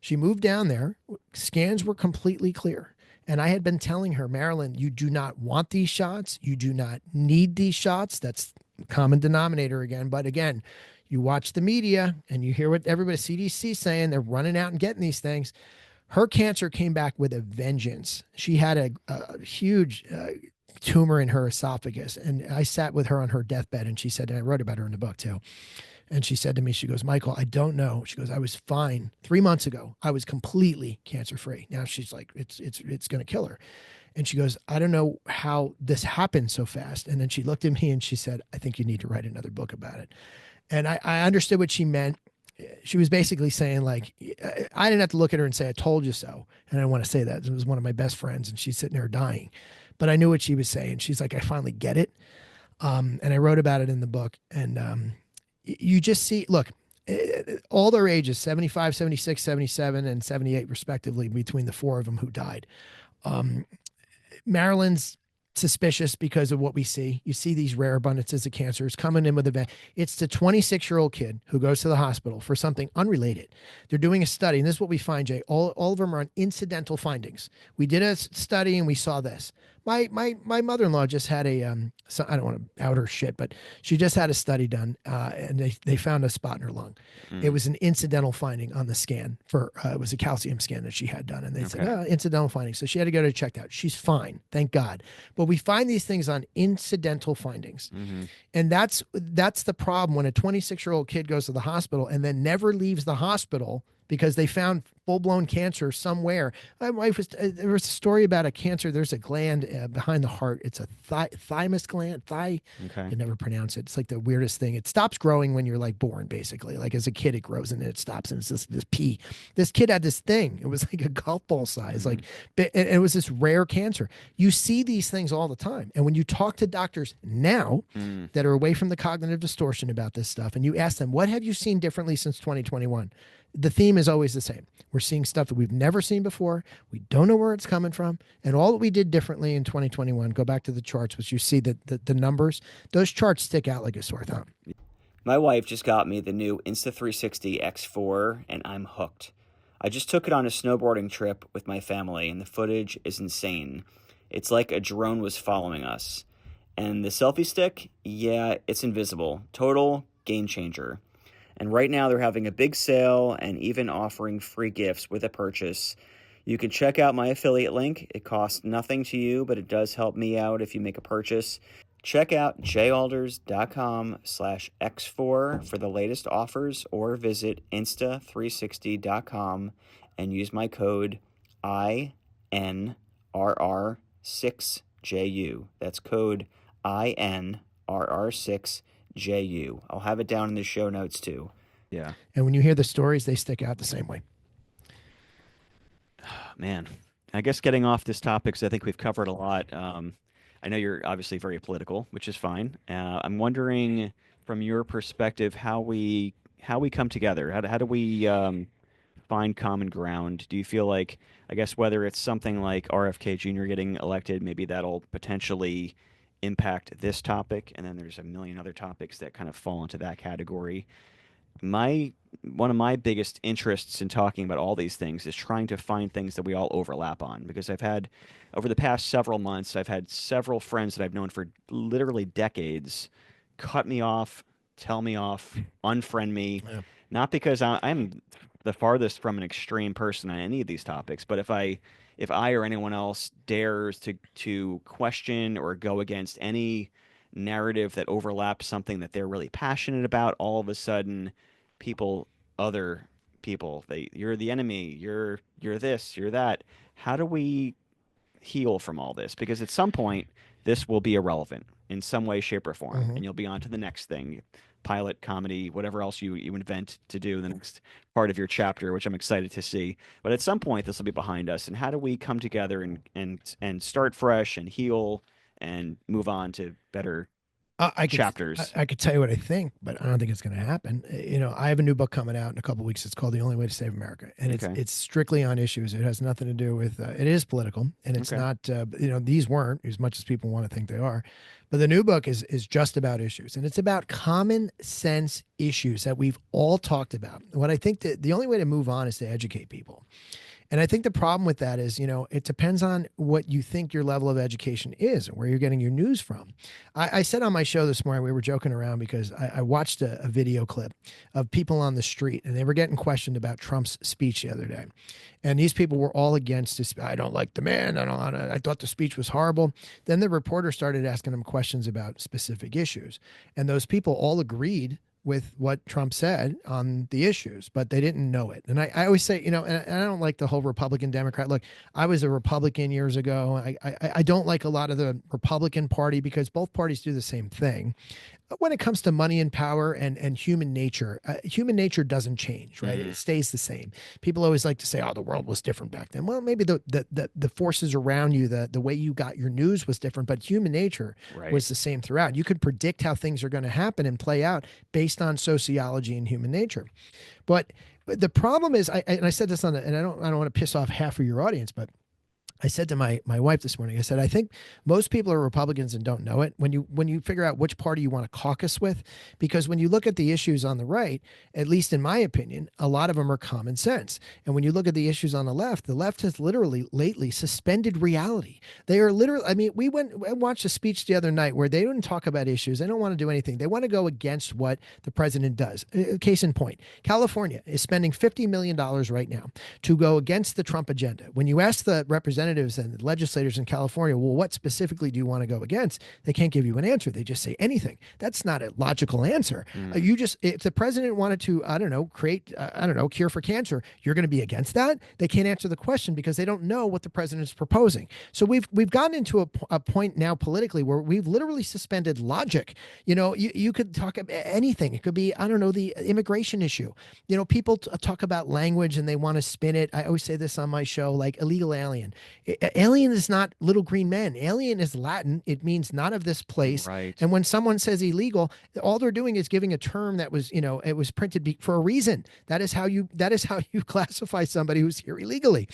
She moved down there. Scans were completely clear. And I had been telling her, Marilyn, you do not want these shots. You do not need these shots. That's the common denominator again. But again, you watch the media and you hear what everybody, CDC, saying. They're running out and getting these things. Her cancer came back with a vengeance. She had a huge tumor in her esophagus. And I sat with her on her deathbed, and she said, and I wrote about her in the book too. And she said to me, she goes, Michael, I don't know. She goes, I was fine 3 months ago. I was completely cancer-free. Now she's like, it's going to kill her. And she goes, I don't know how this happened so fast. And then she looked at me and she said, I think you need to write another book about it. And I understood what she meant. She was basically saying, like, I didn't have to look at her and say, I told you so. And I don't want to say that. It was one of my best friends, and she's sitting there dying. But I knew what she was saying. She's like, I finally get it. And I wrote about it in the book. And you just see, look, all their ages, 75, 76, 77, and 78, respectively, between the four of them who died. Um, Maryland's suspicious because of what we see. You see these rare abundances of cancers coming in with a it's the 26-year-old kid who goes to the hospital for something unrelated. They're doing a study, and this is what we find, Jay. All of them are on incidental findings. We did a study and we saw this. My mother-in-law just had so I don't want to out her shit, but she just had a study done, and they found a spot in her lung. It was an incidental finding on the scan for it was a calcium scan that she had done, and they said incidental finding. So she had to go to checked out. She's fine, thank God. But we find these things on incidental findings, and that's the problem when a 26-year-old kid goes to the hospital and then never leaves the hospital because they found full-blown cancer somewhere. My wife there was a story about a cancer. There's a gland behind the heart. It's a thymus gland. I never pronounce it. It's like the weirdest thing. It stops growing when you're like born, basically. Like as a kid, it grows and then it stops, and it's this pea. This kid had this thing. It was like a golf ball size. Like it was this rare cancer. You see these things all the time. And when you talk to doctors now that are away from the cognitive distortion about this stuff, and you ask them, what have you seen differently since 2021? The theme is always the same. We're seeing stuff that we've never seen before. We don't know where it's coming from. And all that we did differently in 2021, go back to the charts, which you see that the numbers, those charts stick out like a sore thumb. My wife just got me the new Insta360 X4, and I'm hooked. I just took it on a snowboarding trip with my family, and the footage is insane. It's like a drone was following us. And the selfie stick, yeah, it's invisible. Total game changer. And right now they're having a big sale and even offering free gifts with a purchase. You can check out my affiliate link. It costs nothing to you, but it does help me out if you make a purchase. Check out jalders.com/X4 for the latest offers, or visit insta360.com and use my code INRR6JU. That's code INRR6JU. I'll have it down in the show notes too. Yeah. And when you hear the stories, they stick out the same way. Man, I guess getting off this topic, because I think we've covered a lot. I know you're obviously very political, which is fine. I'm wondering, from your perspective, how we come together. How do we find common ground? Do you feel like, I guess, whether it's something like RFK Jr. getting elected, maybe that'll potentially impact this topic, and then there's a million other topics that kind of fall into that category. One of my biggest interests in talking about all these things is trying to find things that we all overlap on, because I've had, over the past several months, I've had several friends that I've known for literally decades cut me off, tell me off, unfriend me, not because I'm the farthest from an extreme person on any of these topics, but if I or anyone else dares to question or go against any narrative that overlaps something that they're really passionate about, all of a sudden other people, you're the enemy, you're this, you're that. How do we heal from all this? Because at some point this will be irrelevant in some way, shape, or form, and you'll be on to the next thing. Pilot, comedy, whatever else you invent to do in the next part of your chapter, which I'm excited to see. But at some point, this will be behind us. And how do we come together and start fresh and heal and move on to better chapters? I could tell you what I think, but I don't think it's going to happen. I have a new book coming out in a couple of weeks. It's called The Only Way to Save America. And it's strictly on issues. It has nothing to do with, it is political, and it's not, these weren't, as much as people want to think they are. But the new book is just about issues, and it's about common sense issues that we've all talked about. What I think that the only way to move on is to educate people. And I think the problem with that is, it depends on what you think your level of education is and where you're getting your news from. I said on my show this morning, we were joking around because I watched a video clip of people on the street, and they were getting questioned about Trump's speech the other day. And these people were all against his, I don't like the man. I thought the speech was horrible. Then the reporter started asking them questions about specific issues. And those people all agreed with what Trump said on the issues, but they didn't know it. And I always say, and I don't like the whole Republican Democrat. Look, I was a Republican years ago. I don't like a lot of the Republican Party because both parties do the same thing. when it comes to money and power and human nature doesn't change, right? It stays the same. People always like to say, "Oh, the world was different back then." Well, maybe the forces around you, the way you got your news was different, but human nature was the same throughout. You could predict how things are going to happen and play out based on sociology and human nature. But the problem is, and I said this and I don't want to piss off half of your audience, but I said to my wife this morning, I said, I think most people are Republicans and don't know it. When you figure out which party you want to caucus with, because when you look at the issues on the right, at least in my opinion, a lot of them are common sense. And when you look at the issues on the left has literally lately suspended reality. They are literally, I mean, we went and watched a speech the other night where they didn't talk about issues. They don't want to do anything. They want to go against what the president does. Case in point, California is spending $50 million right now to go against the Trump agenda. When you ask the representatives and legislators in California, well, what specifically do you want to go against? They can't give you an answer. They just say anything. That's not a logical answer. If the president wanted to, I don't know, create, cure for cancer, you're going to be against that? They can't answer the question because they don't know what the president is proposing. So we've gotten into a point now politically where we've literally suspended logic. You could talk about anything. It could be, I don't know, the immigration issue. People talk about language and they want to spin it. I always say this on my show, like illegal alien. Alien is not little green men. Alien is Latin. It means not of this place. Right. And when someone says illegal, all they're doing is giving a term that was, it was printed for a reason. That is how you classify somebody who's here illegally.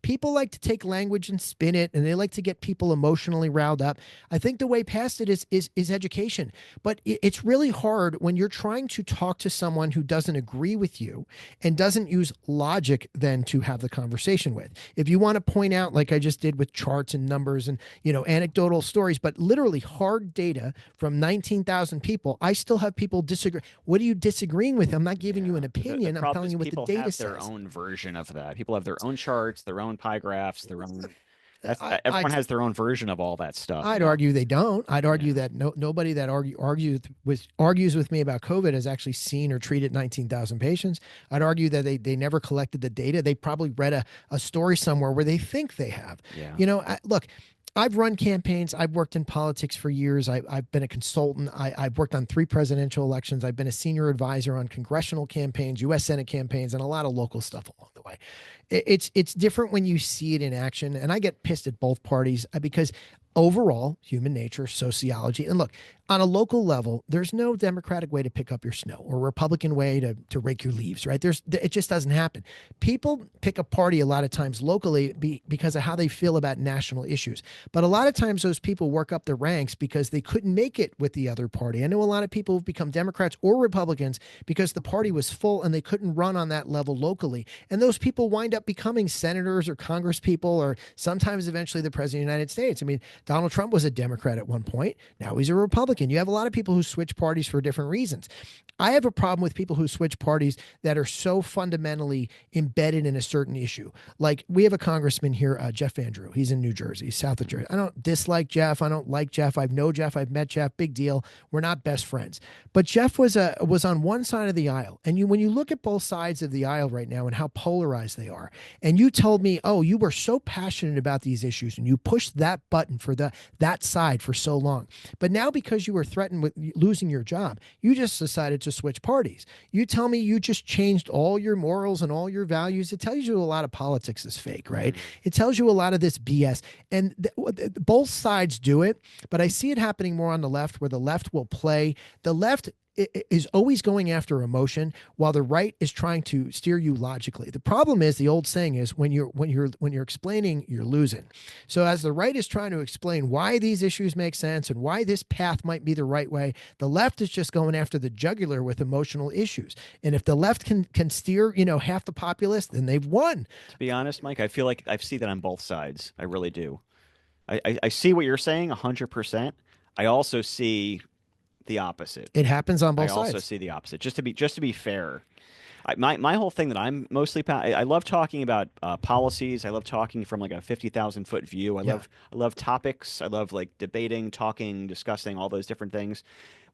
People like to take language and spin it, and they like to get people emotionally riled up. I think the way past it is education. But it's really hard when you're trying to talk to someone who doesn't agree with you and doesn't use logic then to have the conversation with. If you want to point out, like I just did with charts and numbers and anecdotal stories, but literally hard data from 19,000 people, I still have people disagree. What are you disagreeing with? I'm not giving you an opinion. I'm telling you what the data says. People have their own version of that. People have their own charts, their own pie graphs, their own. Everyone has their own version of all that stuff. I'd argue they don't. I'd argue that nobody that argues with me about COVID has actually seen or treated 19,000 patients. I'd argue that they never collected the data. They probably read a story somewhere where they think they have. Yeah. Look, I've run campaigns. I've worked in politics for years. I've been a consultant. I've worked on 3 presidential elections. I've been a senior advisor on congressional campaigns, U.S. Senate campaigns, and a lot of local stuff along the way. It's different when you see it in action. And I get pissed at both parties because overall, human nature, sociology, and look, on a local level, there's no Democratic way to pick up your snow or Republican way to rake your leaves, right? It just doesn't happen. People pick a party a lot of times locally because of how they feel about national issues. But a lot of times those people work up the ranks because they couldn't make it with the other party. I know a lot of people who've become Democrats or Republicans because the party was full and they couldn't run on that level locally. And those people wind up becoming senators or congresspeople or sometimes eventually the president of the United States. I mean, Donald Trump was a Democrat at one point. Now he's a Republican. You have a lot of people who switch parties for different reasons. I have a problem with people who switch parties that are so fundamentally embedded in a certain issue. Like we have a congressman here, Jeff Van Drew. He's in New Jersey, south of Jersey. I don't dislike Jeff. I don't like Jeff. I know Jeff. I've met Jeff. Big deal. We're not best friends. But Jeff was on one side of the aisle. And when you look at both sides of the aisle right now and how polarized they are, and you told me, oh, you were so passionate about these issues and you pushed that button for that side for so long. But now because you were threatened with losing your job, you just decided to switch parties. You tell me you just changed all your morals and all your values. It tells you a lot of politics is fake, right? It tells you a lot of this BS. And both sides do it, but I see it happening more on the left where the left will play. The left is always going after emotion while the right is trying to steer you logically. The problem is the old saying is when you're explaining, you're losing. So as the right is trying to explain why these issues make sense and why this path might be the right way, the left is just going after the jugular with emotional issues. And if the left can steer, half the populace, then they've won. To be honest, Mike, I feel like I see that on both sides. I really do. I see what you're saying 100%. I also see the opposite. It happens on both sides. I also see the opposite. Just to be fair, my whole thing that I'm mostly I love talking about policies. I love talking from like a 50,000-foot view. I love topics. I love like debating, talking, discussing all those different things.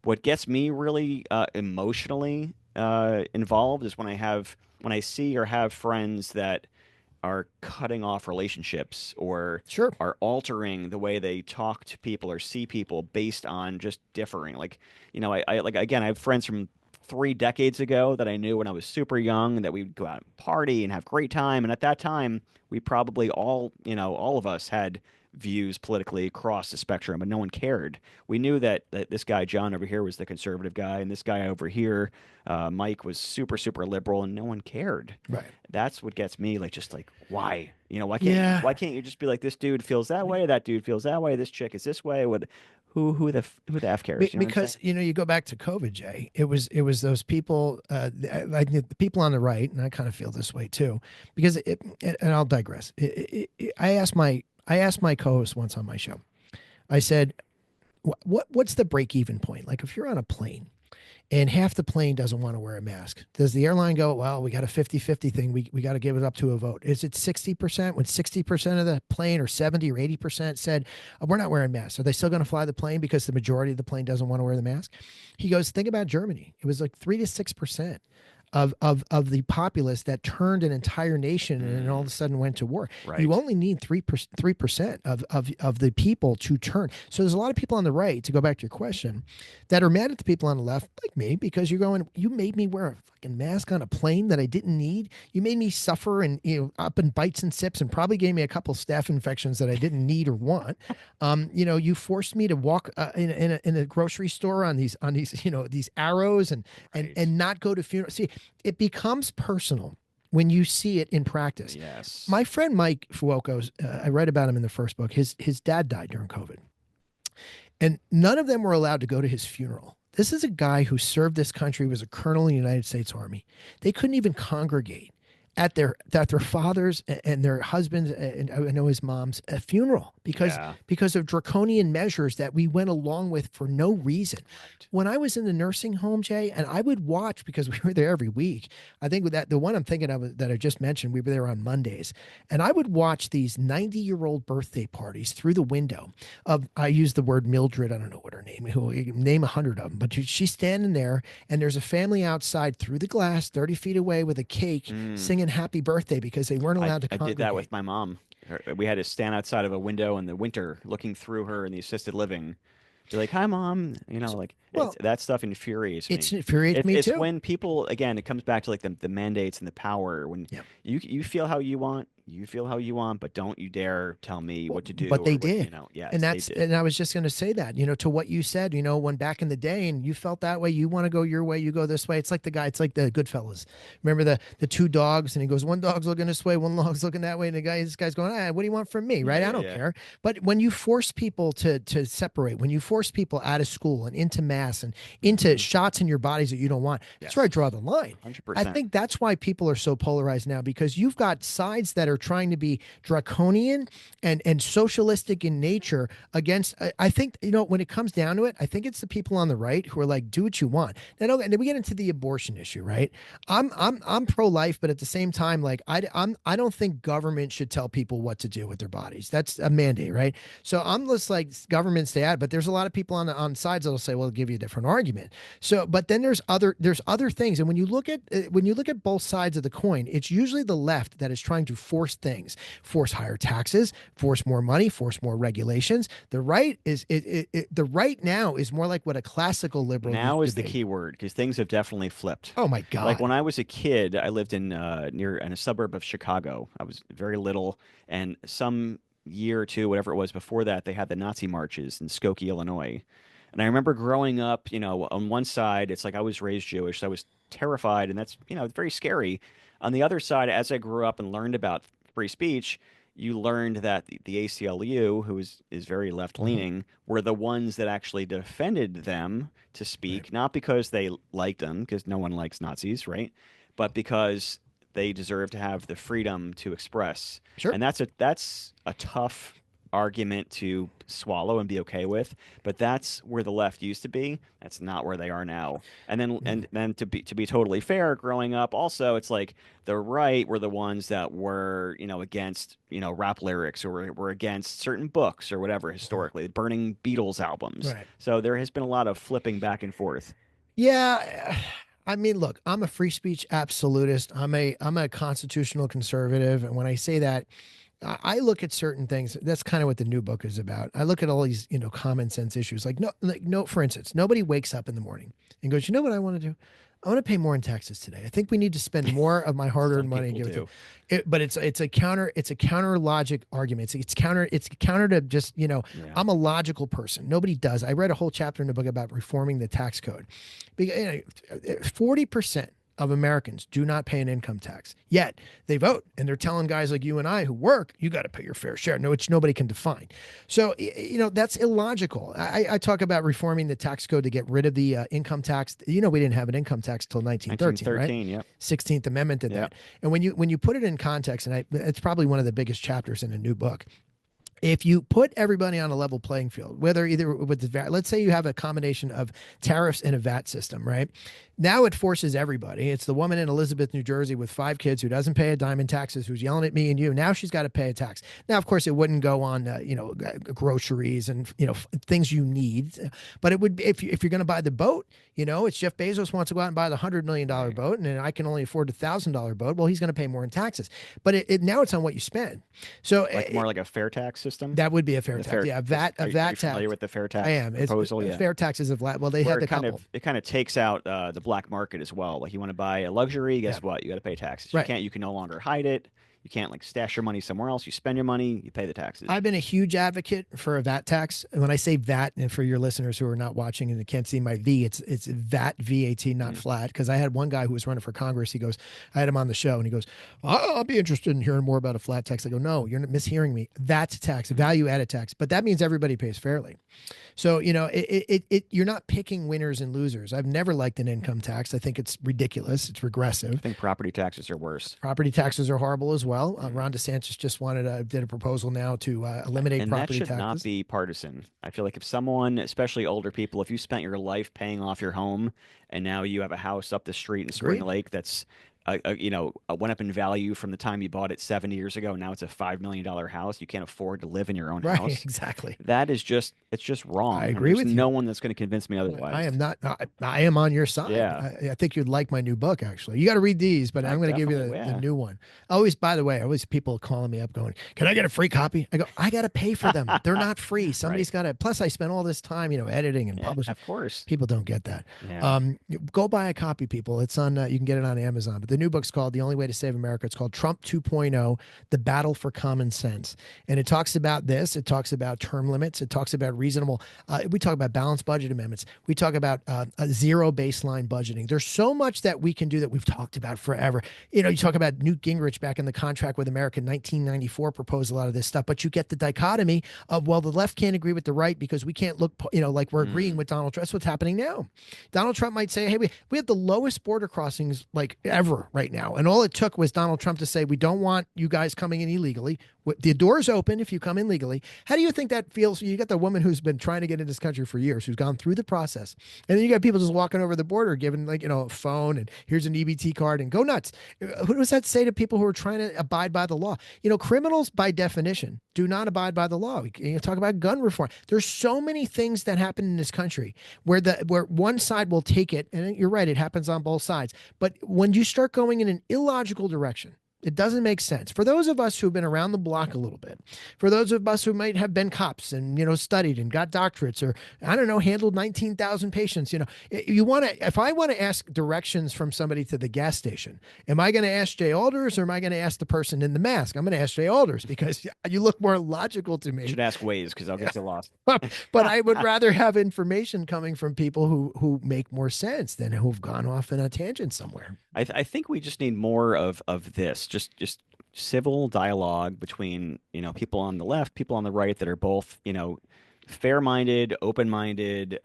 What gets me really emotionally involved is when I see or have friends that are cutting off relationships or Sure. are altering the way they talk to people or see people based on just differing. Like, I like again, I have friends from 3 decades ago that I knew when I was super young that we'd go out and party and have great time. And at that time, we probably all of us had views politically across the spectrum, but no one cared. We knew that this guy John over here was the conservative guy, and this guy over here, Mike, was super super liberal, and no one cared. Right. That's what gets me like just like why? Yeah. Why can't you just be like this dude feels that way, that dude feels that way, this chick is this way? What who the f cares? You know what I'm Because saying? you go back to COVID, Jay. It was those people, like the people on the right, and I kind of feel this way too, because and I'll digress. I asked my co-host once on my show. I said, what's the break even point? Like if you're on a plane and half the plane doesn't want to wear a mask. Does the airline go, well, we got a 50-50 thing. We got to give it up to a vote. Is it 60%? When 60% of the plane or 70 or 80% said, we're not wearing masks, are they still going to fly the plane because the majority of the plane doesn't want to wear the mask? He goes, think about Germany. It was like 3 to 6% of the populace that turned an entire nation and then all of a sudden went to war. Right. You only need 3% of the people to turn. So there's a lot of people on the right, to go back to your question, that are mad at the people on the left, like me, because you're going, you made me wear a fucking mask on a plane that I didn't need. You made me suffer and up in bites and sips, and probably gave me a couple staph infections that I didn't need or want. You forced me to walk in a grocery store on these these arrows and not go to funeral. See, it becomes personal when you see it in practice. Yes. My friend Mike Fuoco, I read about him in the first book. His dad died during COVID, and none of them were allowed to go to his funeral. This is a guy who served this country, was a colonel in the United States Army. They couldn't even congregate at their fathers and their husbands, and I know his mom's funeral because of draconian measures that we went along with for no reason. Right. When I was in the nursing home, Jay, and I would watch, because we were there every week. I think with that, the one I'm thinking of that I just mentioned, we were there on Mondays, and I would watch these 90-year-old birthday parties through the window of, I use the word Mildred, I don't know what her name, name 100 of them, but she's standing there, and there's a family outside through the glass, 30 feet away, with a cake, singing happy birthday because they weren't allowed to congregate. I did that with my mom. We had to stand outside of a window in the winter looking through her in the assisted living. Be like, hi, mom. That stuff infuriates me. It infuriates me it's too. when people, again, it comes back to like the mandates and the power. When you feel how you want, but don't you dare tell me what to do. But they did. Yes, and they did. And I was just going to say that, to what you said, when back in the day and you felt that way, you want to go your way, you go this way. It's like the Goodfellas. Remember the two dogs, and he goes, one dog's looking this way, one dog's looking that way, and this guy's going, what do you want from me? Right? I don't care. But when you force people to separate, when you force people out of school and into mass and into shots in your bodies that you don't want, that's where I draw the line. 100%. I think that's why people are so polarized now, because you've got sides that are trying to be draconian and socialistic in nature against, I think, when it comes down to it, I think it's the people on the right who are like, do what you want. And then we get into the abortion issue, right? I'm pro-life, but at the same time, like I don't think government should tell people what to do with their bodies. That's a mandate, right? So I'm just like, government stay out, but there's a lot of people on sides that'll say, well, I'll give you a different argument. So, but then there's other things. And when you look at both sides of the coin, it's usually the left that is trying to force things, force higher taxes, force more money, force more regulations. The right the right now is more like what a classical liberal now used is to the be. key word, because things have definitely flipped. Oh my God. Like when I was a kid, I lived in a suburb of Chicago. I was very little, and some year or two, whatever it was before that, they had the Nazi marches in Skokie, Illinois. And I remember growing up, on one side, it's like I was raised Jewish, so I was terrified, and that's, very scary. On the other side, as I grew up and learned about free speech, you learned that the ACLU, who is very left leaning, were the ones that actually defended them to speak, not because they liked them, because no one likes Nazis, right? But because they deserve to have the freedom to express. Sure. And that's a tough argument to swallow and be okay with, but that's where the left used to be. That's not where they are now. And then to be totally fair, growing up also, it's like the right were the ones that were, against, rap lyrics, or were against certain books or whatever, historically burning Beatles albums. Right. So there has been a lot of flipping back and forth. Yeah. I mean, look, I'm a free speech absolutist. I'm a constitutional conservative, and when I say that, I look at certain things. That's kind of what the new book is about. I look at all these, common sense issues. Like, for instance, nobody wakes up in the morning and goes, you know what I want to do? I want to pay more in taxes today. I think we need to spend more of my hard-earned money and give it to but it's a counter logic argument. It's counter to just, I'm a logical person. Nobody does. I read a whole chapter in the book about reforming the tax code. 40% of Americans do not pay an income tax. Yet they vote, and they're telling guys like you and I who work, you got to pay your fair share, which nobody can define. So, that's illogical. I talk about reforming the tax code to get rid of the income tax. We didn't have an income tax till 1913, right? Yep. 16th Amendment did that. And when you put it in context, and it's probably one of the biggest chapters in a new book. If you put everybody on a level playing field, whether either with the VAT, let's say you have a combination of tariffs and a VAT system, right? Now it forces everybody. It's the woman in Elizabeth, New Jersey with 5 kids who doesn't pay a dime in taxes, who's yelling at me and you. Now she's got to pay a tax. Now, of course, it wouldn't go on, groceries and, things you need. But it would, if you're going to buy the boat, it's Jeff Bezos wants to go out and buy the $100 million boat, and I can only afford $1,000 boat. Well, he's going to pay more in taxes. But now it's on what you spend. So more like a fair tax system. That would be a fair tax. Yeah, VAT tax. Familiar with the fair tax? I am. Proposal. Fair taxes of well, they have the couple. It kind of takes out the black market as well. Like you want to buy a luxury, guess what? You got to pay taxes. You can no longer hide it. You can't stash your money somewhere else. You spend your money, you pay the taxes. I've been a huge advocate for a VAT tax. And when I say VAT, and for your listeners who are not watching and can't see my V, it's VAT, VAT, not flat. Because I had one guy who was running for Congress. He goes, I had him on the show, and he goes, I'll be interested in hearing more about a flat tax. I go, no, you're mishearing me. VAT tax, value added tax. But that means everybody pays fairly. So, you're not picking winners and losers. I've never liked an income tax. I think it's ridiculous. It's regressive. I think property taxes are worse. Property taxes are horrible as well. Ron DeSantis just did a proposal now to eliminate property taxes. And that should not be partisan. I feel like if someone, especially older people, if you spent your life paying off your home and now you have a house up the street in Spring Lake that's went up in value from the time you bought it 7 years ago. Now it's a $5 million house. You can't afford to live in your own house. Exactly. That is it's just wrong. I agree with you. No one that's going to convince me otherwise. I am not. I am on your side. Yeah. I think you'd like my new book, actually. You got to read these, but I'm going to give you the new one. By the way, people calling me up going, can I get a free copy? I go, I got to pay for them. They're not free. Somebody's got to. Plus, I spent all this time, editing and publishing. Of course. People don't get that. Yeah. Go buy a copy, people. It's on. You can get it on Amazon. But the new book's called The Only Way to Save America. It's called Trump 2.0, The Battle for Common Sense. And it talks about this. It talks about term limits. It talks about reasonable. We talk about balanced budget amendments. We talk about a zero baseline budgeting. There's so much that we can do that we've talked about forever. You talk about Newt Gingrich back in the Contract with America in 1994 proposed a lot of this stuff, but you get the dichotomy of, well, the left can't agree with the right because we can't look, like we're agreeing with Donald Trump. That's what's happening now. Donald Trump might say, hey, we have the lowest border crossings like ever right now. And all it took was Donald Trump to say, we don't want you guys coming in illegally. The door's open if you come in legally. How do you think that feels? You got the woman who's been trying to get in this country for years, who's gone through the process. And then you got people just walking over the border, giving a phone and here's an EBT card and go nuts. Who does that say to people who are trying to abide by the law? Criminals by definition do not abide by the law. We talk about gun reform. There's so many things that happen in this country where one side will take it, and you're right, it happens on both sides. But when you start going in an illogical direction, it doesn't make sense. For those of us who've been around the block a little bit, for those of us who might have been cops and, studied and got doctorates or, I don't know, handled 19,000 patients, if I want to ask directions from somebody to the gas station, am I going to ask Jay Alders or am I going to ask the person in the mask? I'm going to ask Jay Alders because you look more logical to me. You should ask Waze because I'll get you lost. But I would rather have information coming from people who make more sense than who've gone off in a tangent somewhere. I think we just need more of this. Just civil dialogue between people on the left, people on the right that are both fair-minded, open-minded,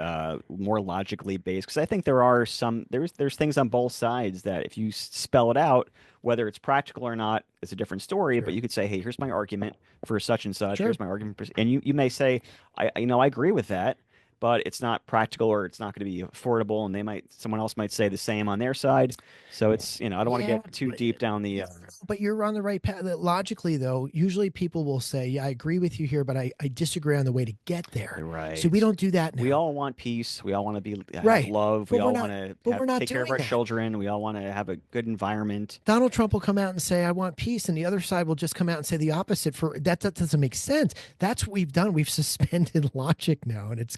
more logically based. Because I think there's things on both sides that if you spell it out, whether it's practical or not, it's a different story. Sure. But you could say, hey, here's my argument for such and such. Sure. Here's my argument, and you may say, I agree with that. but it's not practical or it's not going to be affordable, and someone else might say the same on their side. So it's, I don't want to get too deep down the. But you're on the right path. Logically, though, usually people will say, "Yeah, I agree with you here, but I disagree on the way to get there." Right. So we don't do that now. We all want peace. We all want to be right. love. But we all want to take care of our that. children. We all want to have a good environment. Donald Trump will come out and say, "I want peace," and the other side will just come out and say the opposite. That doesn't make sense. That's what we've done. We've suspended logic now, and it's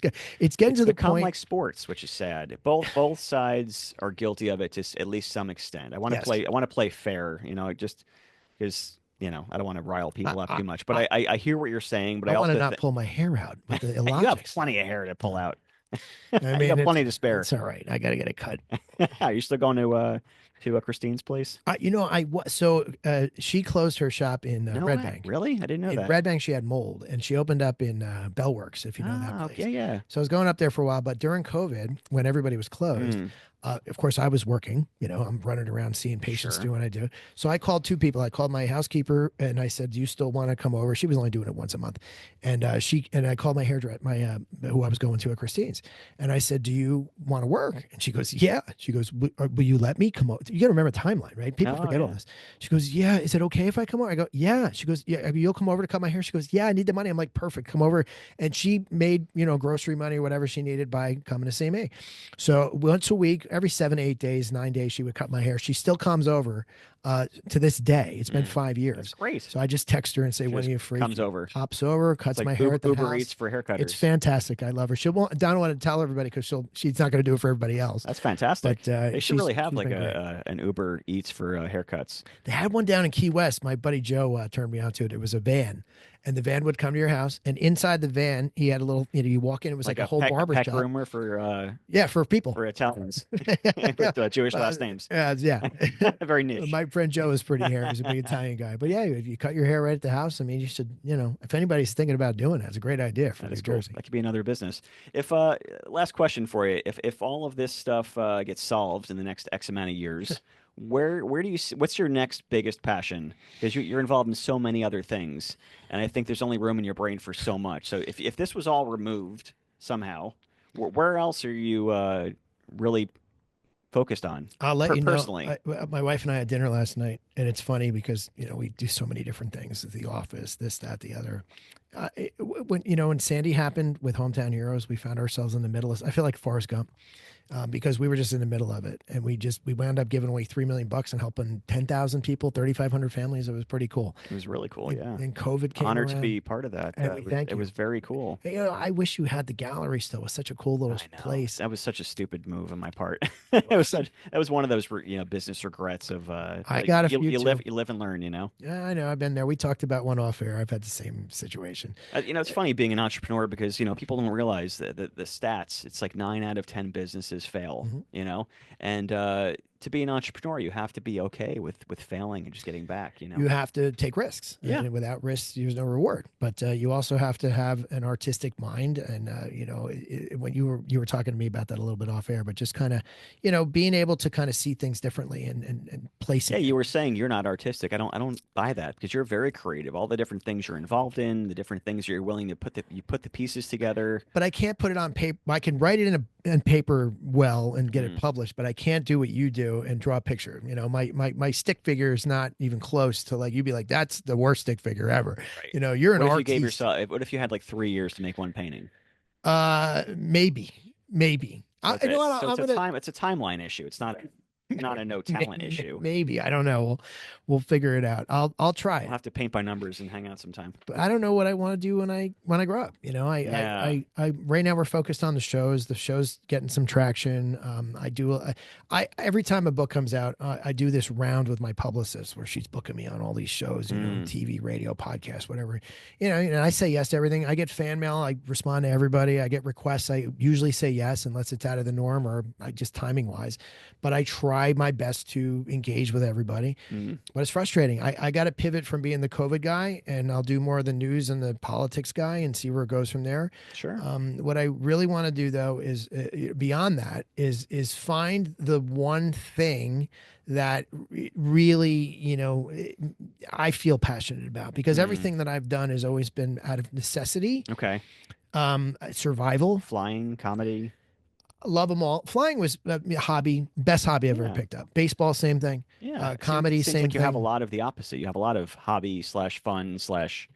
getting to the point like sports, which is sad. Both sides are guilty of it to at least some extent. I want to play fair, just because I don't want to rile people up too much. But I hear what you're saying. But I want also to not pull my hair out. But the illogic. You have plenty of hair to pull out. I mean, you have plenty to spare. It's all right. I got to get it cut. Are you still going to Christine's place? She closed her shop in Red Bank. Really? I didn't know that. In Red Bank, she had mold, and she opened up in Bellworks, if you know that place. Okay, yeah. So I was going up there for a while, but during COVID, when everybody was closed, of course, I was working. I'm running around seeing patients, doing what I do. So I called two people. I called my housekeeper, and I said, "Do you still want to come over?" She was only doing it once a month, and I called my hairdresser, who I was going to at Christine's, and I said, "Do you want to work?" And she goes, "Yeah." She goes, "Will you let me come over?" You got to remember the timeline, right? People forget all this. She goes, "Yeah, is it okay if I come over?" I go, "Yeah." She goes, "Yeah, you'll come over to cut my hair?" She goes, "Yeah, I need the money." I'm like, "Perfect, come over." And she made grocery money or whatever she needed by coming to see me. So once a week, every 7 to 8 days, 9 days, she would cut my hair. She still comes over to this day. It's been 5 years. That's great. So I just text her and say, "When are you free?" Comes over, hops over, cuts my hair at the Uber house. Eats for haircutters. It's fantastic. I love her. Don't want to tell everybody because she's not going to do it for everybody else. That's fantastic. But they should really have like an Uber Eats for haircuts. They had one down in Key West. My buddy Joe turned me on to it. It was a van. And the van would come to your house, and inside the van, he had a little. You walk in, it was like a whole barber shop. Groomer for for people, for Italians with Jewish last names. Yeah, very niche. My friend Joe is pretty hairy. He's a big Italian guy. But yeah, if you cut your hair right at the house, I mean, you should. If anybody's thinking about doing it, it's a great idea for New Jersey. That could be another business. If last question for you, if all of this stuff gets solved in the next X amount of years. Where do you see, what's your next biggest passion? Because you're involved in so many other things, and I think there's only room in your brain for so much. So if this was all removed somehow, where else are you really focused on? I'll let you personally. Know. My wife and I had dinner last night, and it's funny because we do so many different things at the office, this, that, the other. When Sandy happened with Hometown Heroes, we found ourselves in the middle of. I feel like Forrest Gump. Because we were just in the middle of it, and we wound up giving away $3 million and helping 10,000 people, 3,500 families. It was pretty cool. It was really cool, yeah. And COVID came Honored around. to be part of that. It was very cool. I wish you had the gallery still. It was such a cool little place. That was such a stupid move on my part. That was one of those business regrets of. I got a few. You live and learn. Yeah, I know. I've been there. We talked about one off air. I've had the same situation. It's funny being an entrepreneur because people don't realize that the stats. It's like 9 out of 10 businesses fail. And to be an entrepreneur, you have to be okay with failing and just getting back. You have to take risks. Yeah. And without risks, there's no reward. But you also have to have an artistic mind. And when you were talking to me about that a little bit off air, but just kind of being able to kind of see things differently and placing. Yeah, you were saying you're not artistic. I don't buy that because you're very creative. All the different things you're involved in, the different things you're willing to put the pieces together. But I can't put it on paper. I can write it in paper well and get it published, but I can't do what you do and draw a picture. My stick figure is not even close to you'd be like, that's the worst stick figure ever. Right. You're an artist. What if you had 3 years to make one painting? Maybe. Okay. It's a timeline issue. It's not a no talent issue. Maybe. I don't know. We'll figure it out. I'll try it. We'll have to paint by numbers and hang out sometime. But I don't know what I want to do when I grow up. I right now we're focused on the shows. The show's getting some traction. Every time a book comes out, I do this round with my publicist where she's booking me on all these shows, TV, radio, podcast, whatever. And I say yes to everything. I get fan mail. I respond to everybody. I get requests. I usually say yes unless it's out of the norm or just timing wise. But I try my best to engage with everybody. But it's frustrating. I got to pivot from being the COVID guy, and I'll do more of the news and the politics guy and see where it goes from there. Sure. What I really want to do though is beyond that is find the one thing that really, I feel passionate about, because everything that I've done has always been out of necessity. Okay. Survival. Flying, comedy. Love them all. Flying was a hobby, best hobby I've ever picked up. Baseball, same thing. Yeah. Comedy, seems same like you thing. have a lot of the opposite. You have a lot of hobby slash fun slash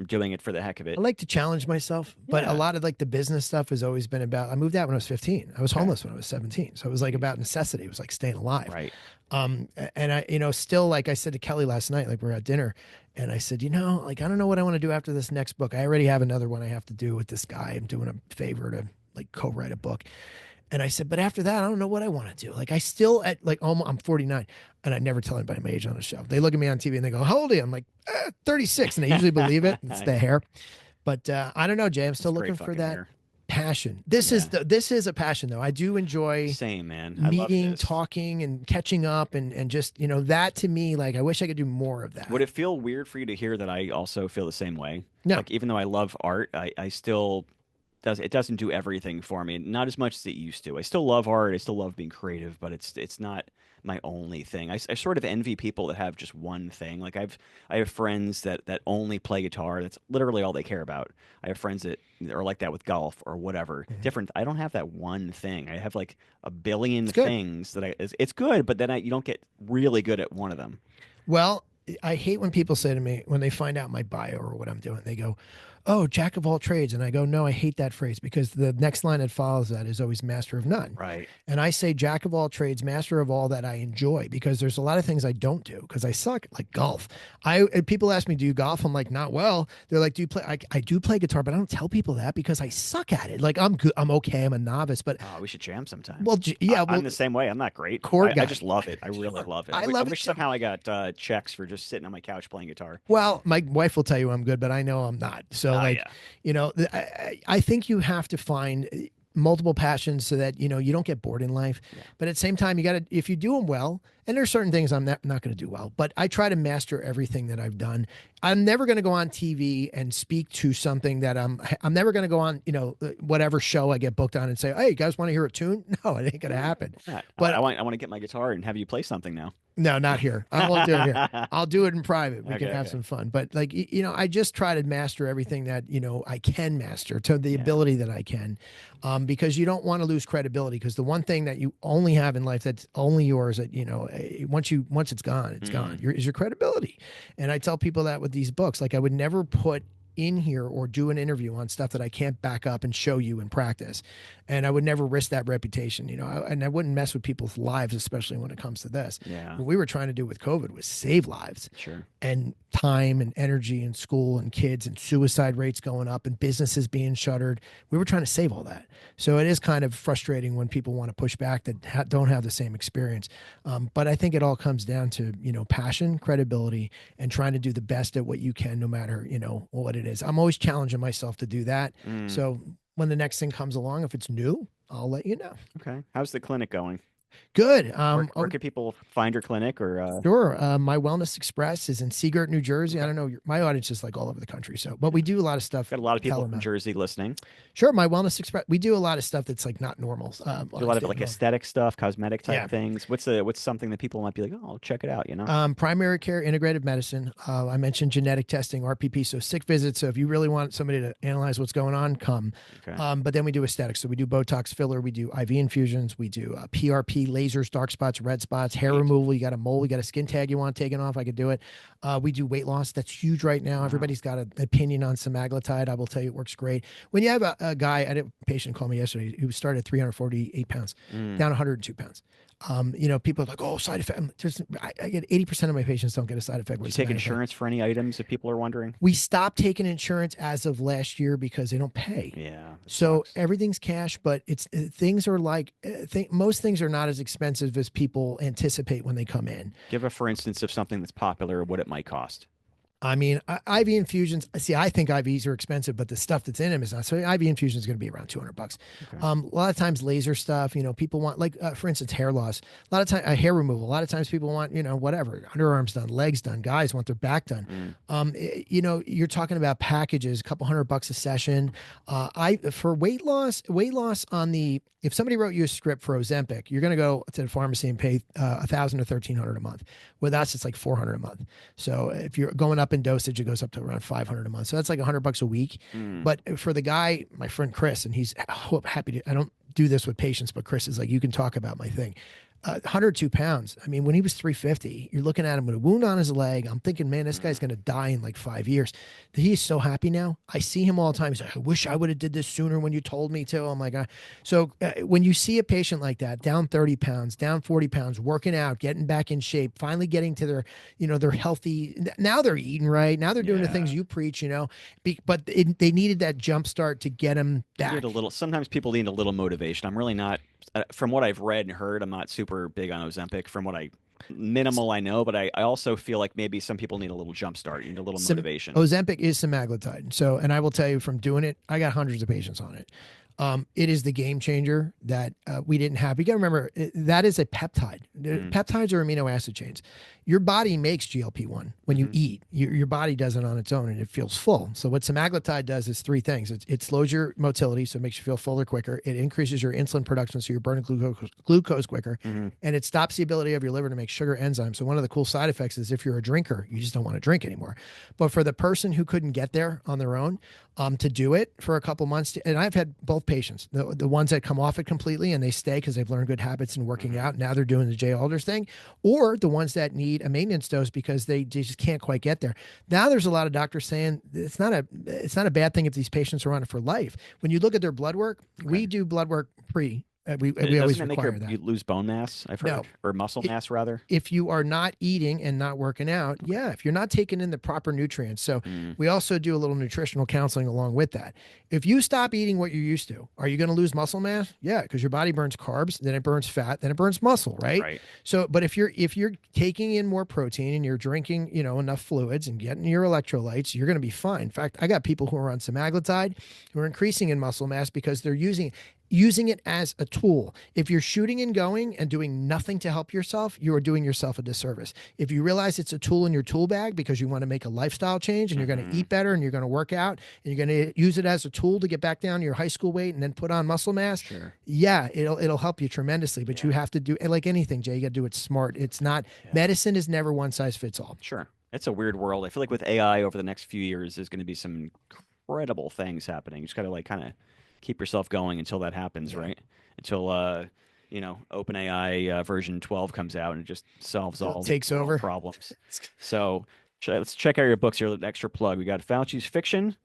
doing it for the heck of it. I like to challenge myself, but a lot of like the business stuff has always been about. I moved out when I was 15. I was homeless when I was 17, so it was like about necessity. It was like staying alive. Right. And I, still, like I said to Kelly last night, like we were at dinner, and I said, like I don't know what I want to do after this next book. I already have another one I have to do with this guy. I'm doing a favor to like co-write a book. And I said, but after that, I don't know what I want to do. Like I still at like almost, I'm 49, and I never tell anybody my age on the show. They look at me on TV and they go, "How old are you?" I'm like, 36, and they usually believe it. It's the hair, but I don't know, Jay. I'm still looking for that hair. Passion. This is a passion though. I do enjoy same man meeting, talking, and catching up, and just that to me, like I wish I could do more of that. Would it feel weird for you to hear that I also feel the same way? No. Like even though I love art, I still it doesn't do everything for me. Not as much as it used to. I still love art. I still love being creative, but it's not my only thing. I sort of envy people that have just one thing. Like I have friends that only play guitar. That's literally all they care about. I have friends that are like that with golf or whatever. Different. I don't have that one thing. I have like a billion things that it's good, but then you don't get really good at one of them. Well, I hate when people say to me when they find out my bio or what I'm doing, they go, "Oh, jack of all trades." And I go, "No, I hate that phrase because the next line that follows that is always master of none." Right. And I say jack of all trades, master of all that I enjoy, because there's a lot of things I don't do because I suck, like golf. People ask me, "Do you golf?" I'm like, "Not well." They're like, "Do you play?" I do play guitar, but I don't tell people that because I suck at it. Like I'm good. I'm okay. I'm a novice, but we should jam sometime. Well, yeah, I'm the same way. I'm not great. I just love it. I really love it. I wish somehow I got checks for just sitting on my couch playing guitar. Well, my wife will tell you I'm good, but I know I'm not. So I think you have to find multiple passions so that you don't get bored in life. But at the same time, you got to, if you do them well, and there's certain things I'm not going to do well, but I try to master everything that I've done. I'm never going to go on TV and speak to something that I'm never going to go on, whatever show I get booked on and say, "Hey, you guys want to hear a tune?" No, it ain't going to happen. But I want to get my guitar and have you play something now. No, not here. I won't do it here. I'll do it in private. We can have some fun. But like, I just try to master everything that, I can master to the ability that I can. Because you don't want to lose credibility, because the one thing that you only have in life that's only yours, that, once it's gone, it's gone, is your credibility. And I tell people that with these books, like I would never put in here or do an interview on stuff that I can't back up and show you in practice. And I would never risk that reputation, and I wouldn't mess with people's lives, especially when it comes to this. Yeah. What we were trying to do with COVID was save lives. Sure. And time and energy and school and kids and suicide rates going up and businesses being shuttered. We were trying to save all that. So it is kind of frustrating when people want to push back that don't have the same experience. But I think it all comes down to, passion, credibility, and trying to do the best at what you can, no matter, what it is. I'm always challenging myself to do that. So when the next thing comes along, if it's new, I'll let you know. Okay. How's the clinic going? Good. Where can people find your clinic? Or Sure. My Wellness Express is in Seagirt, New Jersey. I don't know. My audience is like all over the country. So, but we do a lot of stuff. Got a lot of people from Jersey listening. Sure. My Wellness Express. We do a lot of stuff that's like not normal. Do a lot of like aesthetic stuff, cosmetic type things. What's something that people might be like, "Oh, I'll check it out," Primary care, integrative medicine. I mentioned genetic testing, RPP. So sick visits. So if you really want somebody to analyze what's going on, come. Okay. But then we do aesthetics. So we do Botox filler. We do IV infusions. We do PRP, lasers, dark spots, red spots, hair removal. You got a mole, you got a skin tag you want taken off, I could do it. We do weight loss. That's huge right now. Everybody's got an opinion on semaglutide. I will tell you it works great. When you have a guy, I had a patient call me yesterday who started at 348 pounds, down 102 pounds. People are like, "Oh, side effect." I get 80% of my patients don't get a side effect. Do you take insurance for any items if people are wondering? We stopped taking insurance as of last year because they don't pay. Yeah. So everything's cash, but things are like, most things are not as expensive as people anticipate when they come in. Give a for instance of something that's popular, what it might cost. I mean, IV infusions. See, I think IVs are expensive, but the stuff that's in them is not. So IV infusion is going to be around $200. Okay. A lot of times, laser stuff. People want, like, for instance, hair loss. A lot of time, hair removal. A lot of times, people want, whatever, underarms done, legs done. Guys want their back done. You're talking about packages, a couple $100 a session. For weight loss on the. If somebody wrote you a script for Ozempic, you're going to go to the pharmacy and pay $1,000 to $1,300 a month. With us, it's like $400 a month. So if you're going up up in dosage. It goes up to around 500 a month. So that's like $100 a week. But for the guy, my friend Chris, and he's happy to, I don't do this with patients, but Chris is like, you can talk about my thing. 102 pounds. I mean, when he was 350, you're looking at him with a wound on his leg. I'm thinking, man, this guy's going to die in like 5 years. He's so happy now. I see him all the time. He's like, I wish I would have did this sooner when you told me to. I'm like, so when you see a patient like that, down 30 pounds, down 40 pounds, working out, getting back in shape, finally getting to their, they're healthy. Now they're eating right. Now they're doing the things you preach, but they needed that jump start to get them back. Sometimes people need a little motivation. I'm really not, from what I've read and heard, I'm not super big on Ozempic from what I know, but I also feel like maybe some people need a little jump start, you need a little motivation. Ozempic is semaglutide. So, and I will tell you from doing it, I got hundreds of patients on it. It is the game changer that we didn't have. You got to remember, that is a peptide. Peptides are amino acid chains. Your body makes GLP-1 when you eat. Your body does it on its own, and it feels full. So what semaglutide does is three things. It slows your motility, so it makes you feel fuller quicker. It increases your insulin production, so you're burning glucose quicker. And it stops the ability of your liver to make sugar enzymes. So one of the cool side effects is if you're a drinker, you just don't want to drink anymore. But for the person who couldn't get there on their own, to do it for a couple months, and I've had both patients, the ones that come off it completely and they stay because they've learned good habits and working out. Now they're doing the Jay Alders thing, or the ones that need a maintenance dose because they just can't quite get there. Now there's a lot of doctors saying it's not a bad thing if these patients are on it for life. When you look at their blood work, we do blood work pre. We always require that. You lose bone mass, I've heard, or muscle mass rather. If you are not eating and not working out, if you're not taking in the proper nutrients. So we also do a little nutritional counseling along with that. If you stop eating what you're used to, are you going to lose muscle mass? Yeah, because your body burns carbs, then it burns fat, then it burns muscle, right? Right. So, but if you're taking in more protein and you're drinking, enough fluids and getting your electrolytes, you're going to be fine. In fact, I got people who are on semaglutide who are increasing in muscle mass because they're using it as a tool. If you're shooting and going and doing nothing to help yourself, you are doing yourself a disservice. If you realize it's a tool in your tool bag because you want to make a lifestyle change and you're going to eat better and you're going to work out and you're going to use it as a tool to get back down to your high school weight and then put on muscle mass, it'll help you tremendously. But you have to do, like anything, Jay, you got to do it smart. It's not, medicine is never one size fits all. Sure. It's a weird world. I feel like with AI over the next few years, there's going to be some incredible things happening. You just got to kind of keep yourself going until that happens, right? Until OpenAI version 12 comes out and it just solves all problems. So let's check out your books here. Extra plug. We got Fauci's Fiction,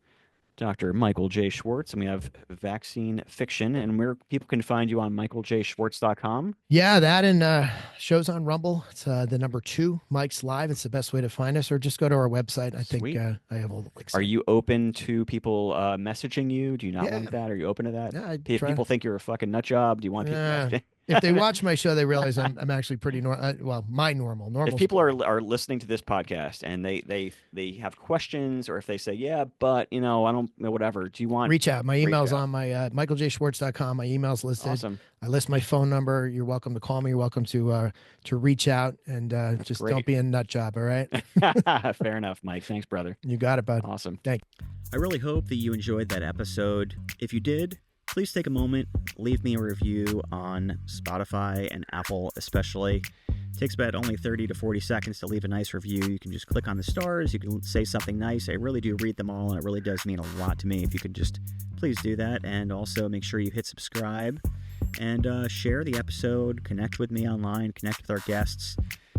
Dr. Michael J. Schwartz, and we have Vaccine Fiction. And where people can find you on michaeljschwartz.com. Yeah, that and shows on Rumble. It's the number 2, Mike's Live. It's the best way to find us, or just go to our website. I think I have all the links. Are you open to people messaging you? Do you not want that? Are you open to that? Yeah, if people think you're a fucking nut job, do you want people? If they watch my show, they realize I'm actually pretty normal. Normal. If people are listening to this podcast and they have questions, or if they say, but I don't know, whatever. Do you want? Reach out. My email's on my michaeljschwartz.com. My email's listed. Awesome. I list my phone number. You're welcome to call me. You're welcome to reach out and just don't be a nut job. All right. Fair enough, Mike. Thanks, brother. You got it, bud. Awesome. Thank you. I really hope that you enjoyed that episode. If you did, please take a moment, leave me a review on Spotify and Apple especially. It takes about only 30 to 40 seconds to leave a nice review. You can just click on the stars. You can say something nice. I really do read them all, and it really does mean a lot to me if you could just please do that. And also make sure you hit subscribe and share the episode. Connect with me online. Connect with our guests.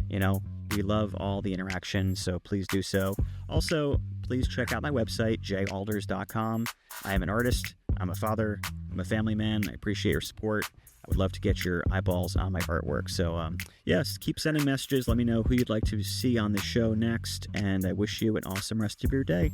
We love all the interaction, so please do so. Also, please check out my website, jalders.com. I am an artist. I'm a father. I'm a family man. I appreciate your support. I would love to get your eyeballs on my artwork. So, yes, keep sending messages. Let me know who you'd like to see on the show next. And I wish you an awesome rest of your day.